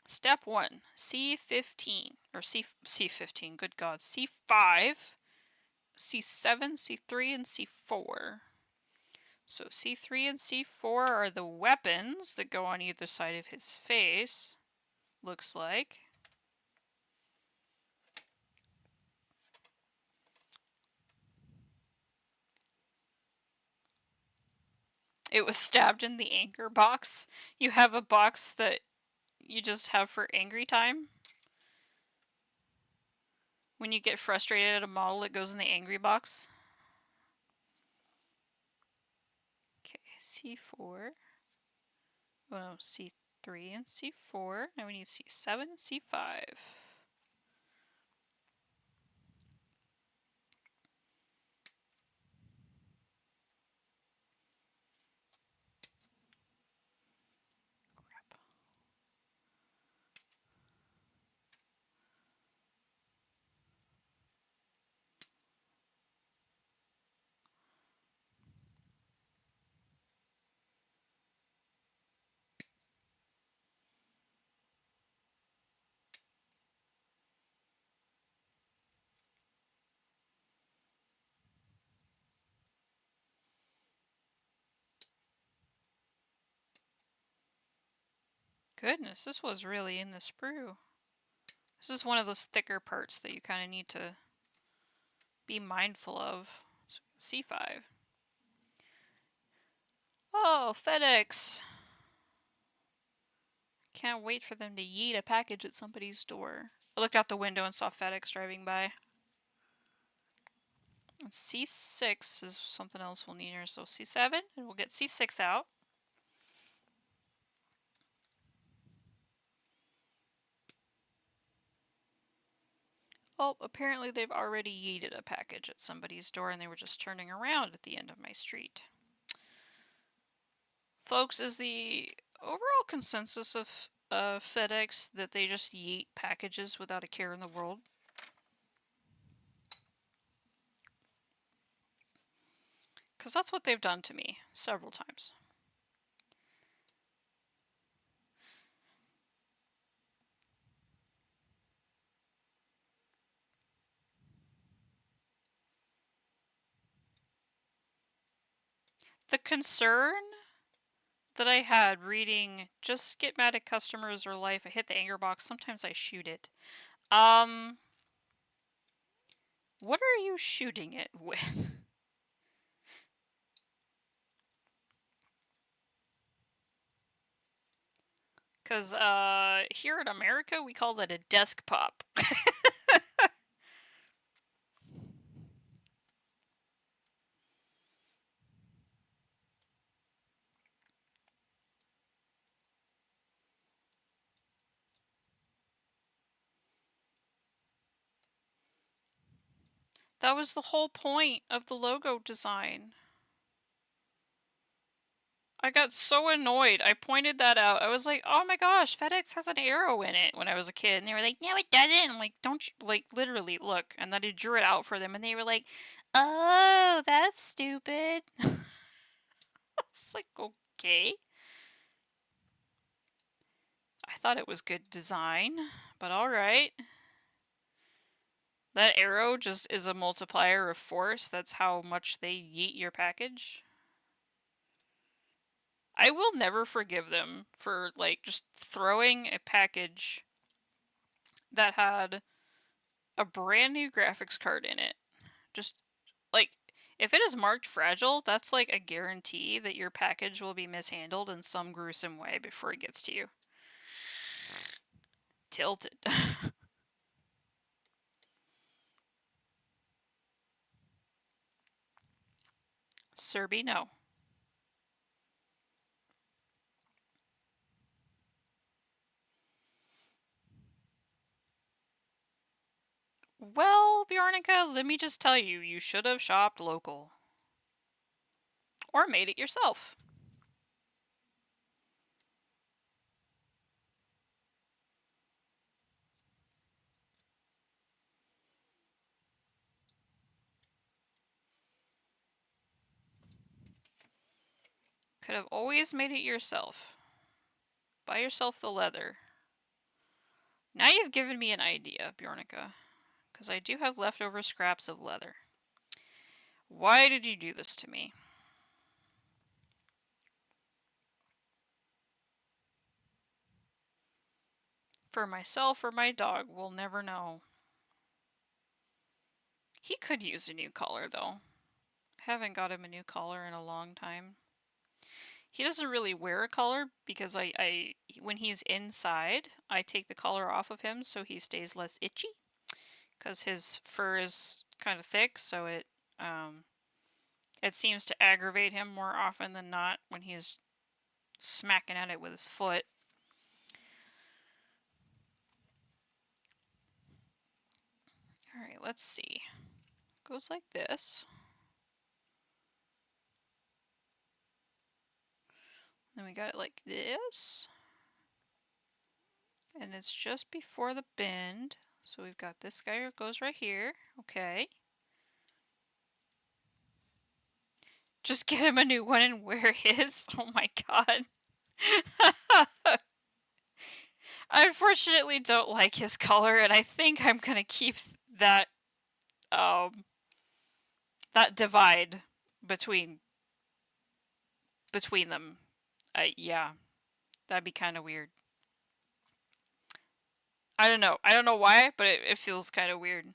Step 1, C15, or C15, good God, C5, C7, C3, and C4. So C3 and C4 are the weapons that go on either side of his face, looks like. It was stabbed in the anger box. You have a box that you just have for angry time. When you get frustrated at a model, it goes in the angry box. Okay, C4. Oh no, C3 and C4. Now we need C7 and C5. Goodness, this was really in the sprue. This is one of those thicker parts that you kind of need to be mindful of. So, C5. Oh, FedEx! Can't wait for them to yeet a package at somebody's door. I looked out the window and saw FedEx driving by. And C6 is something else we'll need here. So C7, and we'll get C6 out. Oh, apparently they've already yeeted a package at somebody's door and they were just turning around at the end of my street. Folks, is the overall consensus of FedEx that they just yeet packages without a care in the world? Because that's what they've done to me several times. The concern that I had reading just get mad at customers or life, I hit the anger box, sometimes I shoot it. What are you shooting it with? Because here in America we call that a desk pop. That was the whole point of the logo design. I got so annoyed. I pointed that out. I was like, oh my gosh, FedEx has an arrow in it when I was a kid. And they were like, no, it doesn't. I'm like, don't you, like, literally, look. And then I drew it out for them. And they were like, oh, that's stupid. It's like, okay. I thought it was good design, but alright. That arrow just is a multiplier of force. That's how much they yeet your package. I will never forgive them for, like, just throwing a package that had a brand new graphics card in it. Just, like, if it is marked fragile, that's like a guarantee that your package will be mishandled in some gruesome way before it gets to you. Tilted. Serby, no. Well, Bjornica, let me just tell you, you should have shopped local. Or made it yourself. Could have always made it yourself. Buy yourself the leather. Now you've given me an idea, Bjornica. Because I do have leftover scraps of leather. Why did you do this to me? For myself or my dog, we'll never know. He could use a new collar, though. I haven't got him a new collar in a long time. He doesn't really wear a collar because when he's inside, I take the collar off of him so he stays less itchy. Because his fur is kind of thick, so it seems to aggravate him more often than not when he's smacking at it with his foot. Alright, let's see. Goes like this. Then we got it like this. And it's just before the bend. So we've got this guy that goes right here. Okay. Just get him a new one and wear his. Oh my god. I unfortunately don't like his color, and I think I'm gonna keep that that divide between them. Yeah, that'd be kind of weird. I don't know. I don't know why, but it feels kind of weird.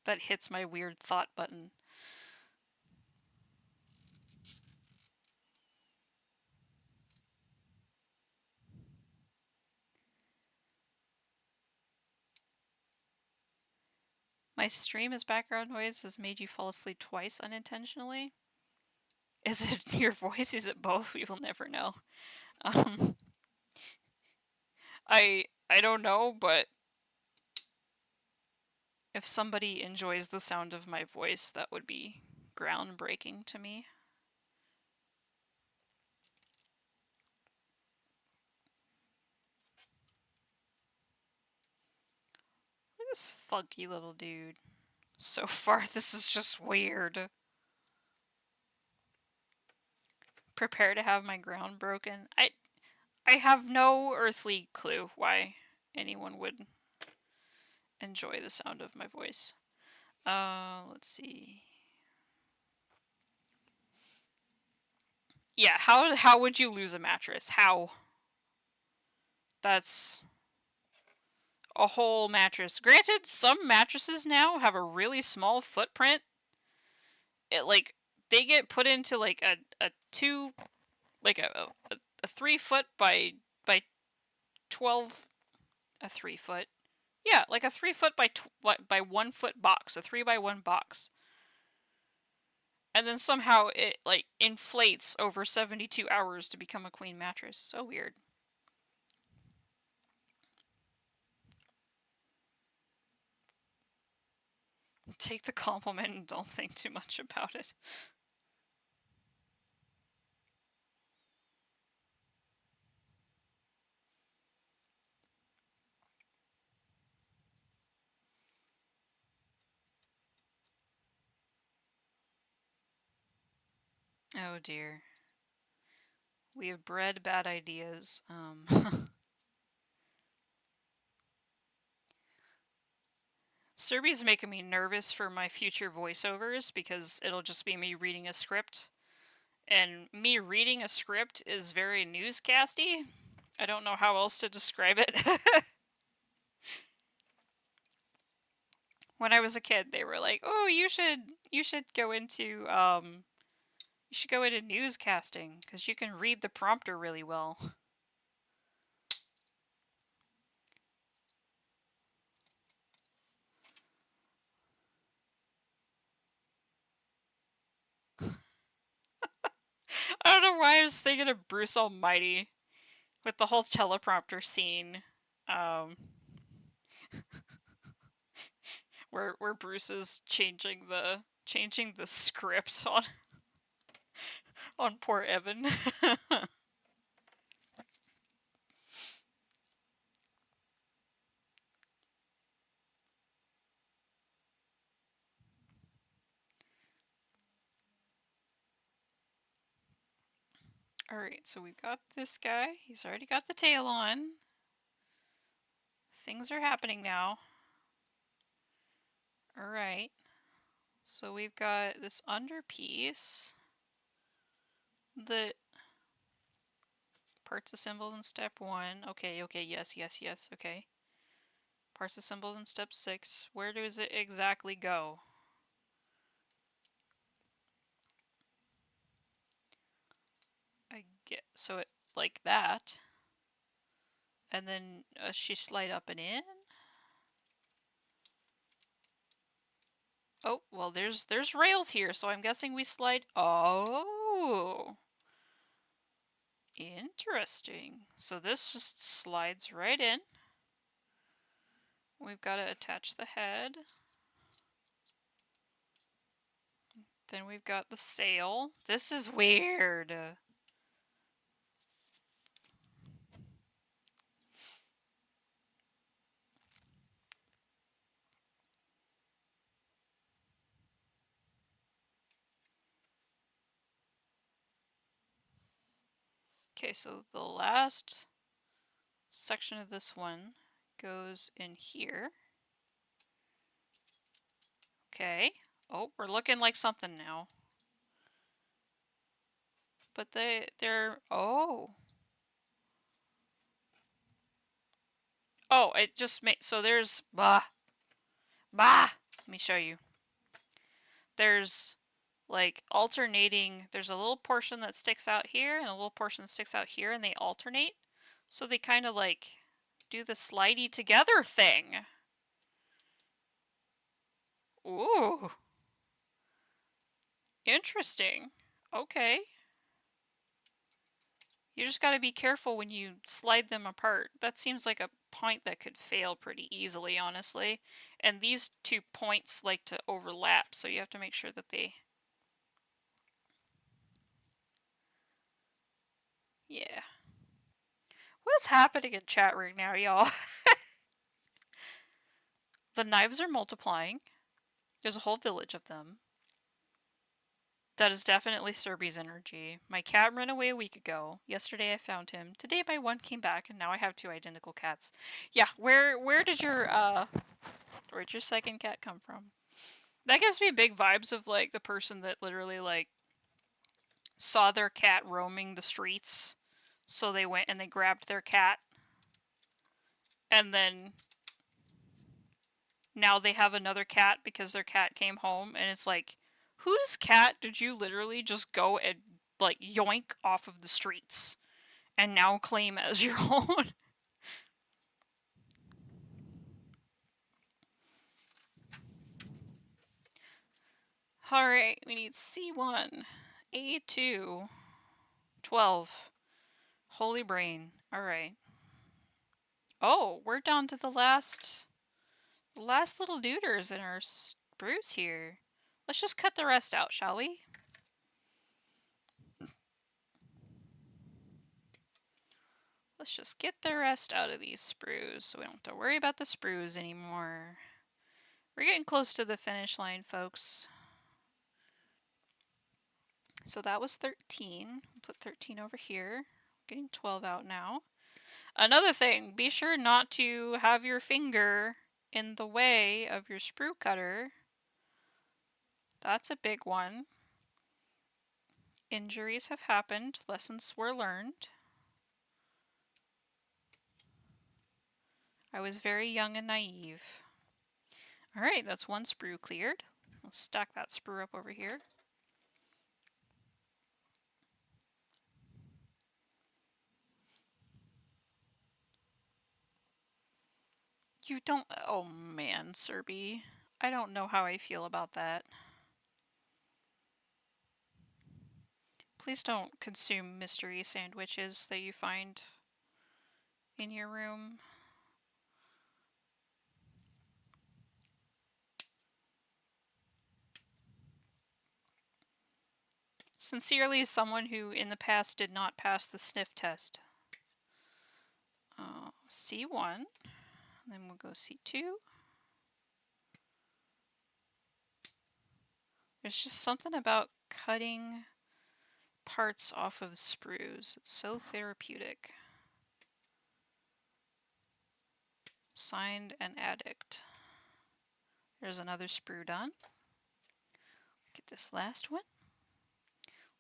That hits my weird thought button. My stream as background noise has made you fall asleep twice unintentionally. Is it your voice? Is it both? We will never know. I don't know, but if somebody enjoys the sound of my voice, that would be groundbreaking to me. Look at this funky little dude. So far, this is just weird. Prepare to have my ground broken. I have no earthly clue why anyone would enjoy the sound of my voice. Let's see. Yeah, how would you lose a mattress? How? That's a whole mattress. Granted, some mattresses now have a really small footprint. Like they get put into like a 3 foot by 12, a 3 foot. Yeah, like a 3 foot by 1 foot box, a 3 by 1 box. And then somehow it like inflates over 72 hours to become a queen mattress. So weird. Take the compliment and don't think too much about it. Oh dear. We have bred bad ideas. Serby's making me nervous for my future voiceovers because it'll just be me reading a script. And me reading a script is very newscasty. I don't know how else to describe it. When I was a kid, they were like, "Oh, you should go into newscasting because you can read the prompter really well." I don't know why I was thinking of Bruce Almighty with the whole teleprompter scene, where Bruce is changing the script on poor Evan. Alright, so we've got this guy. He's already got the tail on. Things are happening now. Alright. So we've got this underpiece that parts assembled in step 1. Okay, yes, okay. Parts assembled in step 6. Where does it exactly go? I get so it like that. And then she slide up and in. Oh, well there's rails here, so I'm guessing we slide. Oh. Interesting. So this just slides right in. We've got to attach the head. Then we've got the sail. This is weird. Okay, so the last section of this one goes in here. Okay. Oh, we're looking like something now. But they're, oh. Oh, it just made, so there's, let me show you. There's like alternating, there's a little portion that sticks out here and a little portion that sticks out here, and they alternate. So they kind of like do the slidey together thing. Ooh. Interesting. Okay. You just gotta be careful when you slide them apart. That seems like a point that could fail pretty easily, honestly. And these two points like to overlap, so you have to make sure that they... Yeah. What is happening in chat right now, y'all? The knives are multiplying. There's a whole village of them. That is definitely Serby's energy. My cat ran away a week ago. Yesterday I found him. Today my one came back, and now I have 2 identical cats. Yeah, where'd your second cat come from? That gives me big vibes of like the person that literally like saw their cat roaming the streets, so they went and they grabbed their cat, and then now they have another cat because their cat came home, and it's like, whose cat did you literally just go and like yoink off of the streets and now claim as your own? Alright, we need C1, A2, 12. Holy brain. Alright. Oh, we're down to the last little duders in our sprues here. Let's just cut the rest out, shall we? Let's just get the rest out of these sprues so we don't have to worry about the sprues anymore. We're getting close to the finish line, folks. So that was 13. Put 13 over here. Getting 12 out now. Another thing, be sure not to have your finger in the way of your sprue cutter. That's a big one. Injuries have happened. Lessons were learned. I was very young and naive. Alright, that's one sprue cleared. We'll stack that sprue up over here. You don't... Oh man, Serby. I don't know how I feel about that. Please don't consume mystery sandwiches that you find in your room. Sincerely, someone who in the past did not pass the sniff test. C1, then we'll go C2. There's just something about cutting parts off of sprues. It's so therapeutic. Signed an addict. There's another sprue done. Get this last one.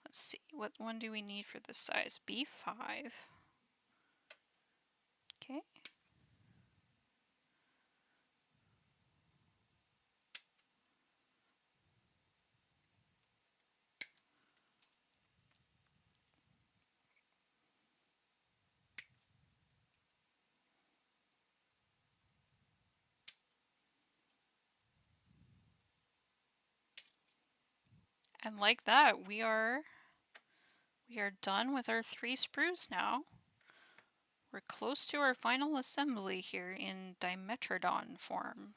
Let's see, what one do we need for this size? B5. Okay. And like that, we are done with our 3 sprues now. We're close to our final assembly here in Dimetrodon form.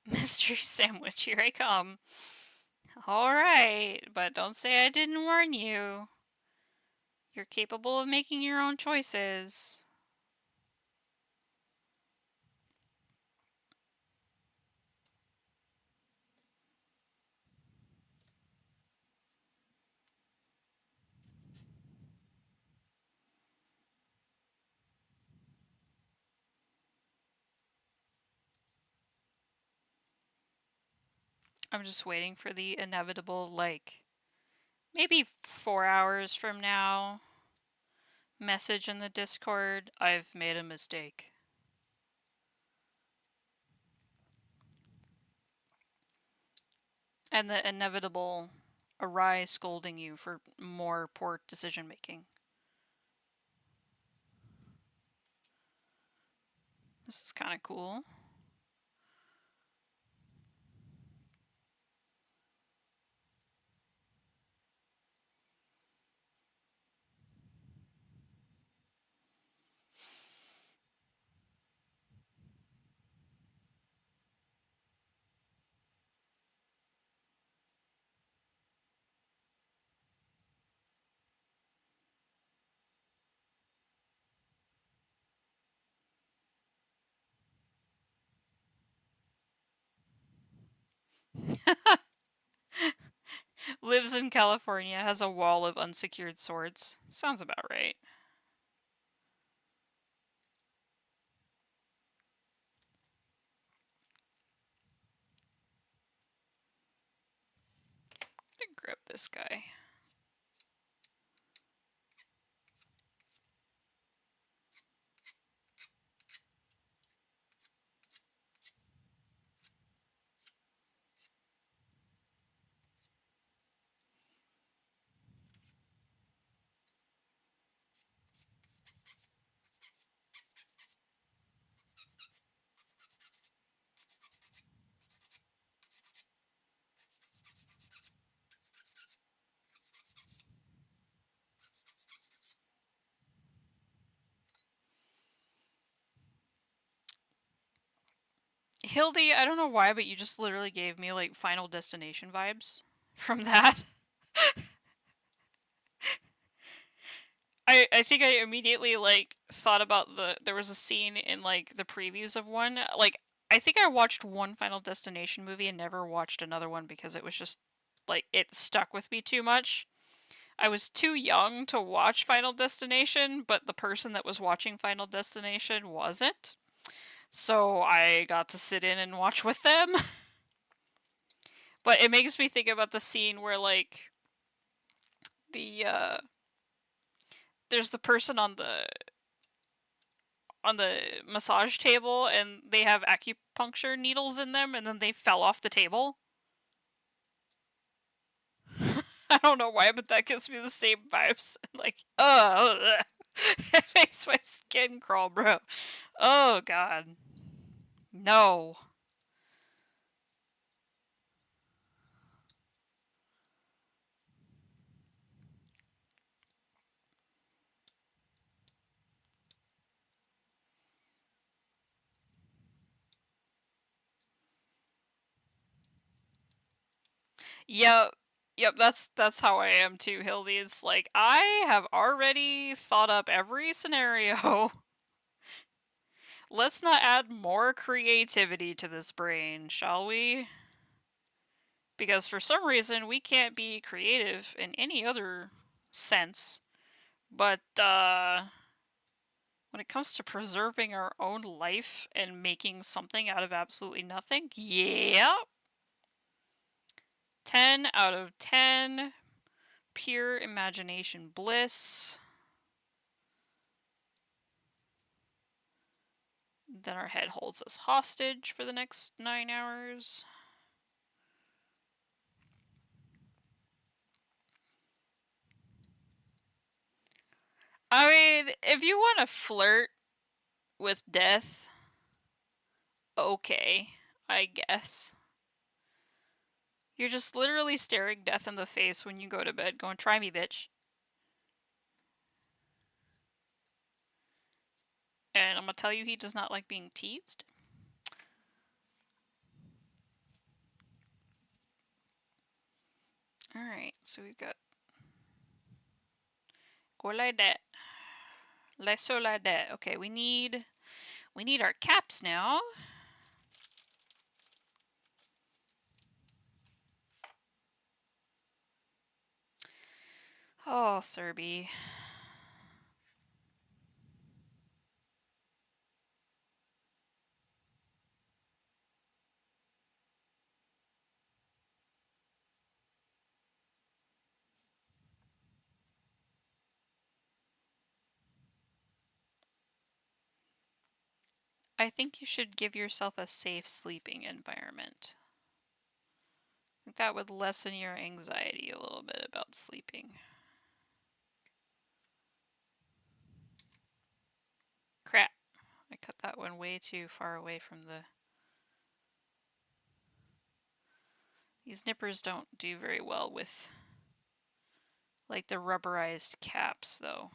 Mystery sandwich, here I come. Alright, but don't say I didn't warn you. You're capable of making your own choices. I'm just waiting for the inevitable, like, maybe 4 hours from now, message in the Discord, I've made a mistake. And the inevitable Arai scolding you for more poor decision making. This is kind of cool. Lives in California, has a wall of unsecured swords. Sounds about right. I'm gonna grab this guy. Hildy, I don't know why, but you just literally gave me like Final Destination vibes from that. I think I immediately like thought about there was a scene in like the previews of one. Like I think I watched one Final Destination movie and never watched another one because it was just like it stuck with me too much. I was too young to watch Final Destination, but the person that was watching Final Destination wasn't. So I got to sit in and watch with them. But it makes me think about the scene where like the there's the person on the massage table and they have acupuncture needles in them and then they fell off the table. I don't know why, but that gives me the same vibes. Like, it makes my skin crawl, bro. Oh god. No. Yep. Yep, that's how I am too, Hildy. It's like I have already thought up every scenario. Let's not add more creativity to this brain, shall we? Because for some reason we can't be creative in any other sense. But when it comes to preserving our own life and making something out of absolutely nothing, yeah. 10 out of 10. Pure imagination bliss. Then our head holds us hostage for the next 9 hours. I mean, if you want to flirt with death, okay, I guess. You're just literally staring death in the face when you go to bed, going, try me, bitch. And I'm gonna tell you, he does not like being teased. Alright, so we've got. Go like that. Like so like that. Okay, we need our caps now. Oh, Serby. I think you should give yourself a safe sleeping environment. I think that would lessen your anxiety a little bit about sleeping. Crap. I cut that one way too far away from the... These nippers don't do very well with, like, the rubberized caps, though.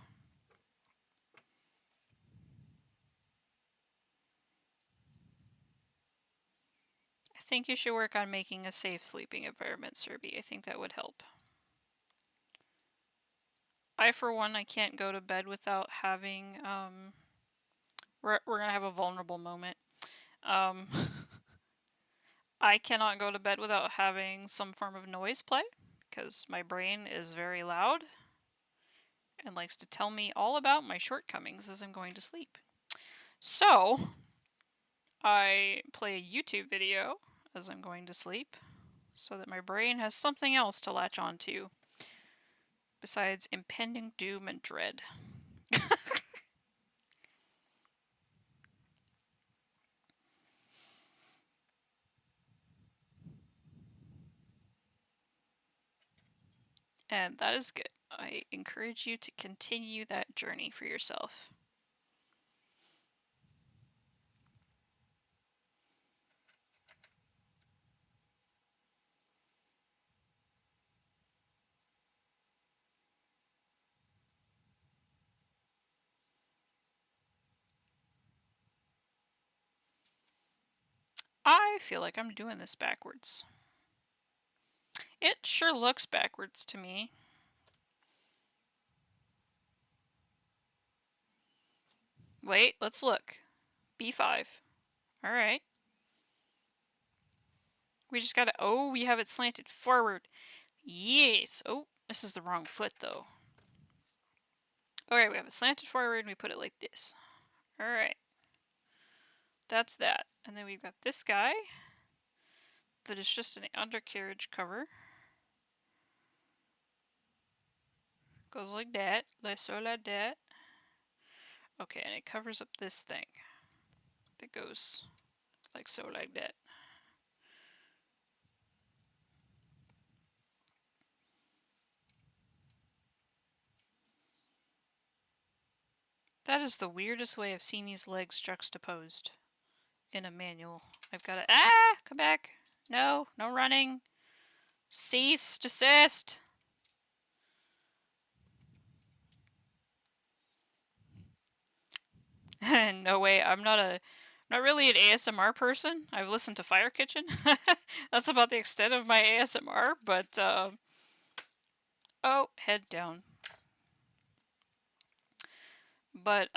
I think you should work on making a safe sleeping environment, Serby. I think that would help. I, for one, I can't go to bed without having, we're gonna have a vulnerable moment. I cannot go to bed without having some form of noise play, because my brain is very loud and likes to tell me all about my shortcomings as I'm going to sleep. So, I play a YouTube video as I'm going to sleep, so that my brain has something else to latch onto besides impending doom and dread. And that is good. I encourage you to continue that journey for yourself. I feel like I'm doing this backwards. It sure looks backwards to me. Wait, let's look. B5. Alright. We just gotta... Oh, we have it slanted forward. Yes! Oh, this is the wrong foot, though. Alright, we have it slanted forward and we put it like this. Alright. That's that. And then we've got this guy. That is just an undercarriage cover. Goes like that. Like so, like that. Okay, and it covers up this thing. That goes like so, like that. That is the weirdest way I've seen these legs juxtaposed in a manual. I've got to... Ah! Come back! No, no running. Cease, desist! No way, I'm not really an ASMR person. I've listened to Fire Kitchen. That's about the extent of my ASMR, but, oh, head down. But,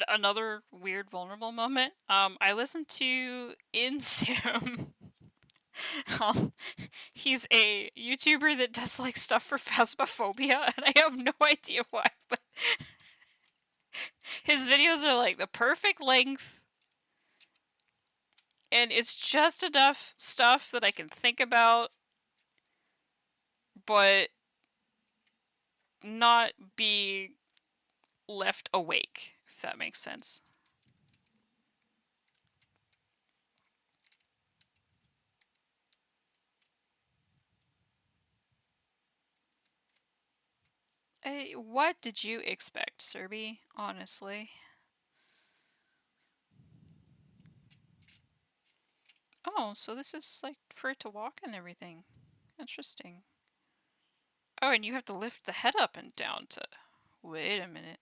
another weird vulnerable moment. I listened to InSam. He's a YouTuber that does like stuff for Phasmophobia, and I have no idea why, but his videos are like the perfect length, and it's just enough stuff that I can think about, but not be left awake, if that makes sense. What did you expect, Serby? Honestly. Oh, so this is like for it to walk and everything. Interesting. Oh, and you have to lift the head up and down to... Wait a minute.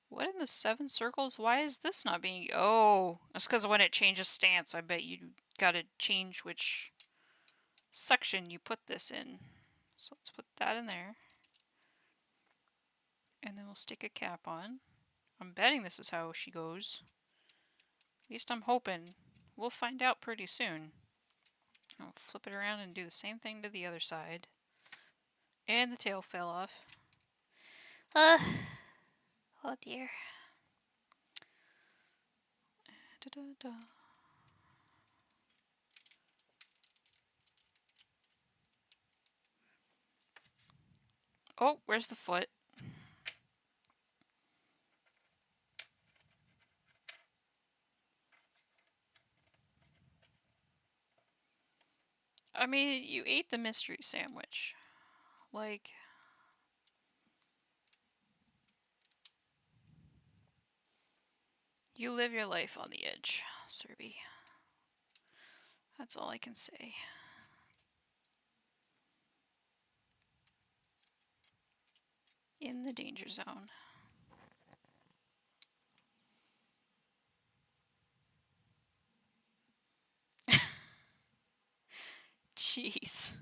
What in the 7 circles? Why is this not being... Oh, that's because when it changes stance, I bet you gotta change which section you put this in. So let's put that in there. And then we'll stick a cap on. I'm betting this is how she goes. At least I'm hoping. We'll find out pretty soon. I'll flip it around and do the same thing to the other side. And the tail fell off. Oh dear. Da-da-da. Oh, where's the foot? I mean, you ate the mystery sandwich. Like... You live your life on the edge, Serby. That's all I can say. In the danger zone. Jeez.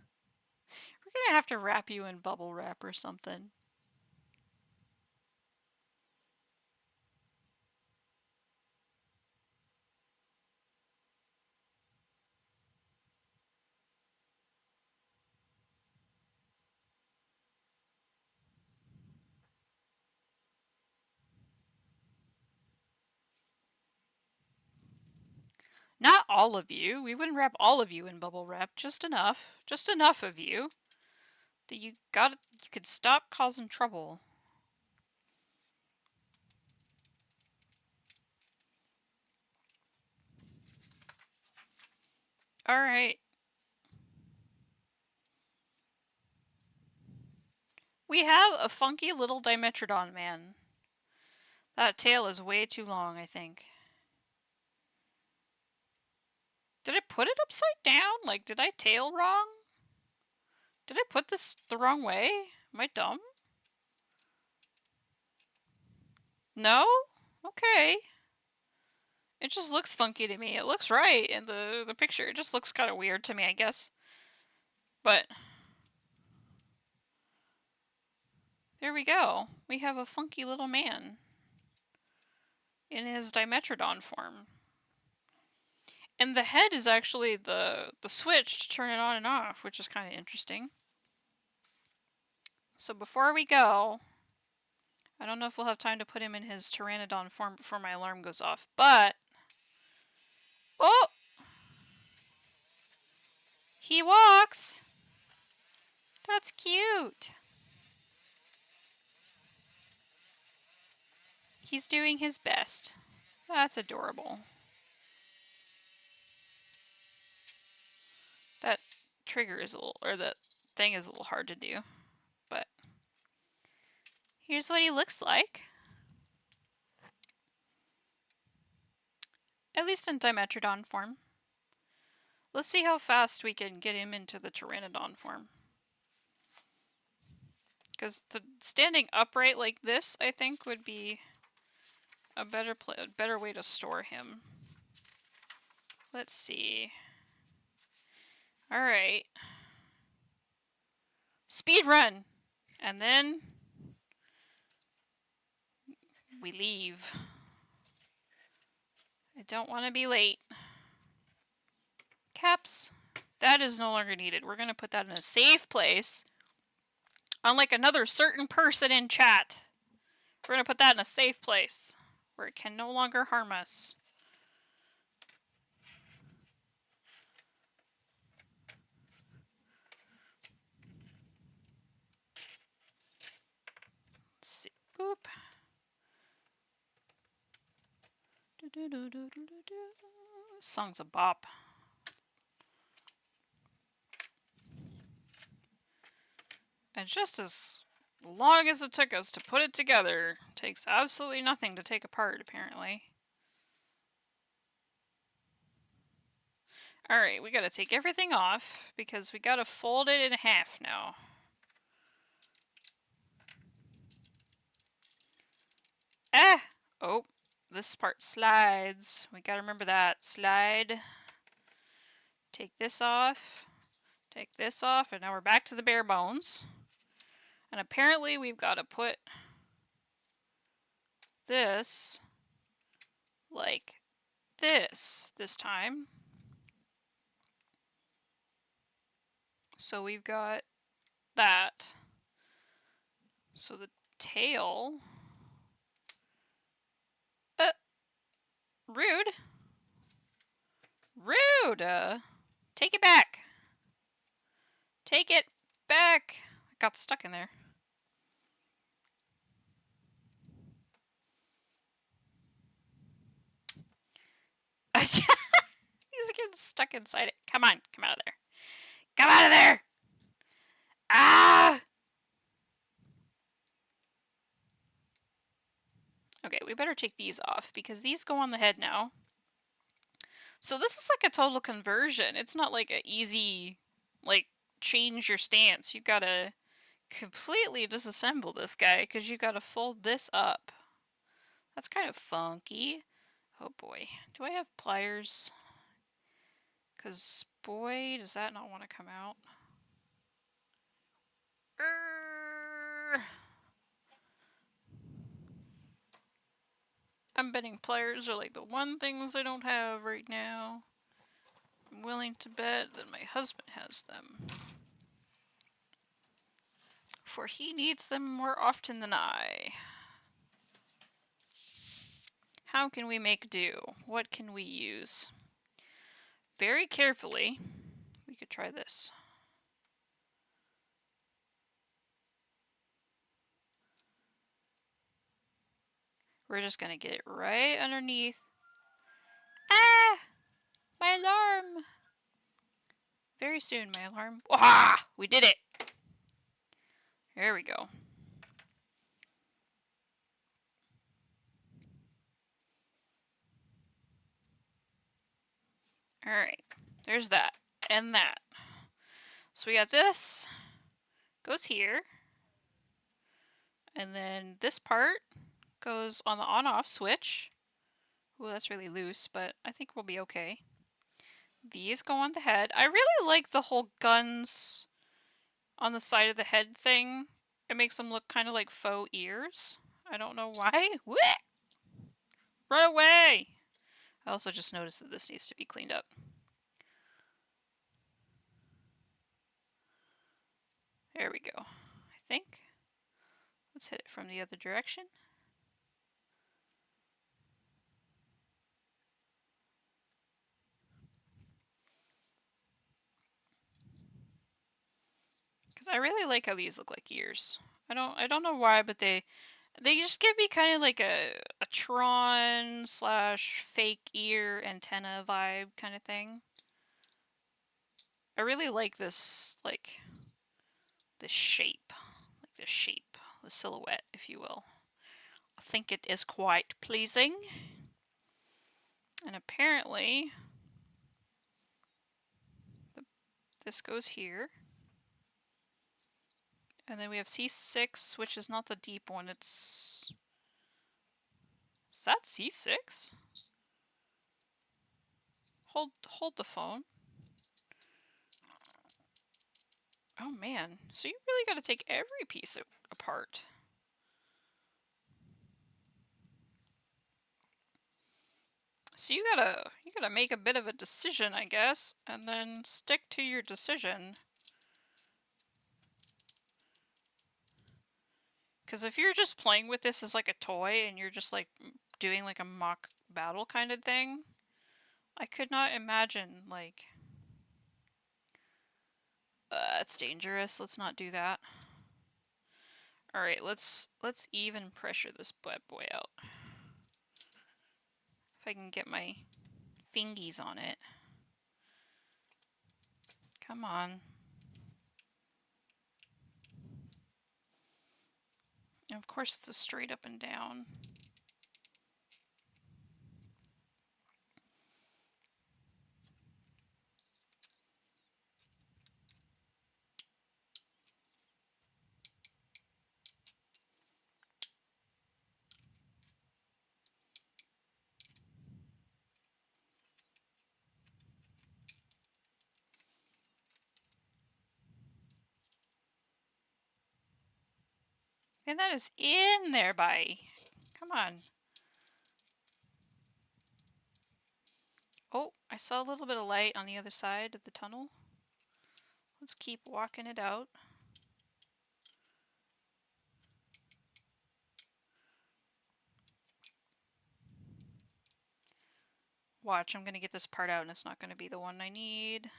We're gonna have to wrap you in bubble wrap or something. Not all of you. We wouldn't wrap all of you in bubble wrap. Just enough. Just enough of you. That you could stop causing trouble. Alright. We have a funky little Dimetrodon man. That tail is way too long, I think. Did I put it upside down? Like, did I tail wrong? Did I put this the wrong way? Am I dumb? No? Okay. It just looks funky to me. It looks right in the picture. It just looks kind of weird to me, I guess. But there we go. We have a funky little man in his Dimetrodon form. And the head is actually the switch to turn it on and off, which is kind of interesting. So before we go, I don't know if we'll have time to put him in his Pteranodon form before my alarm goes off, but... Oh! He walks! That's cute! He's doing his best. That's adorable. That trigger is a little, or that thing is a little hard to do, but here's what he looks like. At least in Dimetrodon form. Let's see how fast we can get him into the Pteranodon form. Because standing upright like this, I think, would be a better way to store him. Let's see. Alright. Speed run! And then we leave. I don't want to be late. Caps. That is no longer needed. We're going to put that in a safe place. Unlike another certain person in chat. We're going to put that in a safe place. Where it can no longer harm us. Let's see. Boop. This song's a bop. And just as long as it took us to put it together, it takes absolutely nothing to take apart, apparently. Alright, we gotta take everything off, because we gotta fold it in half now. Ah! Oh, this part slides. We gotta remember that. Slide. Take this off. Take this off, and now we're back to the bare bones. And apparently we've gotta put this like this time. So we've got that. So the tail... rude. Rude! Take it back. Take it back. I got stuck in there. He's getting stuck inside it. Come on, come out of there. Come out of there! Ah! Okay, we better take these off because these go on the head now. So this is like a total conversion. It's not like an easy, like, change your stance. You gotta completely disassemble this guy because you gotta fold this up. That's kind of funky. Oh boy. Do I have pliers? Because, boy, does that not want to come out. I'm betting pliers are like the one things I don't have right now. I'm willing to bet that my husband has them. For he needs them more often than I. How can we make do? What can we use? Very carefully, we could try this. We're just gonna get it right underneath. Ah! My alarm! Very soon, my alarm. Ah! We did it! There we go. Alright. There's that. And that. So we got this. Goes here. And then this part goes on the on-off switch. Ooh, that's really loose, but I think we'll be okay. These go on the head. I really like the whole guns on the side of the head thing. It makes them look kind of like faux ears. I don't know why. Run away! I also just noticed that this needs to be cleaned up. There we go, I think. Let's hit it from the other direction. Because I really like how these look like ears. I don't know why, but they just give me kind of like a Tron slash fake ear antenna vibe kind of thing. I really like this, like, this shape. Like this shape, the silhouette, if you will. I think it is quite pleasing. And apparently, this goes here. And then we have C6, which is not the deep one, it's... Is that C6? Hold the phone. Oh man, so you really gotta take every piece apart. So you gotta make a bit of a decision, I guess, and then stick to your decision. Because if you're just playing with this as like a toy and you're just like doing like a mock battle kind of thing, I could not imagine, like... it's dangerous, let's not do that. Alright, let's even pressure this bad boy out. If I can get my fingies on it. Come on. And of course it's a straight up and down. And that is in there, buddy. Come on. Oh, I saw a little bit of light on the other side of the tunnel. Let's keep walking it out. Watch, I'm gonna get this part out and it's not gonna be the one I need.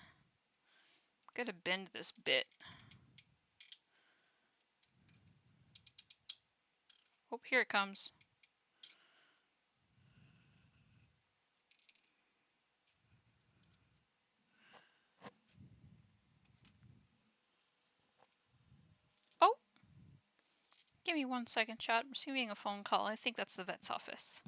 I'm gonna bend this bit. Oh, here it comes. Oh! Give me 1 second, chat. I'm receiving a phone call. I think that's the vet's office.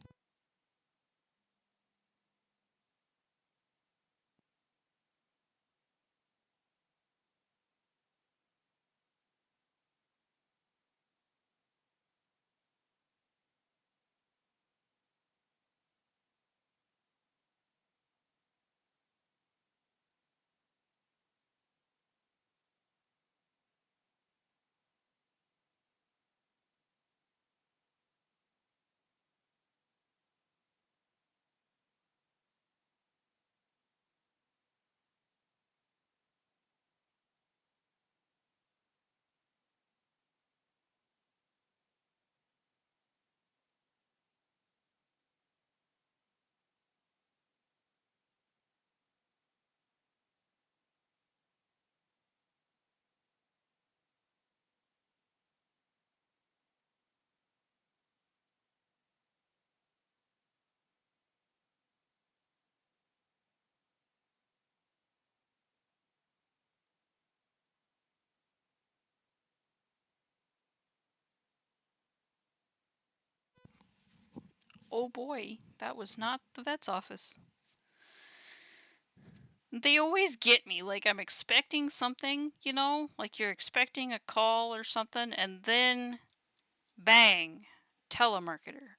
Oh boy, that was not the vet's office. They always get me, like I'm expecting something, you know? Like you're expecting a call or something, and then bang, telemarketer.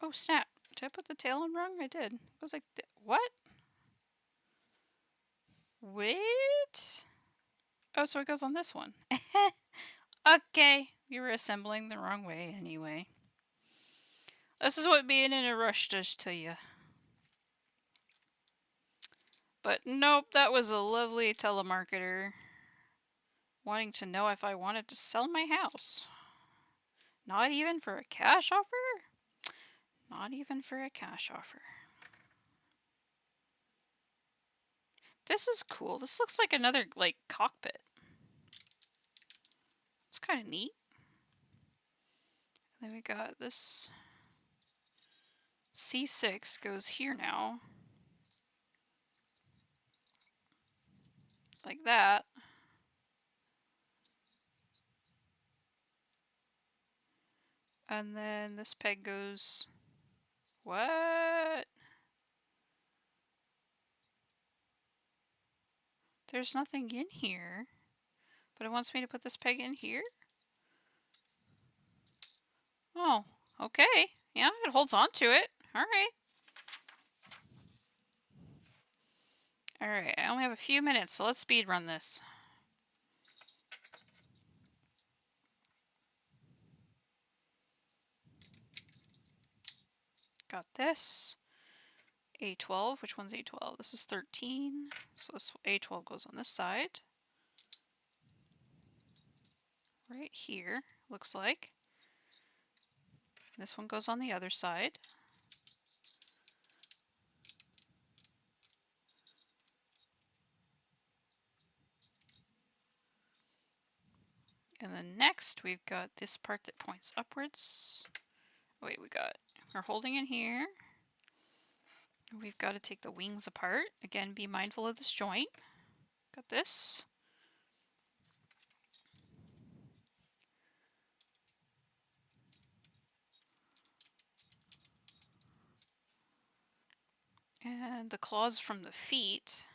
Oh snap. Did I put the tail on wrong? I did. I was like, what? Wait? Oh, so it goes on this one. Okay. You were assembling the wrong way anyway. This is what being in a rush does to you. But nope, that was a lovely telemarketer wanting to know if I wanted to sell my house. Not even for a cash offer? Not even for a cash offer. This is cool. This looks like another, like, cockpit. It's kind of neat. Then we got this C6 goes here now. Like that. And then this peg goes... What? There's nothing in here. But it wants me to put this peg in here? Oh, okay. Yeah, it holds on to it. Alright. Alright, I only have a few minutes, so let's speed run this. Got this. A12, which one's A12? This is 13. So this A12 goes on this side. Right here, looks like. This one goes on the other side. And then next we've got this part that points upwards. Wait, we're holding it here. We've got to take the wings apart. Again, be mindful of this joint. Got this. And the claws from the feet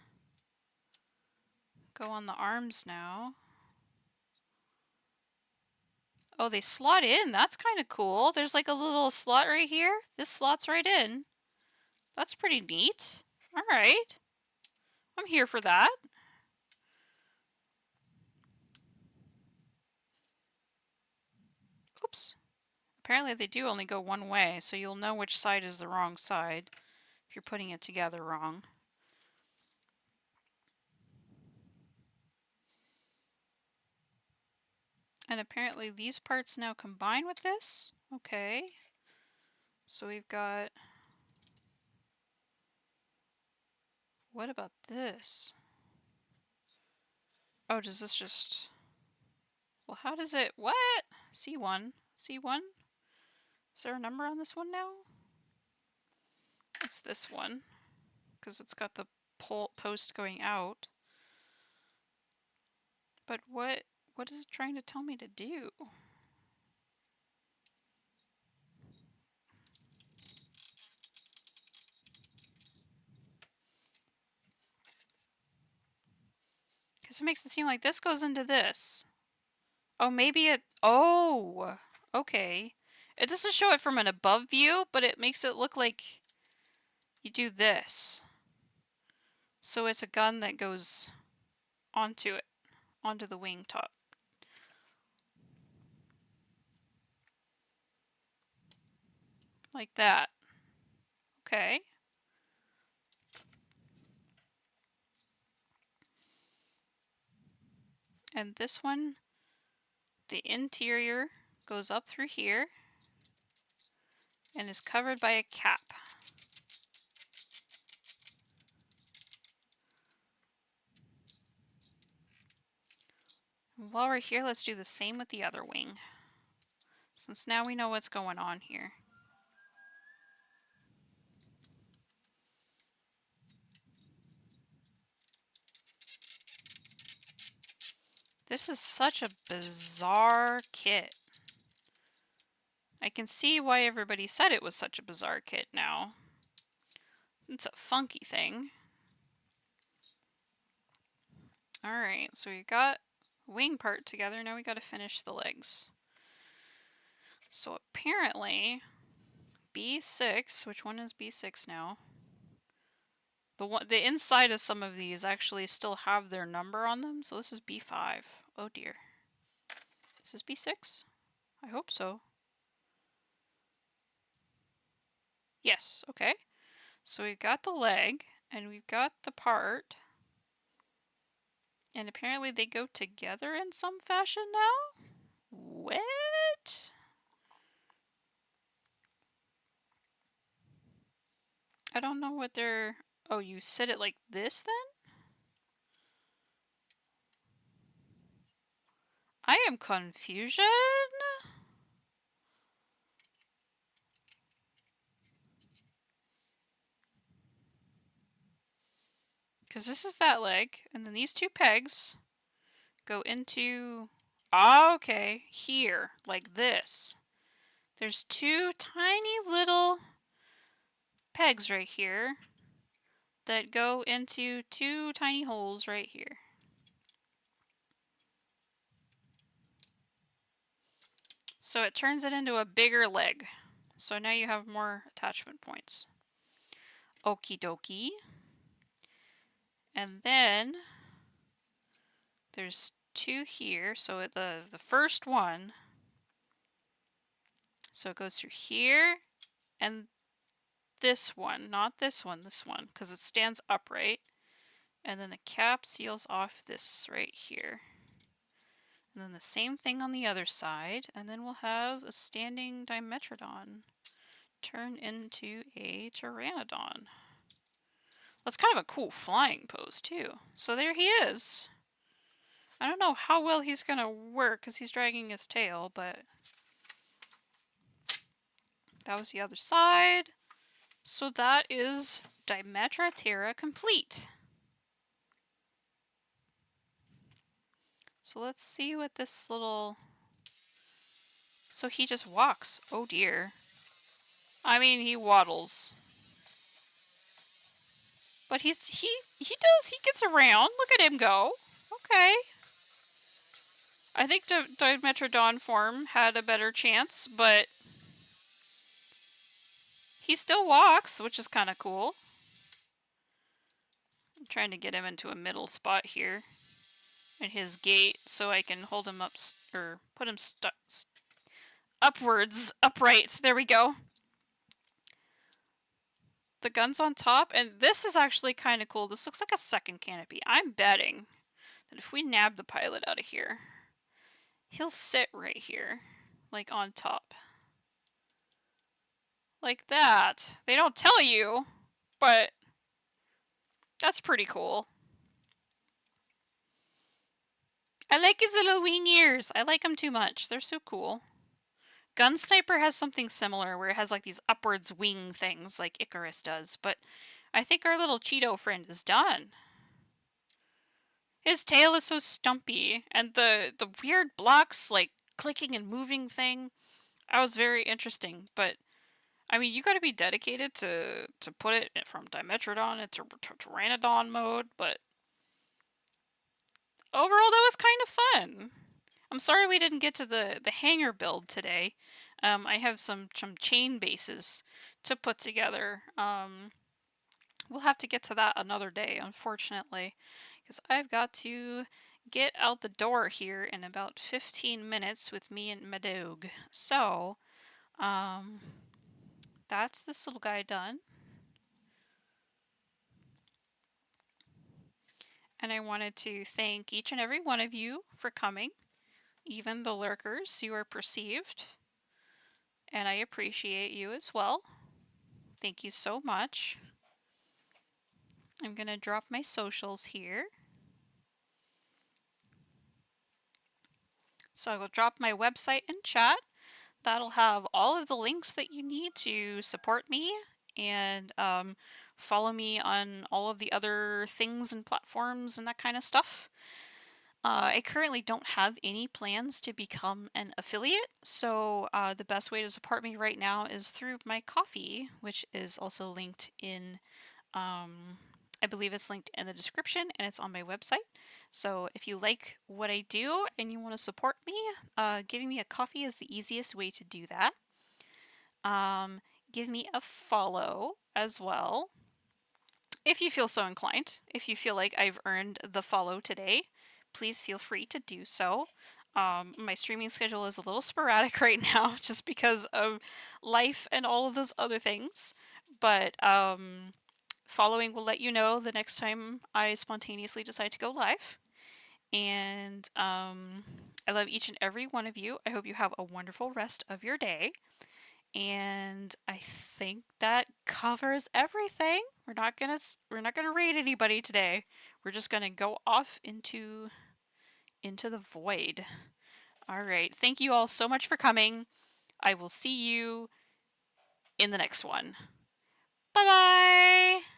go on the arms now. Oh, they slot in. That's kind of cool. There's like a little slot right here. This slots right in. That's pretty neat. All right. I'm here for that. Oops. Apparently they do only go one way, so you'll know which side is the wrong side if you're putting it together wrong. And apparently these parts now combine with this. Okay. So we've got... What about this? Oh, does this just... Well, how does it... What? C1. C1? Is there a number on this one now? It's this one. Because it's got the post going out. But what is it trying to tell me to do? Because it makes it seem like this goes into this. Oh, maybe it... Oh! Okay. It doesn't show it from an above view, but it makes it look like you do this. So it's a gun that goes onto it, onto the wing top. Like that. Okay. And this one, the interior goes up through here and is covered by a cap. And while we're here, let's do the same with the other wing, since now we know what's going on here. This is such a bizarre kit. I can see why everybody said it was such a bizarre kit now. It's a funky thing. Alright, so we got wing part together, now we gotta finish the legs. So apparently, B6, which one is B6 now? The inside of some of these actually still have their number on them, so this is B5. Oh dear. Is this B6? I hope so. Yes, okay. So we've got the leg, and we've got the part. And apparently they go together in some fashion now? What? I don't know what they're... Oh, you sit it like this then? I am confusion. Because this is that leg, and then these two pegs go into... Okay, here, like this. There's two tiny little pegs right here that go into two tiny holes right here. So it turns it into a bigger leg. So now you have more attachment points. Okie dokie. And then there's two here. So the first one, so it goes through here and this one, not this one, because it stands upright. And then the cap seals off this right here. And then the same thing on the other side, and then we'll have a standing Dimetrodon turn into a Pteranodon. That's kind of a cool flying pose too. So there he is. I don't know how well he's gonna work because he's dragging his tail, but that was the other side. So that is Dimetra Ptera complete. So let's see what this little... So he just walks. Oh dear. I mean, he waddles. But he gets around. Look at him go. Okay. I think Dimetrodon form had a better chance, but he still walks, which is kind of cool. I'm trying to get him into a middle spot here in his gait so I can hold him up, or put him upwards, upright. There we go. The gun's on top, and this is actually kind of cool. This looks like a second canopy. I'm betting that if we nab the pilot out of here, he'll sit right here, like on top. Like that. They don't tell you, but that's pretty cool. I like his little wing ears. I like them too much. They're so cool. Gun Sniper has something similar where it has like these upwards wing things like Icarus does, but I think our little Cheeto friend is done. His tail is so stumpy, and the weird blocks like clicking and moving thing, that was very interesting, but I mean, you gotta be dedicated to put it from Dimetrodon into Pteranodon mode, but overall that was kind of fun. I'm sorry we didn't get to the hanger build today. I have some chain bases to put together. We'll have to get to that another day, unfortunately, because I've got to get out the door here in about 15 minutes with me and my dog. So, that's this little guy done. And I wanted to thank each and every one of you for coming, even the lurkers, you are perceived. And I appreciate you as well. Thank you so much. I'm going to drop my socials here. So I will drop my website in chat. That'll have all of the links that you need to support me and follow me on all of the other things and platforms and that kind of stuff. I currently don't have any plans to become an affiliate, so the best way to support me right now is through my Ko-fi, which is also linked in I believe it's linked in the description and it's on my website. So if you like what I do and you want to support me, giving me a coffee is the easiest way to do that. Give me a follow as well, if you feel so inclined. If you feel like I've earned the follow today, please feel free to do so. My streaming schedule is a little sporadic right now just because of life and all of those other things. But following will let you know the next time I spontaneously decide to go live. And I love each and every one of you. I hope you have a wonderful rest of your day. And I think that covers everything. We're not gonna raid anybody today. We're just gonna go off into the void. All right. Thank you all so much for coming. I will see you in the next one. Bye bye.